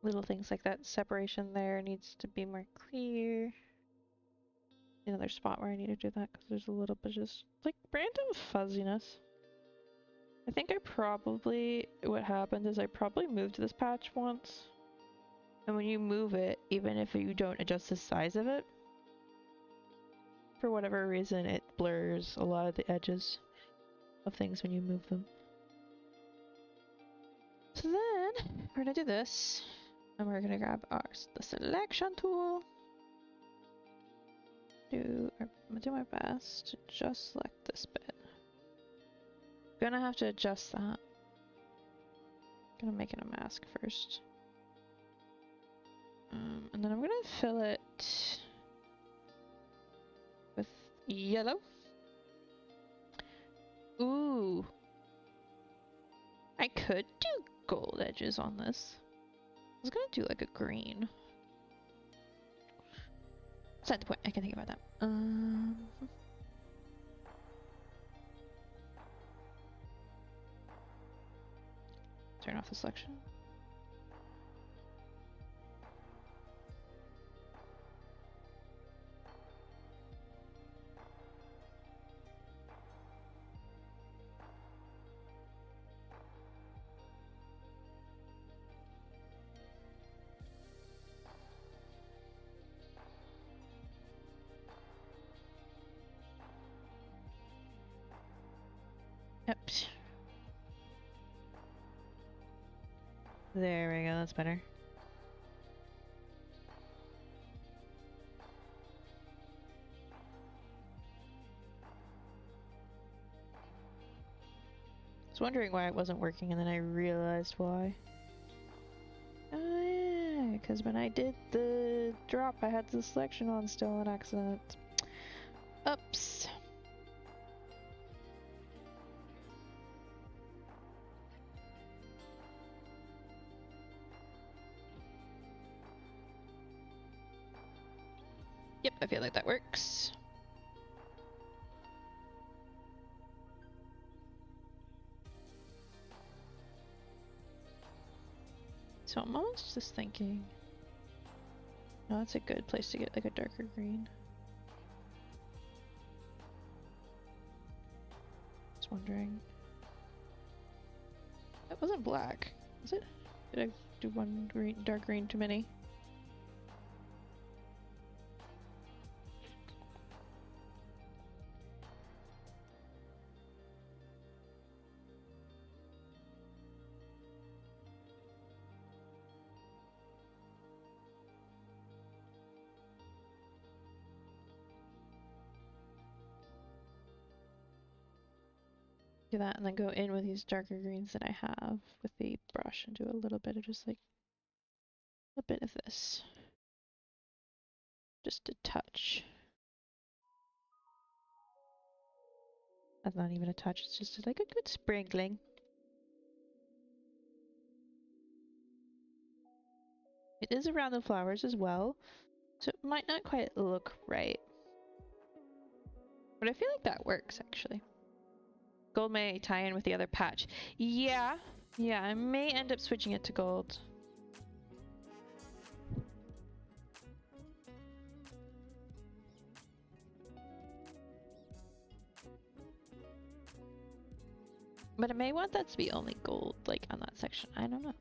Little things like that. Separation there needs to be more clear. Another spot where I need to do that because there's a little bit just like random fuzziness. I think what happened is I probably moved this patch once. And when you move it, even if you don't adjust the size of it, for whatever reason, it blurs a lot of the edges of things when you move them. So then, we're gonna do this. And we're gonna grab the selection tool. I'm gonna do my best to just select this bit. Gonna have to adjust that. Gonna make it a mask first. And then I'm gonna fill it with yellow. Ooh. I could do gold edges on this. I was gonna do like a green. Beside the point, I can think about that. Turn off the selection. Yep. There we go, that's better. I was wondering why it wasn't working and then I realized why. Oh yeah, because when I did the drop I had the selection on still on accident. Oops. Yep, I feel like that works. So I'm almost just thinking, no, that's a good place to get like a darker green. Just wondering. That wasn't black, was it? Did I do one green, dark green too many? Do that and then go in with these darker greens that I have with the brush and do a little bit of just like a bit of this. Just a touch. That's not even a touch, it's just like a good sprinkling. It is around the flowers as well, so it might not quite look right. But I feel like that works actually. Gold may tie in with the other patch. Yeah, I may end up switching it to gold. But I may want that to be only gold, like on that section. I don't know.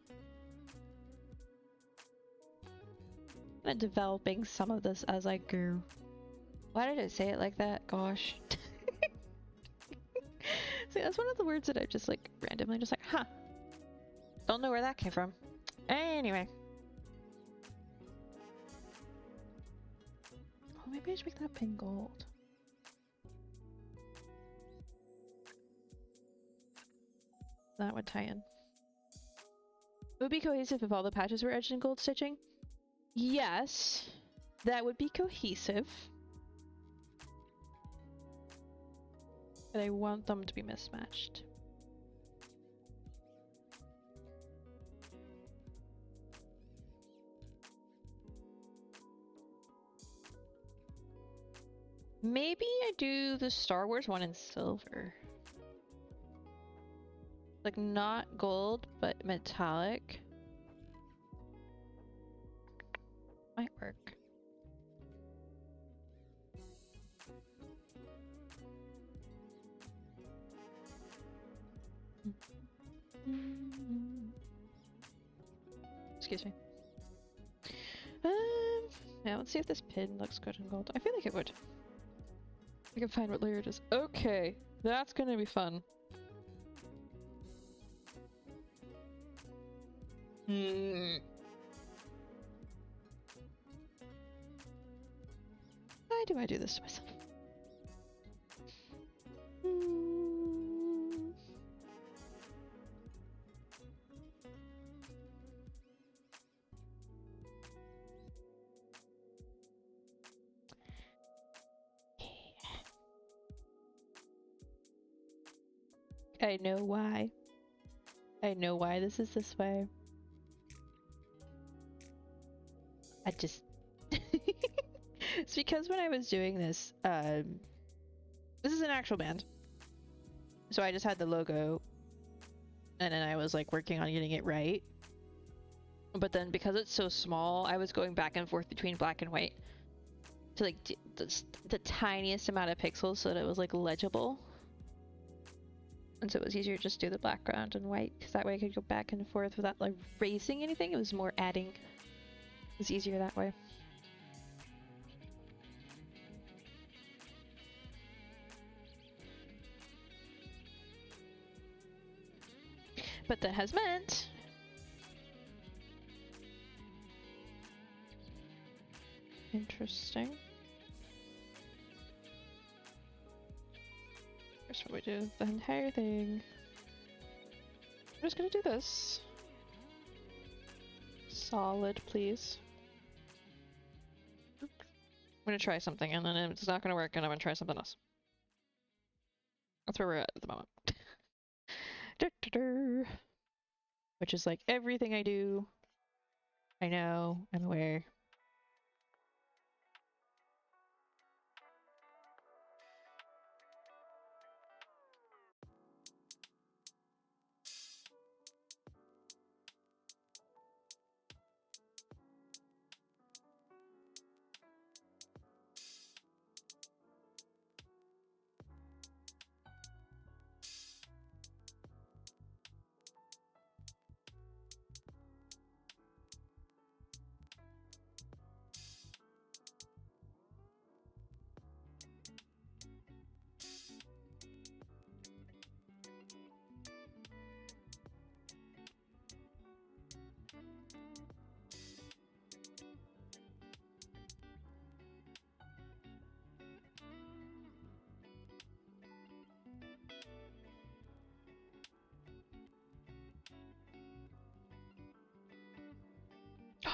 I'm developing some of this as I go. Why did I say it like that? Gosh. See, that's one of the words that I just like randomly just like, huh. Don't know where that came from. Anyway. Oh, maybe I should make that pin gold. That would tie in. It would be cohesive if all the patches were edged in gold stitching. Yes, that would be cohesive. But I want them to be mismatched. Maybe I do the Star Wars one in silver. Like not gold, but metallic. Might work. Excuse me. Yeah, let's see if this pin looks good in gold. I feel like it would. I can find what layer it is. Okay, that's gonna be fun. Why do I do this to myself? I know why. I know why this is this way. I just... It's because when I was doing this, this is an actual band. So I just had the logo, and then I was like working on getting it right. But then because it's so small, I was going back and forth between black and white to like the tiniest amount of pixels so that it was like legible. And so it was easier to just do the background in white, because that way I could go back and forth without like erasing anything. It was more adding. It was easier that way. But that has meant interesting. Here's what we do. The entire thing. I'm just gonna do this. Solid, please. I'm gonna try something, and then if it's not gonna work, and I'm gonna try something else. That's where we're at the moment. Which is like everything I do. I know, I'm aware.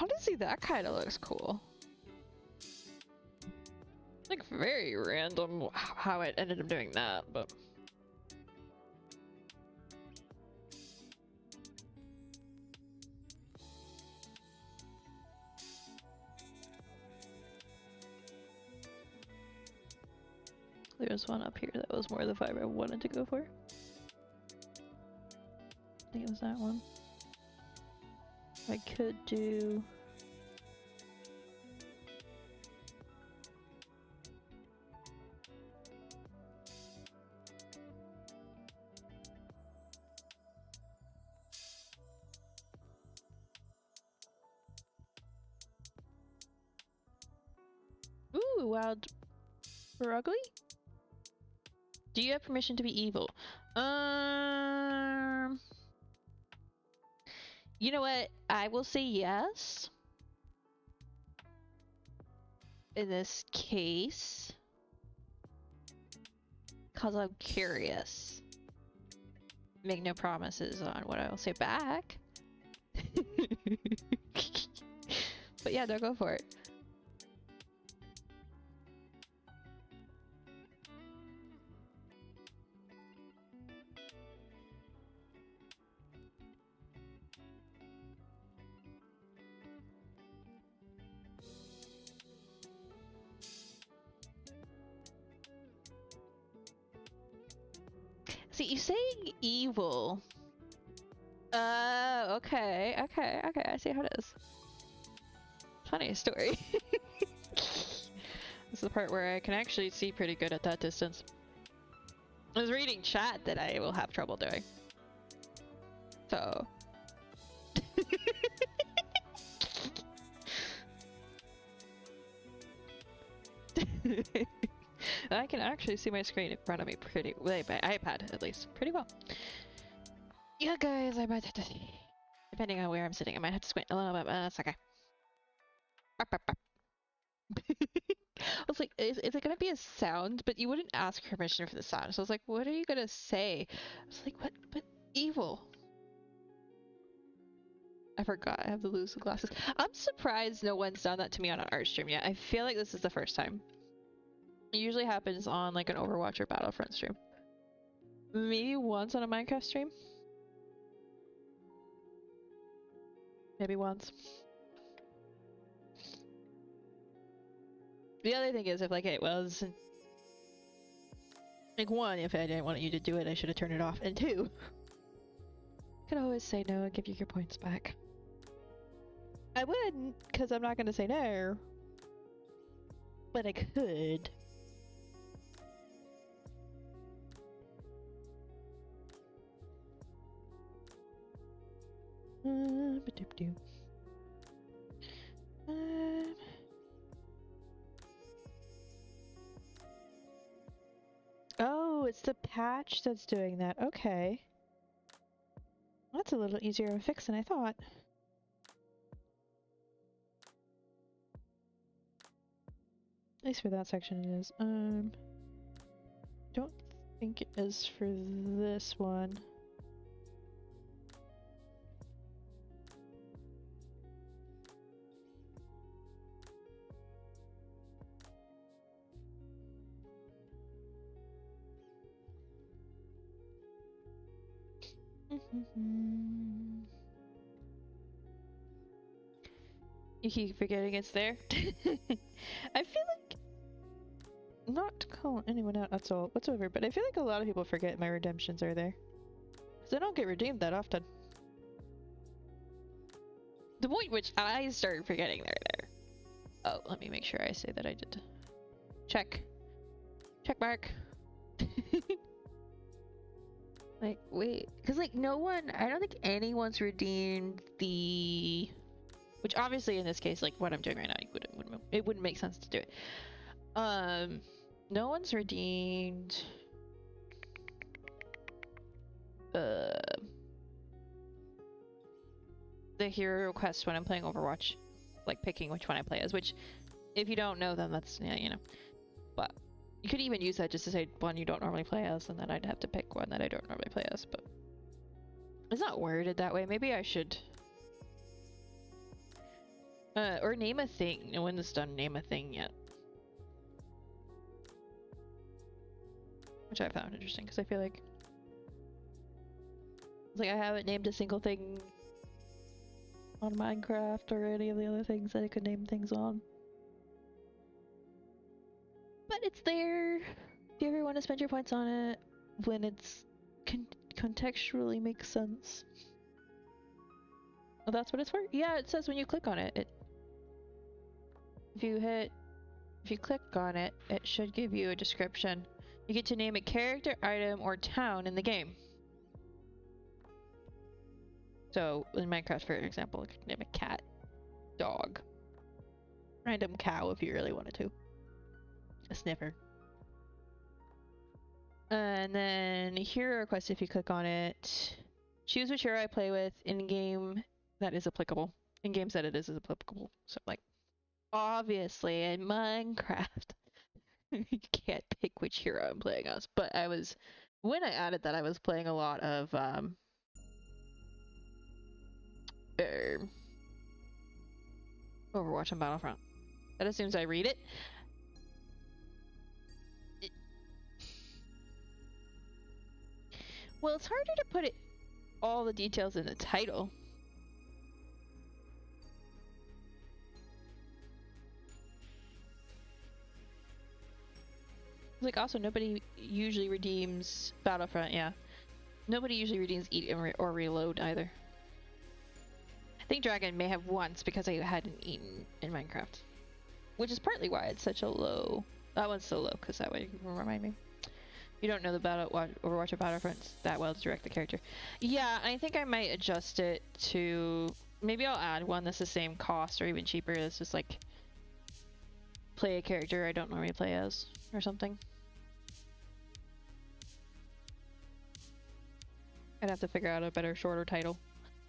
Honestly, that kind of looks cool. Like, very random how it ended up doing that, but... There's one up here that was more the vibe I wanted to go for. I think it was that one. I could do... wild or ugly? Do you have permission to be evil? You know what? I will say yes. In this case. Cause I'm curious. Make no promises on what I will say back. But yeah, don't go for it. See, you say evil. Okay, I see how it is. Funny story. This is the part where I can actually see pretty good at that distance. I was reading chat that I will have trouble doing. So. I can actually see my screen in front of me pretty well, my iPad at least, pretty well. Yeah, guys, I might have to, depending on where I'm sitting, I might have to squint a little bit, but that's okay. I was like, is it gonna be a sound? But you wouldn't ask permission for the sound, so I was like, what are you gonna say? I was like, what? But evil. I forgot, I have to lose the glasses. I'm surprised no one's done that to me on an art stream yet. I feel like this is the first time. It usually happens on like an Overwatch or Battlefront stream. Maybe once on a Minecraft stream. Maybe once. The other thing is, if like it was like, one, if I didn't want you to do it, I should have turned it off, and two, I could always say no and give you your points back. I wouldn't, because I'm not going to say no, but I could. Oh, it's the patch that's doing that. Okay. That's a little easier of a fix than I thought. At least for that section it is. Don't think it is for this one. You keep forgetting it's there. I feel like, not to call anyone out at all whatsoever, but I feel like a lot of people forget my redemptions are there. Because I don't get redeemed that often. The point which I started forgetting they're there. Oh, let me make sure I say that I did. Check. Check mark. Like, wait. Because, like, no one, I don't think anyone's redeemed the... Which obviously in this case, like what I'm doing right now, it wouldn't make sense to do it. No one's redeemed the hero quest when I'm playing Overwatch, like picking which one I play as. Which, if you don't know, then that's, yeah, you know. But you could even use that just to say one you don't normally play as, and then I'd have to pick one that I don't normally play as. But it's not worded that way. Maybe I should. Or name a thing. No one's done name a thing yet. Which I found interesting, because I feel like... It's like I haven't named a single thing on Minecraft or any of the other things that I could name things on. But it's there if you ever want to spend your points on it when it's contextually makes sense. Oh, that's what it's for? Yeah, it says when you click on it, if you click on it, it should give you a description. You get to name a character, item, or town in the game. So, in Minecraft, for example, you could name a cat, dog, random cow if you really wanted to. a sniffer. And then hero request, if you click on it, choose which hero I play with in game that is applicable. In games that it is applicable. So like, obviously in Minecraft, you can't pick which hero I'm playing as. But when I added that, I was playing a lot of Overwatch and Battlefront. That assumes I read it. Well, it's harder to put all the details in the title. Like, also, nobody usually redeems Battlefront, yeah. Nobody usually redeems eat or reload either. I think Dragon may have once because I hadn't eaten in Minecraft. Which is partly why it's such a low... That one's so low, because that way you can remind me. You don't know the Overwatch or Battlefront that well to direct the character. Yeah, I think I might adjust it to... Maybe I'll add one that's the same cost or even cheaper. That's just like... Play a character I don't normally play as, or something. I'd have to figure out a better, shorter title.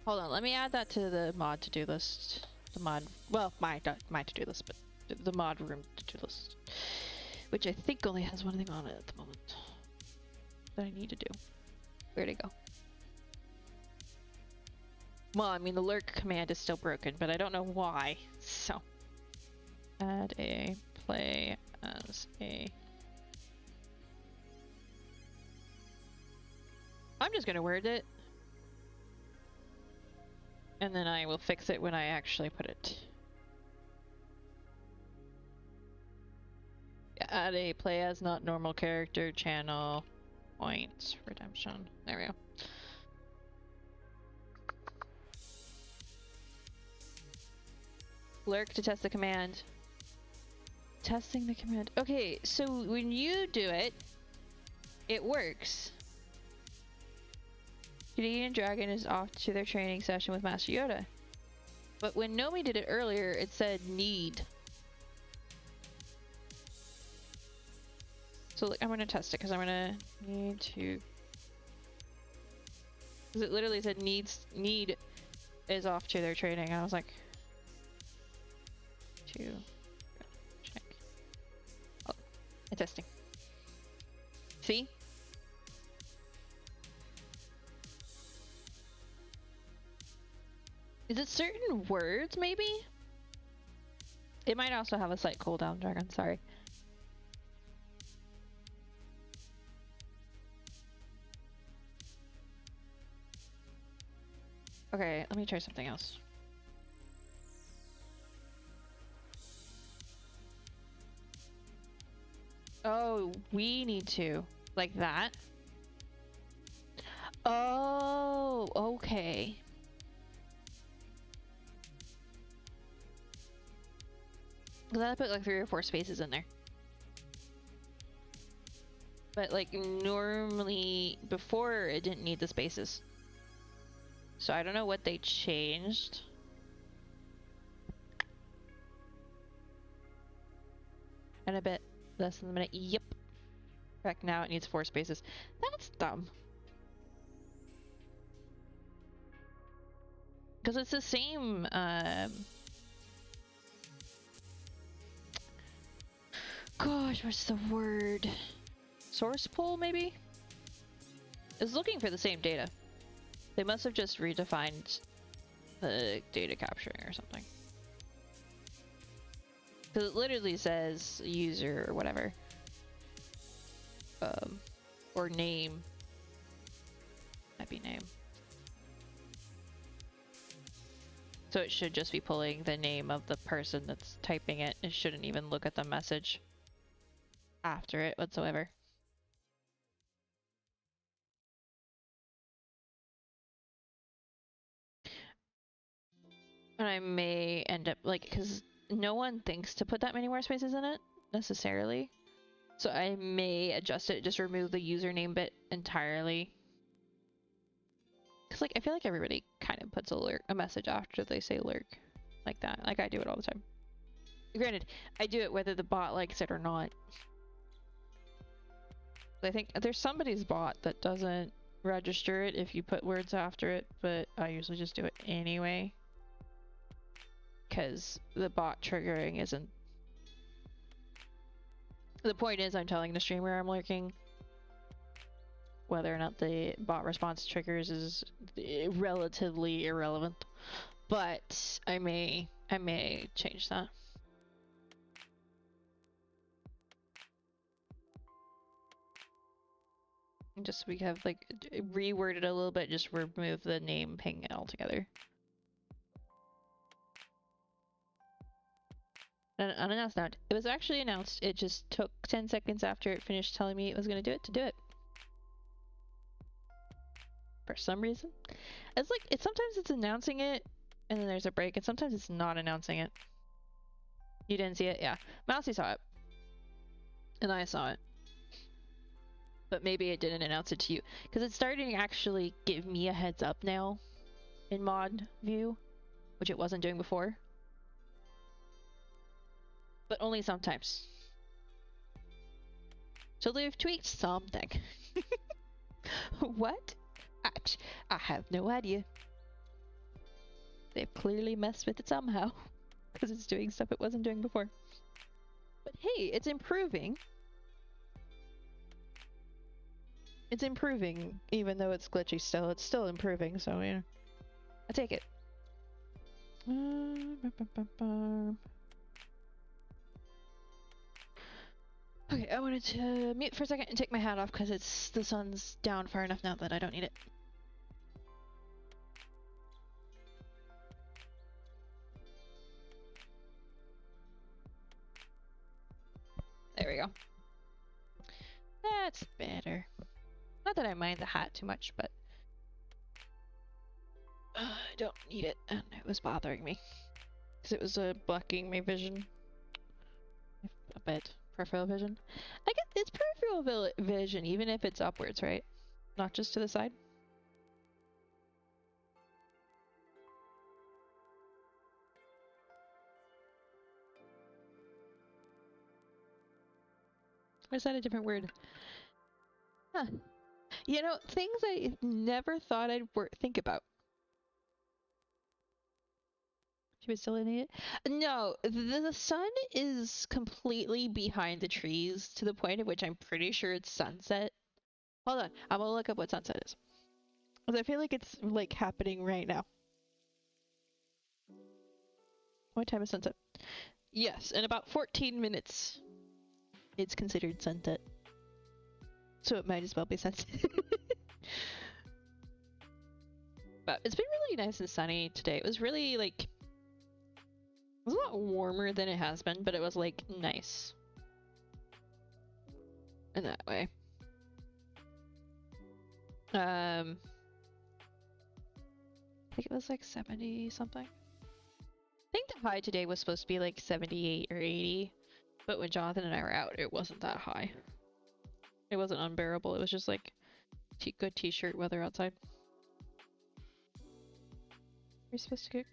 Hold on, let me add that to the mod to-do list. The mod... Well, my to-do list, but the mod room to-do list. Which I think only has one thing on it at the moment. That I need to do. Where'd it go? Well, I mean, the lurk command is still broken, but I don't know why. So, add a play as a... I'm just gonna word it. And then I will fix it when I actually put it. Add a play as not normal character channel. Points redemption. There we go. Lurk to test the command. Testing the command. Okay, so when you do it, it works. Canadian Dragon is off to their training session with Master Yoda. But when Nomi did it earlier, it said need. So I'm gonna test it because I'm gonna need to. Because it literally said need is off to their training. I was like, to check. Oh, I'm testing. See? Is it certain words, maybe? It might also have a slight cooldown, Dragon, sorry. Okay, let me try something else. Oh, we need to. Like that? Oh, okay. Because I put like 3 or 4 spaces in there. But like normally, before it didn't need the spaces. So I don't know what they changed. And a bit less than a minute. Yep. Correct, now it needs 4 spaces. That's dumb. Because it's the same, gosh, what's the word? Source pool, maybe? It's looking for the same data. They must have just redefined the data capturing or something. Because it literally says user or whatever. Or name. Might be name. So it should just be pulling the name of the person that's typing it. It shouldn't even look at the message after it whatsoever. And I may end up, like, because no one thinks to put that many more spaces in it, necessarily. So I may adjust it, just remove the username bit entirely. Because, like, I feel like everybody kind of puts a message after they say lurk. Like that. Like, I do it all the time. Granted, I do it whether the bot likes it or not. I think there's somebody's bot that doesn't register it if you put words after it, but I usually just do it anyway. Because the bot triggering isn't... The point is I'm telling the streamer I'm lurking. Whether or not the bot response triggers is relatively irrelevant. But I may change that. Just we have like reworded a little bit, just remove the name ping altogether. And unannounced now. It was actually announced. It just took 10 seconds after it finished telling me it was going to do it to do it. For some reason. It's like, sometimes it's announcing it, and then there's a break, and sometimes it's not announcing it. You didn't see it? Yeah. Mousy saw it. And I saw it. But maybe it didn't announce it to you. Because it's starting to actually give me a heads up now in mod view, which it wasn't doing before. But only sometimes. So they've tweaked something. What? I have no idea. They've clearly messed with it somehow. Because it's doing stuff it wasn't doing before. But hey, it's improving. It's improving, even though it's glitchy still. It's still improving, so yeah. I take it. Okay, I wanted to mute for a second and take my hat off because the sun's down far enough now that I don't need it. There we go. That's better. Not that I mind the hat too much, but I don't need it, and it was bothering me because it was blocking my vision a bit. Peripheral vision. I guess it's peripheral vision, even if it's upwards, right? Not just to the side. Or is that a different word? Huh. You know, things I never thought I'd think about. She was still in it? No, the sun is completely behind the trees to the point at which I'm pretty sure it's sunset. Hold on, I'm gonna look up what sunset is. Because I feel like it's like happening right now. What time is sunset? Yes, in about 14 minutes. It's considered sunset. So it might as well be sunset. But it's been really nice and sunny today. It was really like... It was a lot warmer than it has been, but it was like nice. In that way. I think it was like 70 something. I think the high today was supposed to be like 78 or 80. But when Jonathan and I were out, it wasn't that high. It wasn't unbearable. It was just like good t-shirt weather outside. We're supposed to get...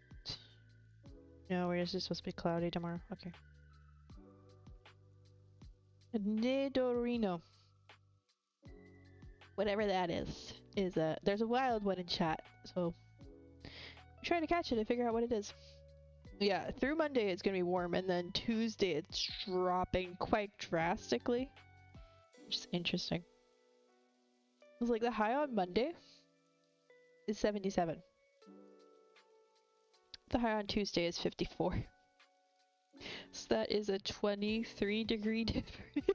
No, we're just supposed to be cloudy tomorrow. Okay. Nidorino. Whatever that is there's a wild one in chat, so I'm trying to catch it and figure out what it is. Yeah, through Monday it's gonna be warm, and then Tuesday it's dropping quite drastically, which is interesting. It was like the high on Monday is 77. The high on Tuesday is 54. So that is a 23-degree difference.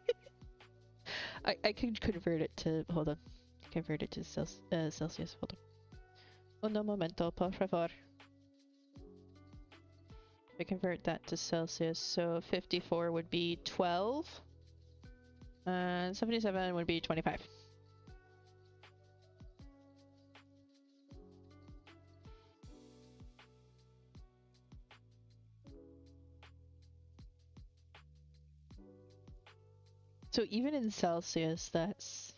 I could convert it to, hold on. Convert it to Celsius, hold on. Un momento, por favor. I convert that to Celsius, so 54 would be 12. And 77 would be 25. So even in Celsius, that's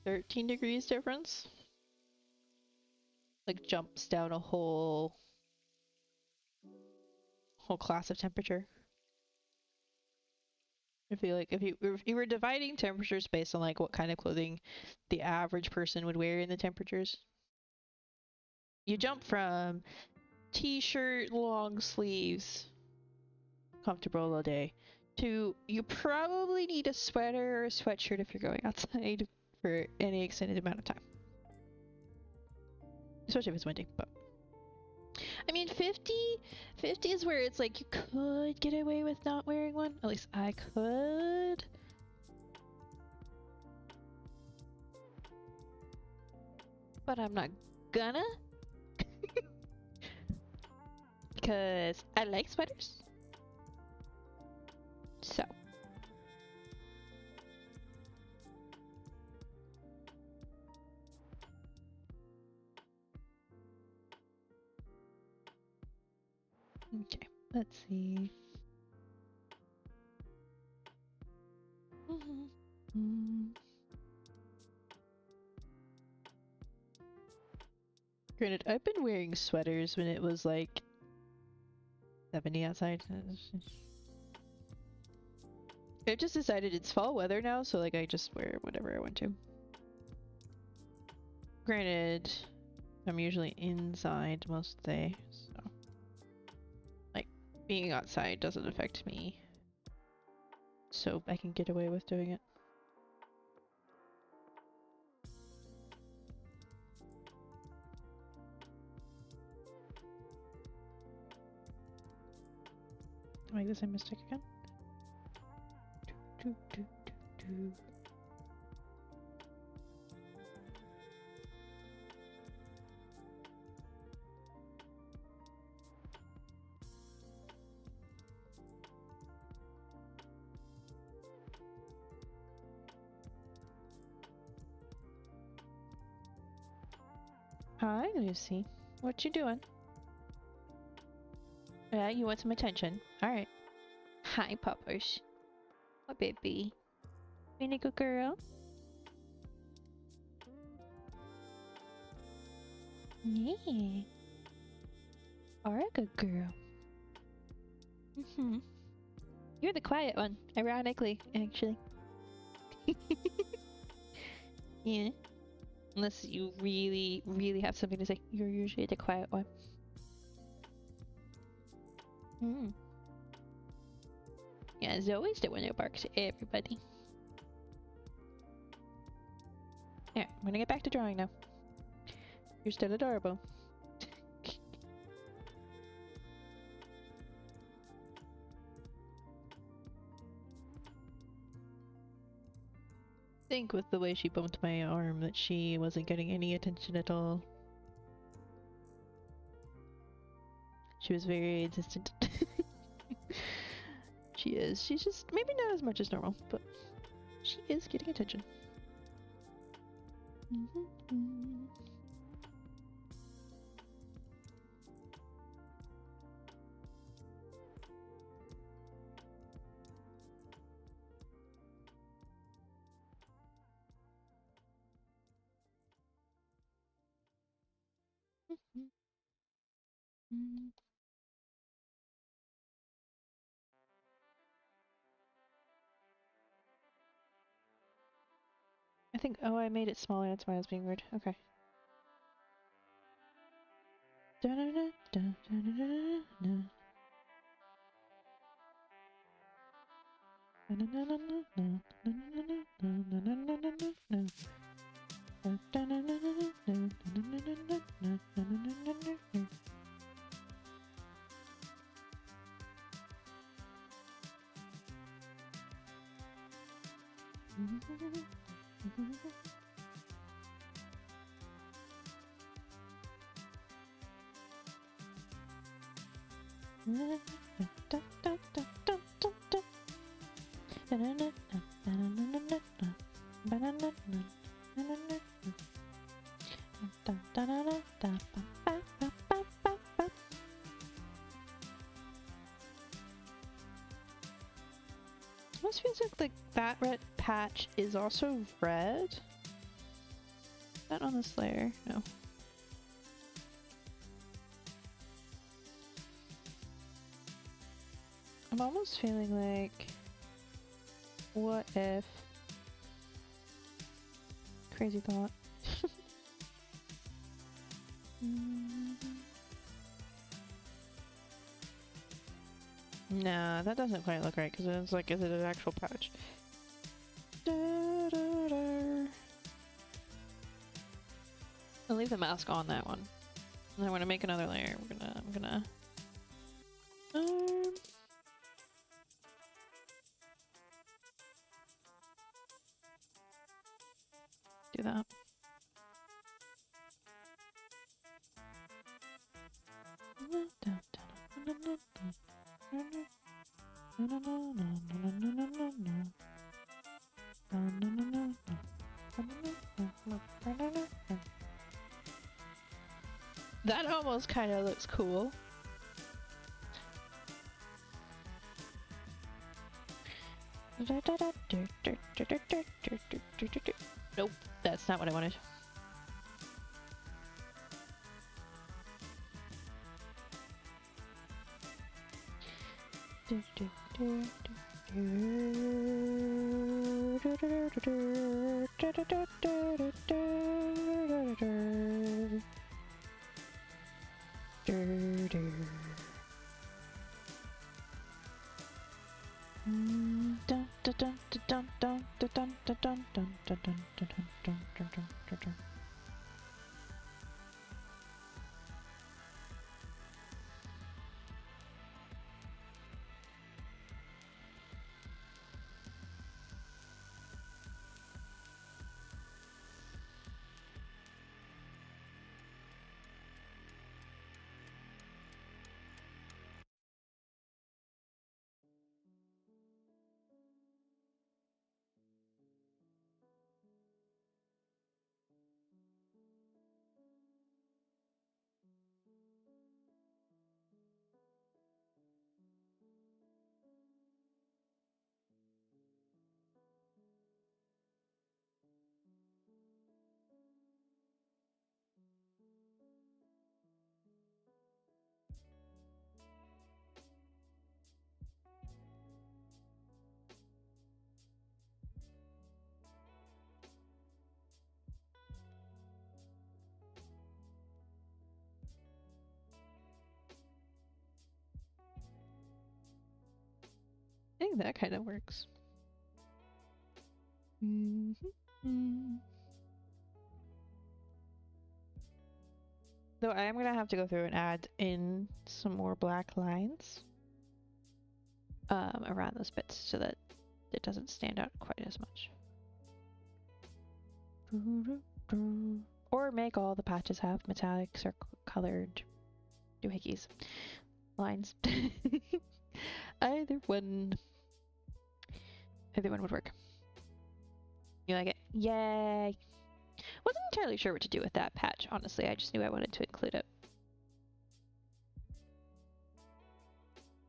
13 degrees difference. Like jumps down a whole class of temperature. I feel like if you were dividing temperatures based on like what kind of clothing the average person would wear in the temperatures, you jump from t-shirt, long sleeves, comfortable all day, to you probably need a sweater or a sweatshirt if you're going outside for any extended amount of time. Especially if it's windy, but I mean 50 is where it's like you could get away with not wearing one. At least I could. But I'm not gonna. Because I like sweaters. So. Okay, let's see. Granted, I've been wearing sweaters when it was like 70 outside. I've just decided it's fall weather now, so like I just wear whatever I want to. Granted, I'm usually inside most of the day, so like being outside doesn't affect me. So I can get away with doing it. Make the same mistake again. Hi, Lucy. What you doing? Yeah, you want some attention. Alright. Hi, Poppers. What baby? Being a good girl? Yeah. Are a good girl. You're the quiet one, ironically, actually. Yeah. Unless you really, really have something to say, you're usually the quiet one. Yeah, Zoe's the one who barks at everybody. Yeah, I'm gonna get back to drawing now. You're still adorable. I think with the way she bumped my arm that she wasn't getting any attention at all. She was very insistent. She is. She's just maybe not as much as normal, but she is getting attention. I think, oh, I made it smaller, that's why I was being weird. Okay. Almost feels like that red patch is also red. Not on this layer, no. I'm almost feeling like What if? Crazy thought. No, that doesn't quite look right because it's like, is it an actual pouch? I'll leave the mask on that one. And then when I make another layer, I'm gonna do that. That almost kind of looks cool. Nope, that's not what I wanted. I think that kind of works. Though I am gonna have to go through and add in some more black lines around those bits so that it doesn't stand out quite as much. Or make all the patches have metallic colored doohickeys lines. Either one would work. You like it? Yay! Wasn't entirely sure what to do with that patch, honestly. I just knew I wanted to include it.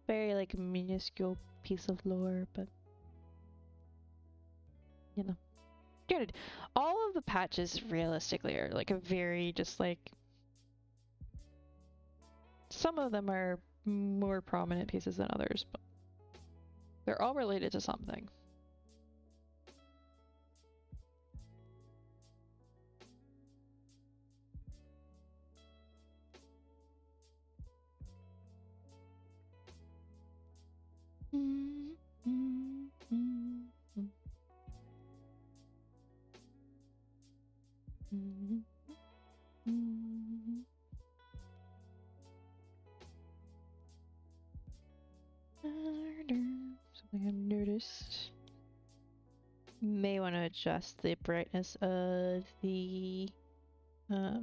Very like minuscule piece of lore, but you know. Granted, all of the patches realistically are like a very just like some of them are more prominent pieces than others, but they're all related to something. Something I've noticed. May want to adjust the brightness of the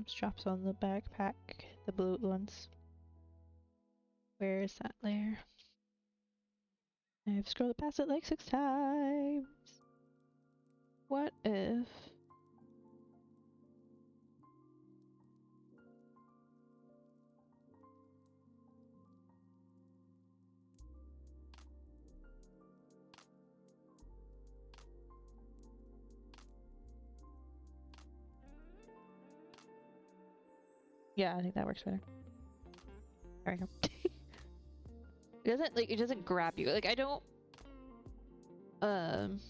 straps on the backpack, the blue ones. Where is that layer? I've scrolled past it like 6 times. What if... Yeah, I think that works better. There we go. It doesn't grab you. Like I don't Um,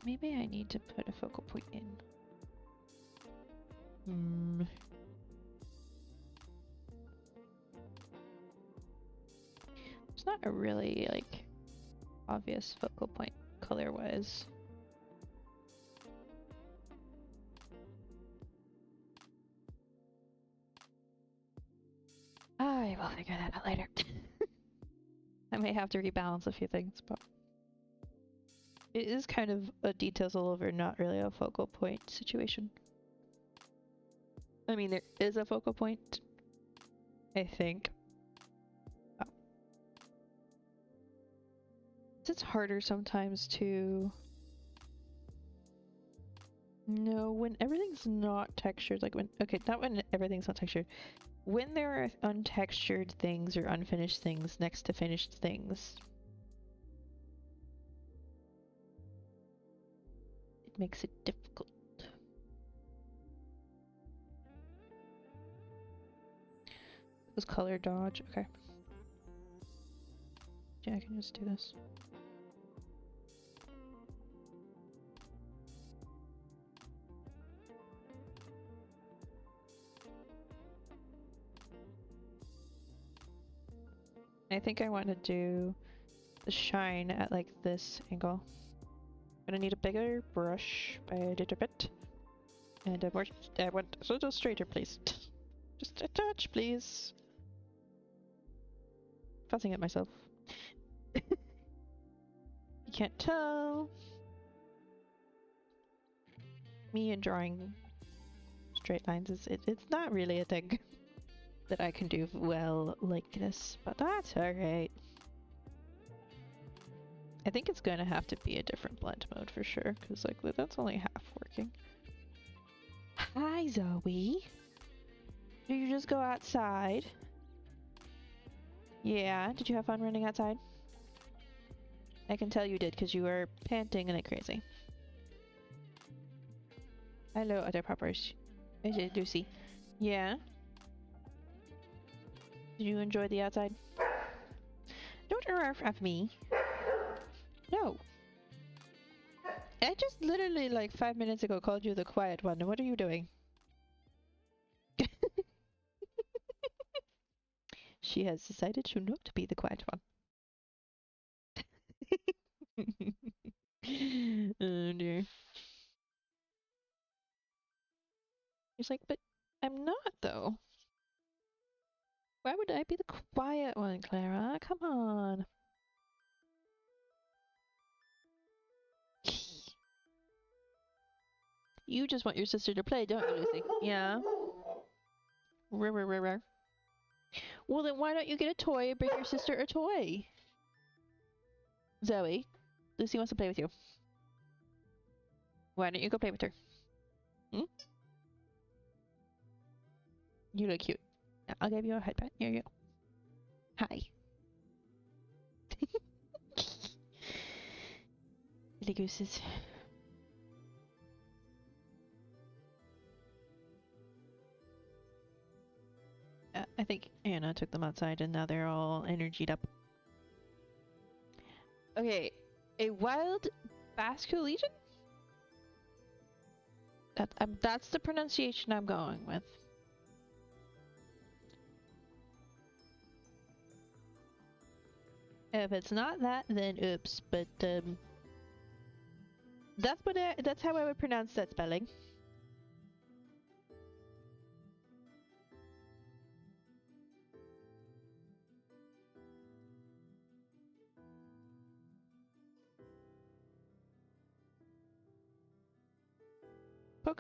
maybe I need to put a focal point in. Hmm. It's not a really like obvious focal point color-wise. I will figure that out later. I may have to rebalance a few things, but it is kind of a details all over, not really a focal point situation. I mean, there is a focal point, I think. Oh. It's harder sometimes to know when everything's not textured, like when, okay, not when everything's not textured. When there are untextured things or unfinished things next to finished things, it makes it difficult. It was color dodge, okay. Yeah, I can just do this. I think I want to do the shine at like this angle. I'm gonna need a bigger brush by a little bit. And I want a little straighter, please. Just a touch, please. Fussing at myself. You can't tell. Me and drawing straight lines it's not really a thing that I can do well like this, but that's alright. I think it's gonna have to be a different blend mode for sure, because like that's only half working. Hi Zoe! Did you just go outside? Yeah, did you have fun running outside? I can tell you did, because you were panting like crazy. Hello, other poppers. Is it Lucy? Yeah? Did you enjoy the outside? Don't arf at me. No. I just literally like 5 minutes ago called you the quiet one. What are you doing? She has decided to not be the quiet one. Oh dear. He's like, but I'm not though. Why would I be the quiet one, Clara? Come on. You just want your sister to play, don't you, Lucy? Yeah. Rare. Well, then why don't you get a toy and bring your sister a toy? Zoe, Lucy wants to play with you. Why don't you go play with her? Hmm? You look cute. I'll give you a headband. Here you go. Hi. Silly gooses. I think Anna took them outside and now they're all energied up. Okay, a wild Basculegion? That's the pronunciation I'm going with. If it's not that, then oops. But that's how I would pronounce that spelling.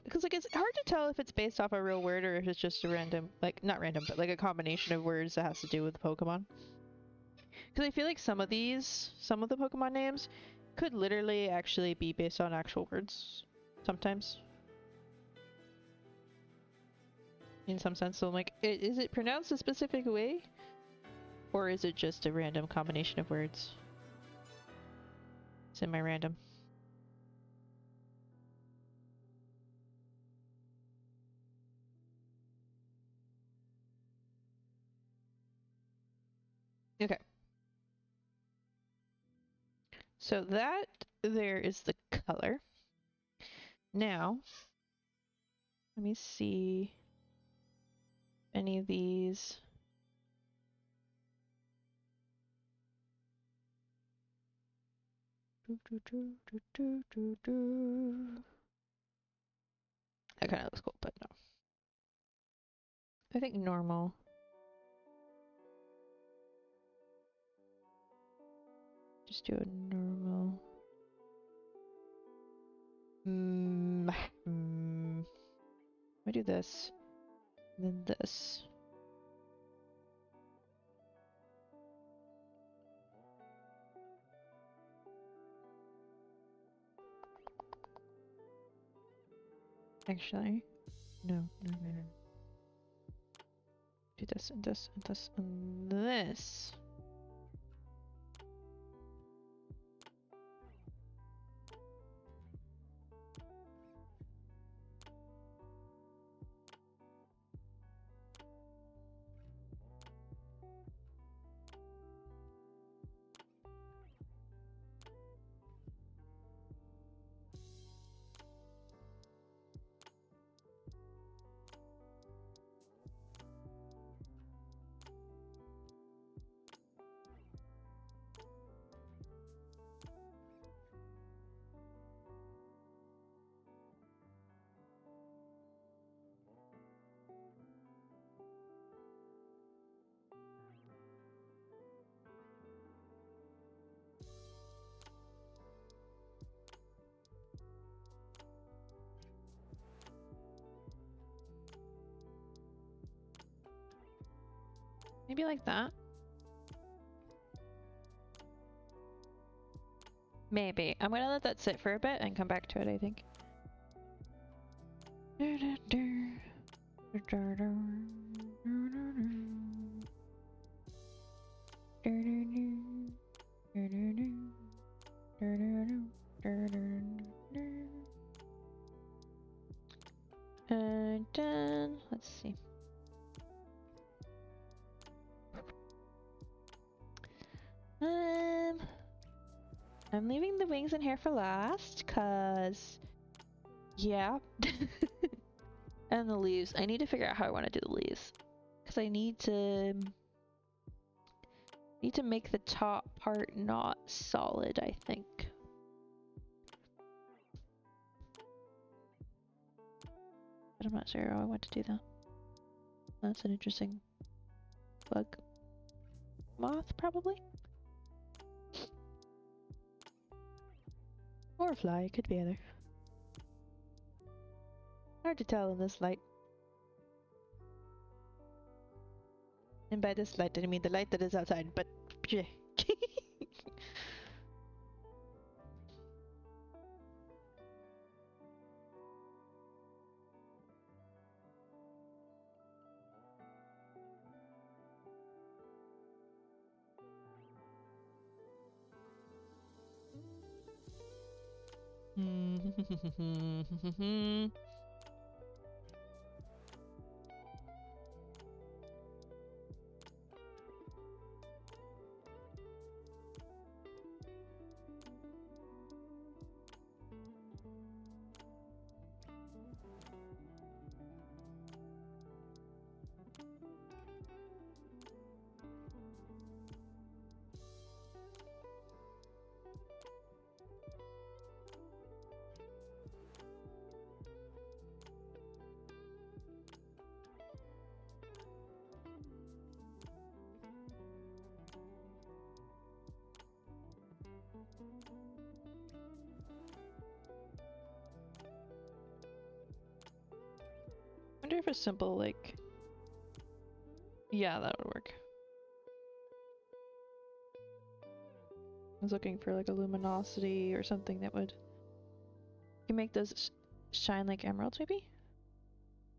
Because like it's hard to tell if it's based off a real word or if it's just a random, like not random, but like a combination of words that has to do with Pokemon. Because I feel like some of the Pokemon names could literally actually be based on actual words sometimes. In some sense, so I'm like, is it pronounced a specific way? Or is it just a random combination of words? Semi-random. Okay. So that there is the color. Now, let me see any of these. That kind of looks cool, but no. I think normal. Just do a normal. I do this, and then this. Actually, no. Do this and this and this and this. Maybe like that. Maybe. I'm gonna let that sit for a bit and come back to it, I think. And then, let's see. I'm leaving the wings in here for last, cause yeah. And the leaves. I need to figure out how I want to do the leaves, cause I need to make the top part not solid, I think. But I'm not sure how I want to do that. That's an interesting bug. Moth, probably? Or a fly, it could be either. Hard to tell in this light. And by this light, I mean the light that is outside, but... I wonder if a simple, like... Yeah, that would work. I was looking for like a luminosity or something that would... You can make those shine like emeralds, maybe?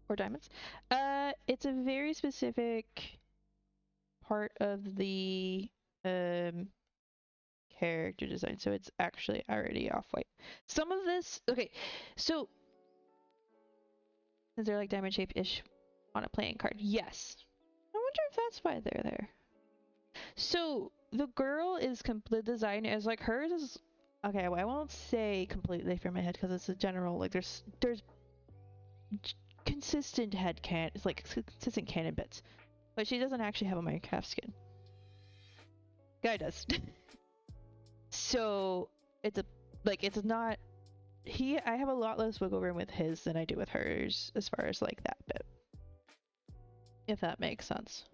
Or diamonds? It's a very specific part of the character design, so it's actually already off-white. Some of this... Okay, so... Is there like diamond shape-ish on a playing card? Yes. I wonder if that's why they're there. So the girl is the design is like hers is Okay, well, I won't say completely from my head because it's a general, like, there's consistent head can, it's like consistent canon bits. But she doesn't actually have a Minecraft skin. Guy does. So, it's a, like, it's not, I have a lot less wiggle room with his than I do with hers as far as, like, that bit. If that makes sense.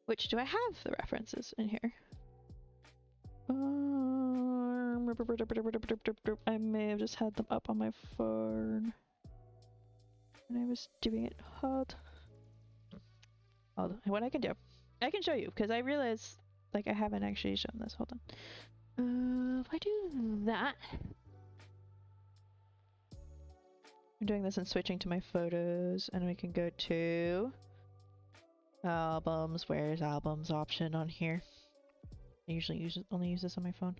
Which, do I have the references in here? I may have just had them up on my phone. And I was doing it hard. What I can do. I can show you, because I realize, like, I haven't actually shown this. Hold on. If I do that... I'm doing this and switching to my photos, and we can go to... albums. Where's albums option on here? I usually only use this on my phone.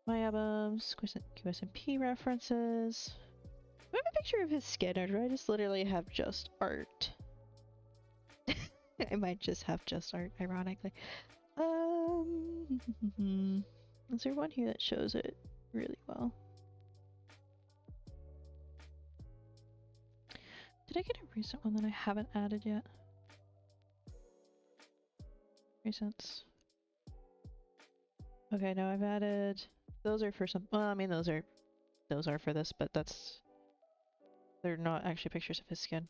My albums, QSMP references. Do I have a picture of his skin, or do I just literally have just art? I might just have just art, ironically. Is there one here that shows it really well? Did I get a recent one that I haven't added yet? Recents. Okay, no, I've added. Those are for some. Well, I mean, those are for this, but they're not actually pictures of his skin.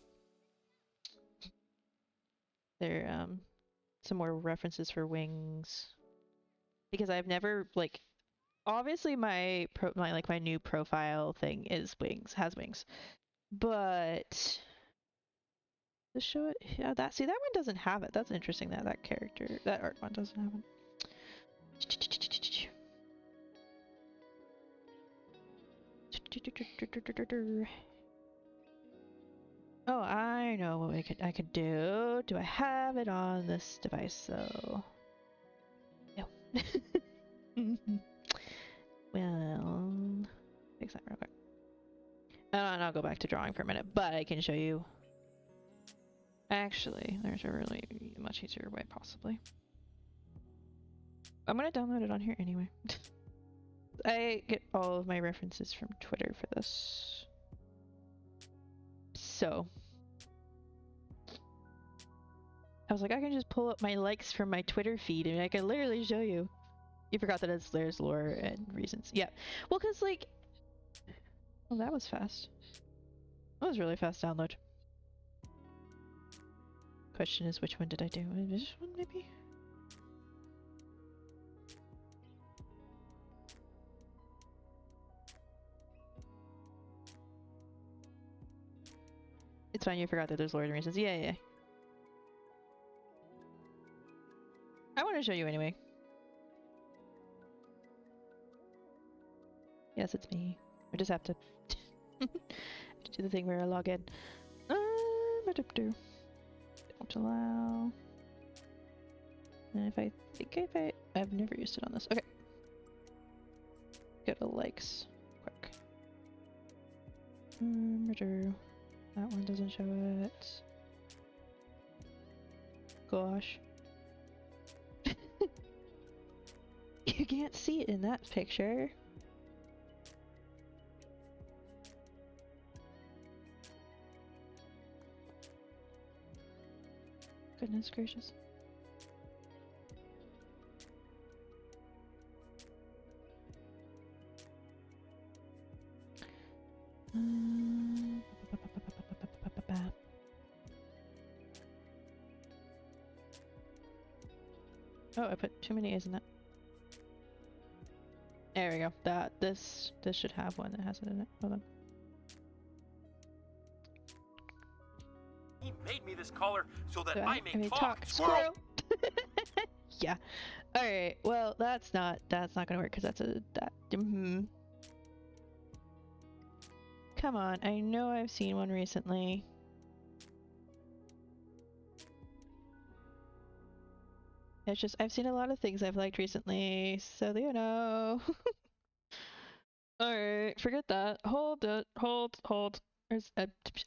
They're some more references for wings, because I've never, like, obviously my new profile thing is wings, has wings, but to show it, yeah, that one doesn't have it. That's interesting that that art one doesn't have it. Oh, I know what I could do. Do I have it on this device though? No. Well, fix that real quick. And I'll go back to drawing for a minute, but I can show you. Actually, there's a really much easier way, possibly. I'm gonna download it on here anyway. I get all of my references from Twitter for this. So, I was like, I can just pull up my likes from my Twitter feed and I can literally show you. You forgot that there's lore and reasons. Yeah. Well, because, like... Well, that was fast. That was really fast download. Question is, which one did I do? This one, maybe? It's fine, you forgot that there's lore and reasons. Yeah, yeah. I want to show you anyway. Yes, it's me. I just have to do the thing where I log in. Don't allow. And I've never used it on this. Okay. Go to likes. Quick. That one doesn't show it. Gosh. You can't see it in that picture. Goodness gracious. Oh, I put too many A's in that. There we go. This should have one that has it in it. Hold on. He made me this collar so that I may talk. talk. Squirrel. Yeah. All right. Well, that's not gonna work because that's that. Come on. I know I've seen one recently. It's just I've seen a lot of things I've liked recently, so you know. Alright, forget that. Hold it. Hold.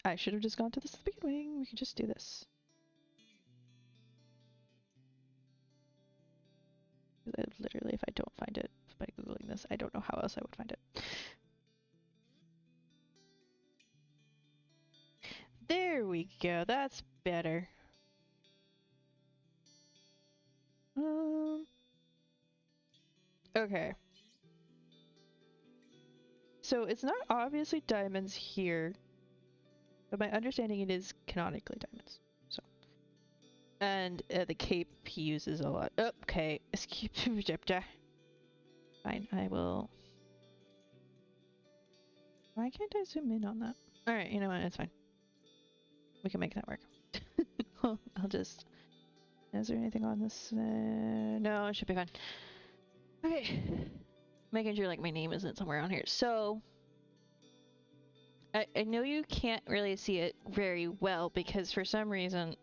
I should have just gone to the speed wing. We can just do this. Literally, if I don't find it, by Googling this. I don't know how else I would find it. There we go. That's better. Okay. So it's not obviously diamonds here, but my understanding it is canonically diamonds. So, and the cape he uses a lot. Okay, fine. I will. Why can't I zoom in on that? All right, you know what? It's fine. We can make that work. I'll just. Is there anything on this? No, it should be fine. Okay. Making sure like my name isn't somewhere on here. So I know you can't really see it very well because for some reason,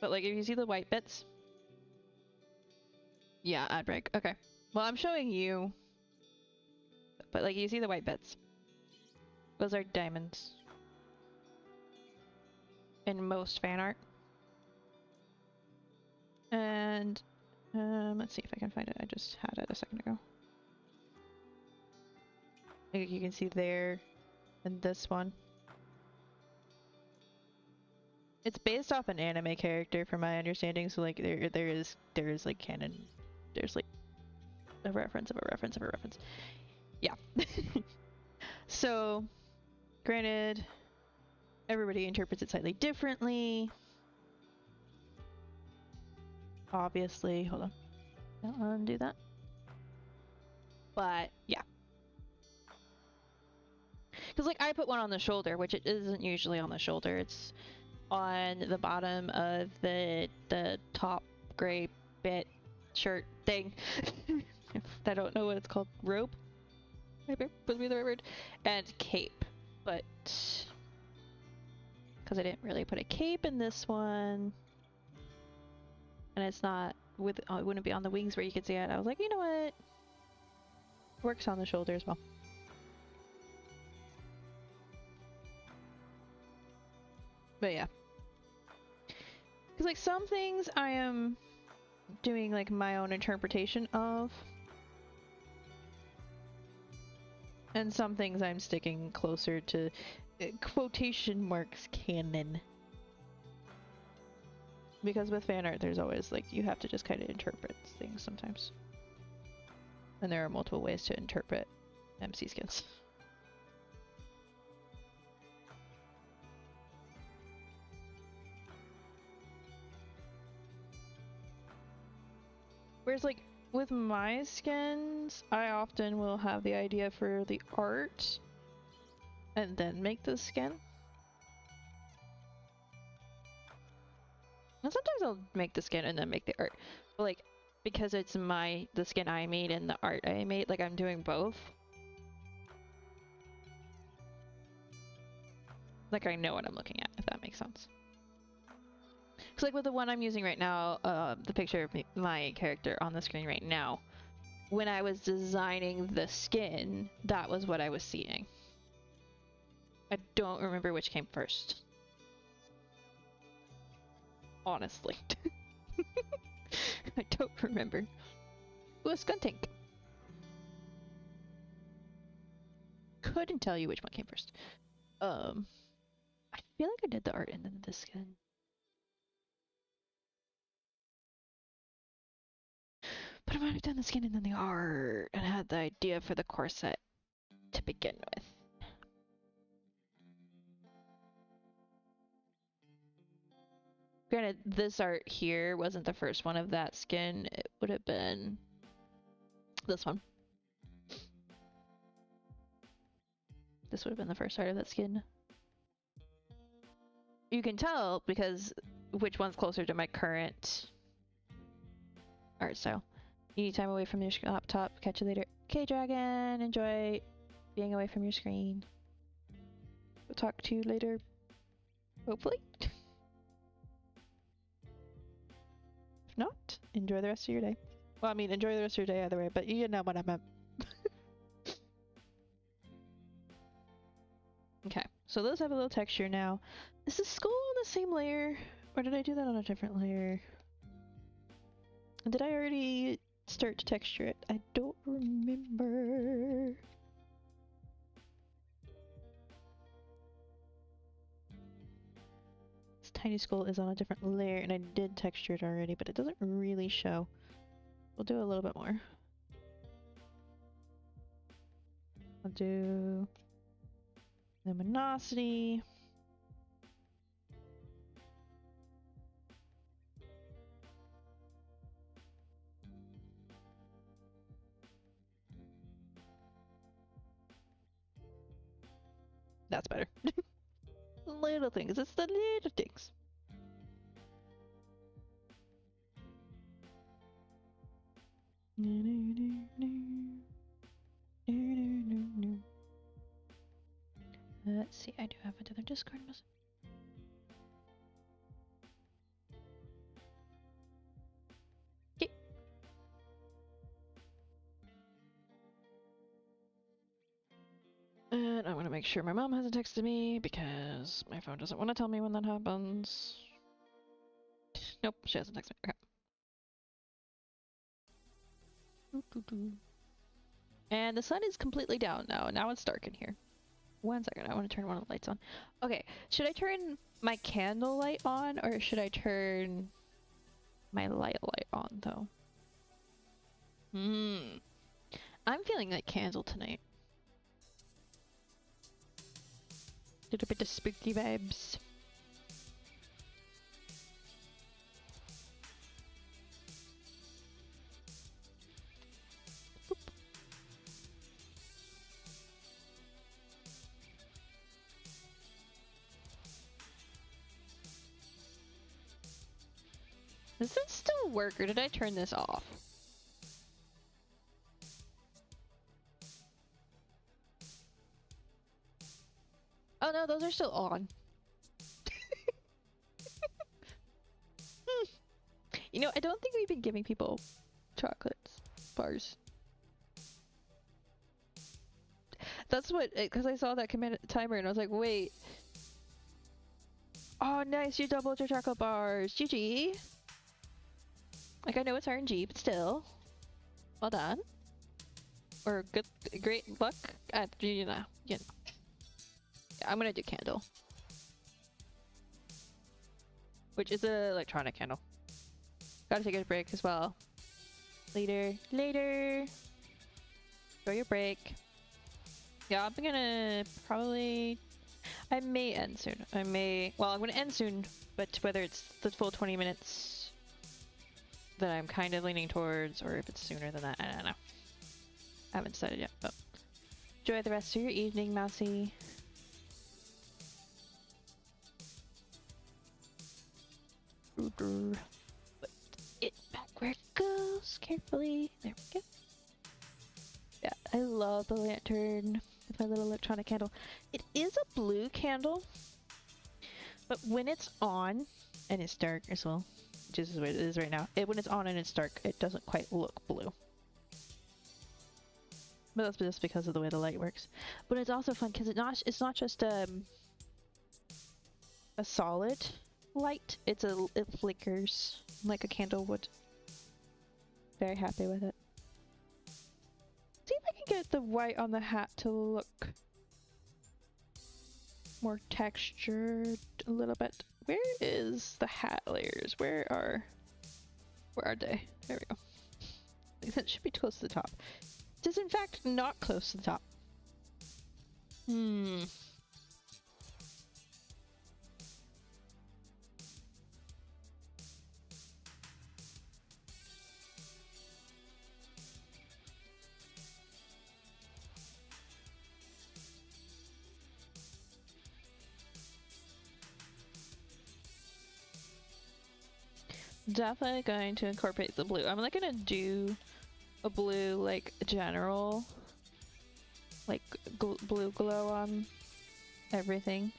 but like if you see the white bits, yeah, ad break. Okay. Well, I'm showing you, but like you see the white bits. Those are diamonds in most fan art. And let's see if I can find it. I just had it a second ago. Like you can see there and this one. It's based off an anime character from my understanding, so like there is like canon, there's like a reference of a reference of a reference. Yeah. So granted, everybody interprets it slightly differently. Obviously, hold on. I'll undo that. But yeah. Because like I put one on the shoulder, which it isn't usually on the shoulder. It's on the bottom of the top gray bit shirt thing. I don't know what it's called. Robe? Maybe would be the right word. And cape. But because I didn't really put a cape in this one, and it's not with it wouldn't be on the wings where you could see it. I was like, you know what? Works on the shoulder as well. But yeah. Because like some things I am doing like my own interpretation of. And some things I'm sticking closer to quotation marks canon. Because with fan art there's always like you have to just kind of interpret things sometimes. And there are multiple ways to interpret MC skins. Whereas like with my skins, I often will have the idea for the art and then make the skin. And sometimes I'll make the skin and then make the art. But like, because it's the skin I made and the art I made, like I'm doing both. Like I know what I'm looking at, if that makes sense. Cause like with the one I'm using right now, the picture of my character on the screen right now, when I was designing the skin, that was what I was seeing. I don't remember which came first. Honestly. I don't remember. Ooh, a skuntank. Couldn't tell you which one came first. I feel like I did the art and then the skin. But I might have done the skin and then the art and had the idea for the corset to begin with. Granted, this art here wasn't the first one of that skin. It would have been this one. This would have been the first art of that skin. You can tell because which one's closer to my current art style. You need time away from your laptop. Catch you later. Okay, Dragon. Enjoy being away from your screen. We'll talk to you later. Hopefully. If not, enjoy the rest of your day. Well, I mean, enjoy the rest of your day either way, but you know what I meant. Okay, so those have a little texture now. Is the skull on the same layer? Or did I do that on a different layer? Did I already start to texture it? I don't remember. This tiny skull is on a different layer, and I did texture it already, but it doesn't really show. We'll do a little bit more. I'll do luminosity. That's better. Little things. It's the little things. Let's see, I do have another Discord message. Okay. And I'm gonna make sure my mom hasn't texted me because my phone doesn't want to tell me when that happens. Nope, she hasn't texted me. Okay. And the sun is completely down now. Now it's dark in here. 1 second, I want to turn one of the lights on. Okay, should I turn my candle light on or should I turn my light on though? I'm feeling like candle tonight. Little bit of spooky vibes. Does this still work or did I turn this off? Oh no, those are still on. You know, I don't think we've been giving people chocolates, bars. That's what, because I saw that command timer and I was like, wait. Oh, nice, you doubled your chocolate bars. GG. Like, I know it's RNG, but still. Well done. Or good, great luck at, you know. Yeah, I'm gonna do candle. Which is an electronic candle. Gotta take a break as well. Later. Enjoy your break. Yeah, I'm gonna probably... I may end soon. Well, I'm gonna end soon, but whether it's the full 20 minutes that I'm kind of leaning towards, or if it's sooner than that, I don't know. I haven't decided yet, but... Enjoy the rest of your evening, Mousy. Put it back where it goes, carefully. There we go. Yeah, I love the lantern with my little electronic candle. It is a blue candle, but when it's on, and it's dark as well, which is what it is right now, when it's on and it's dark, it doesn't quite look blue. But that's just because of the way the light works. But it's also fun because it's not just a solid light. It flickers like a candle would. Very happy with it. See if I can get the white on the hat to look more textured a little bit. Where is the hat layers? Where are they? There we go. That should be close to the top. It is in fact not close to the top. Definitely going to incorporate the blue. I'm like gonna do a blue, like, general, like, blue glow on everything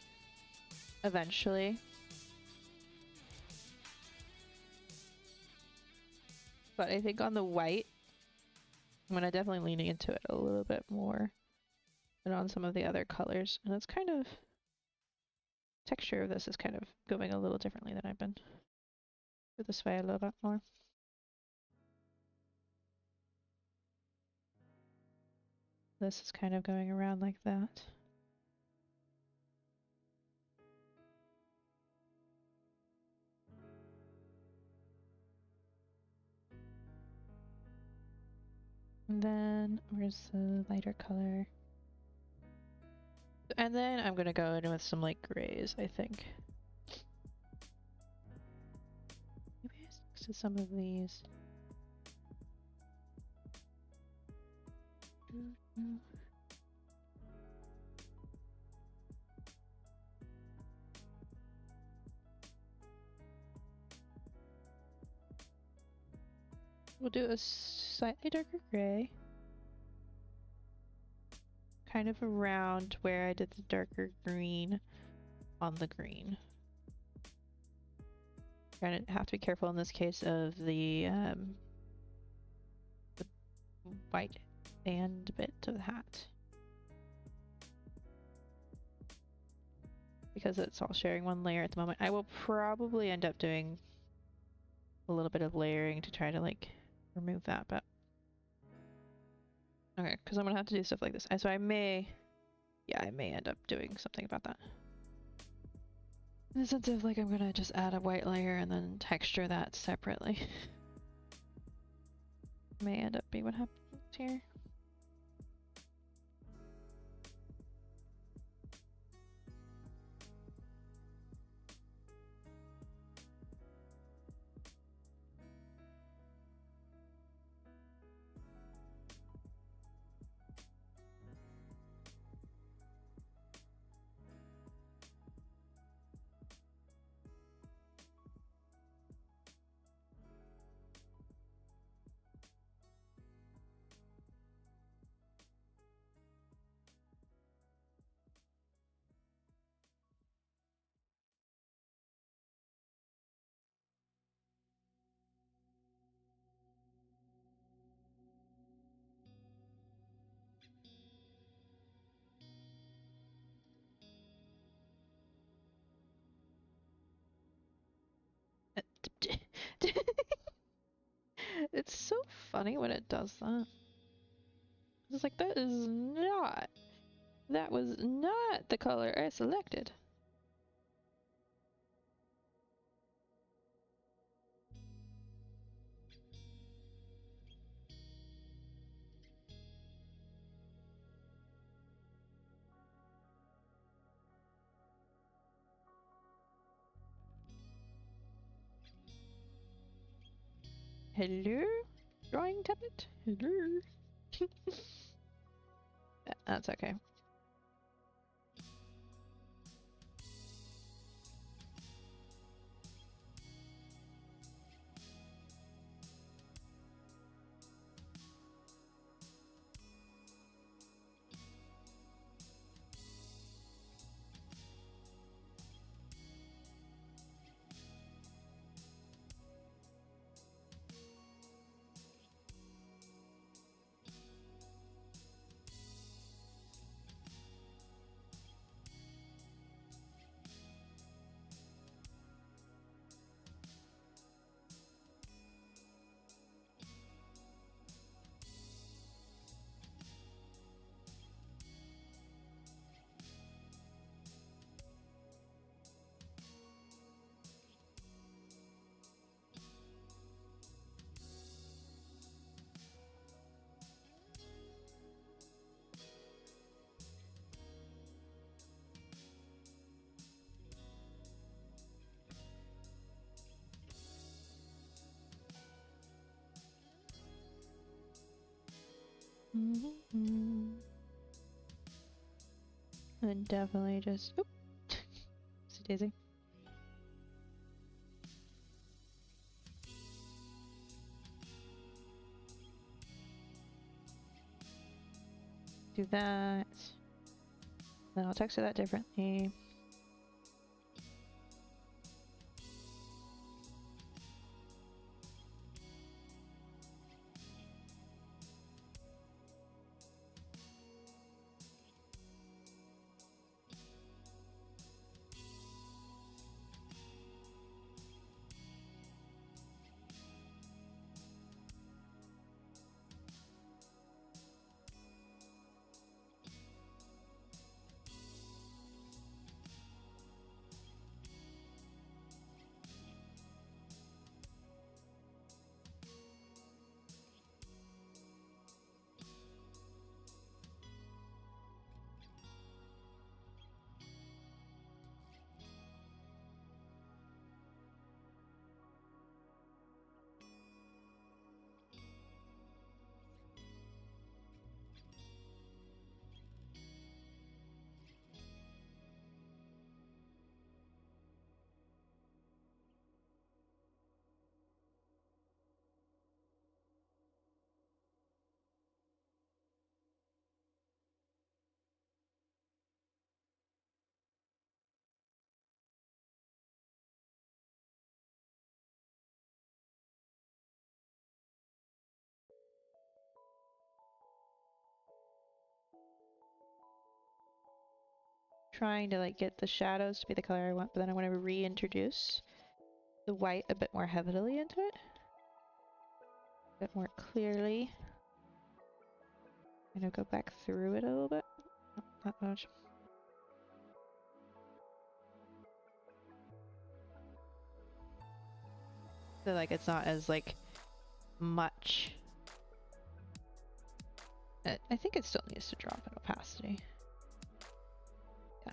eventually. But I think on the white, I'm gonna definitely leaning into it a little bit more than on some of the other colors. And it's kind of, texture of this is kind of going a little differently than I've been. Go this way a little bit more. This is kind of going around like that. And then where's the lighter color? And then I'm gonna go in with some like grays, I think. Maybe next to some of these. We'll do a slightly darker gray. Kind of around where I did the darker green on the green. Gonna have to be careful in this case of the white band bit of the hat. Because it's all sharing one layer at the moment. I will probably end up doing a little bit of layering to try to like remove that, but okay, because I'm gonna have to do stuff like this. So I may end up doing something about that. In the sense of like I'm gonna just add a white layer and then texture that separately. May end up being what happens here. It's so funny when it does that. It's like that was not the color I selected. Hello? Drawing tablet? Hello? That's okay. And definitely just oop. See Daisy. Do that. Then I'll texture that differently. trying to like get the shadows to be the color I want, but then I want to reintroduce the white a bit more heavily into it. A bit more clearly. I'm gonna go back through it a little bit. Not much. So like it's not as like much. I think it still needs to drop in opacity. Yeah.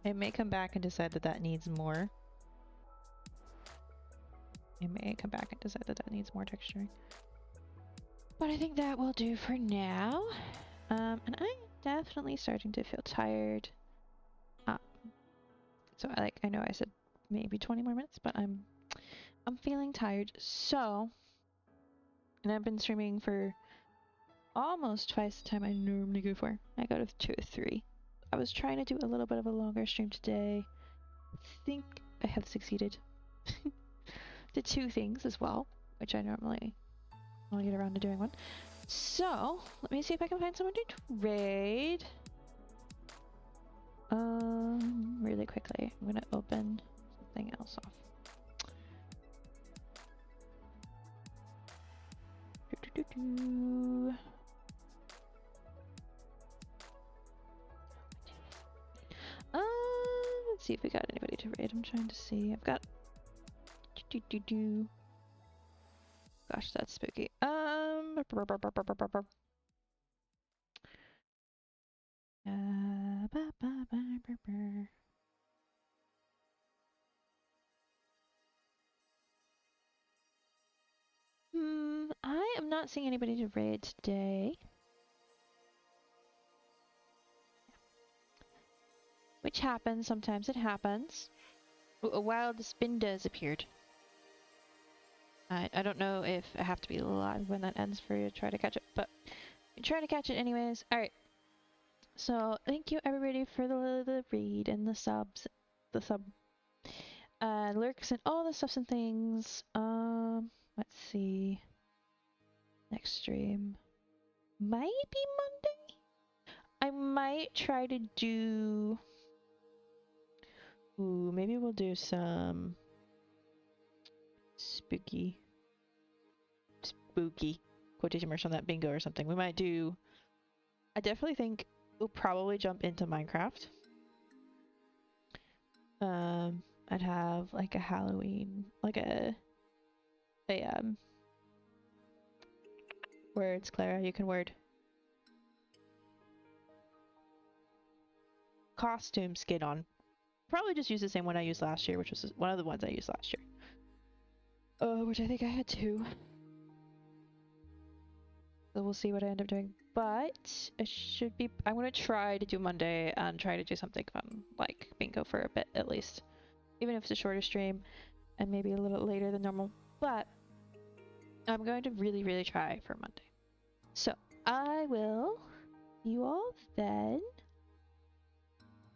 It may come back and decide that that needs more. It may come back and decide that that needs more texturing. But I think that will do for now. And I'm definitely starting to feel tired. So I know I said maybe 20 more minutes, but I'm feeling tired. So, and I've been streaming for almost twice the time I normally go for. I go to 2 or 3. I was trying to do a little bit of a longer stream today. I think I have succeeded. Did 2 things as well, which I normally only get around to doing one. So, let me see if I can find someone to trade. Really quickly, I'm gonna open something else off. Let's see if we got anybody to raid. I'm trying to see. I've got. Gosh, that's spooky. I am not seeing anybody to raid today. Which happens, sometimes it happens. A wild spin does appeared. I don't know if I have to be live when that ends for you to try to catch it, but you try to catch it anyways. Alright. So, thank you everybody for the read and the subs, lurks and all the stuffs and things. Let's see. Next stream might be Monday. I might try to do. Ooh, maybe we'll do some spooky quotation marks on that bingo or something. We might do. I definitely think we'll probably jump into Minecraft. I'd have like a Halloween, like a words, Clara, you can word. Costume skin on. Probably just use the same one I used last year, which was one of the ones I used last year. Which I think I had 2. So we'll see what I end up doing. But it should be. I'm gonna try to do Monday and try to do something fun, like bingo for a bit at least. Even if it's a shorter stream and maybe a little later than normal. But I'm going to really, really try for Monday. So I will see you all then.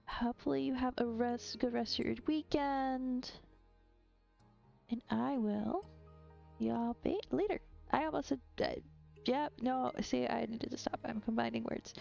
Hopefully you have a good rest of your weekend. And I will see y'all later. I almost said, yeah, no, see, I needed to stop. I'm combining words.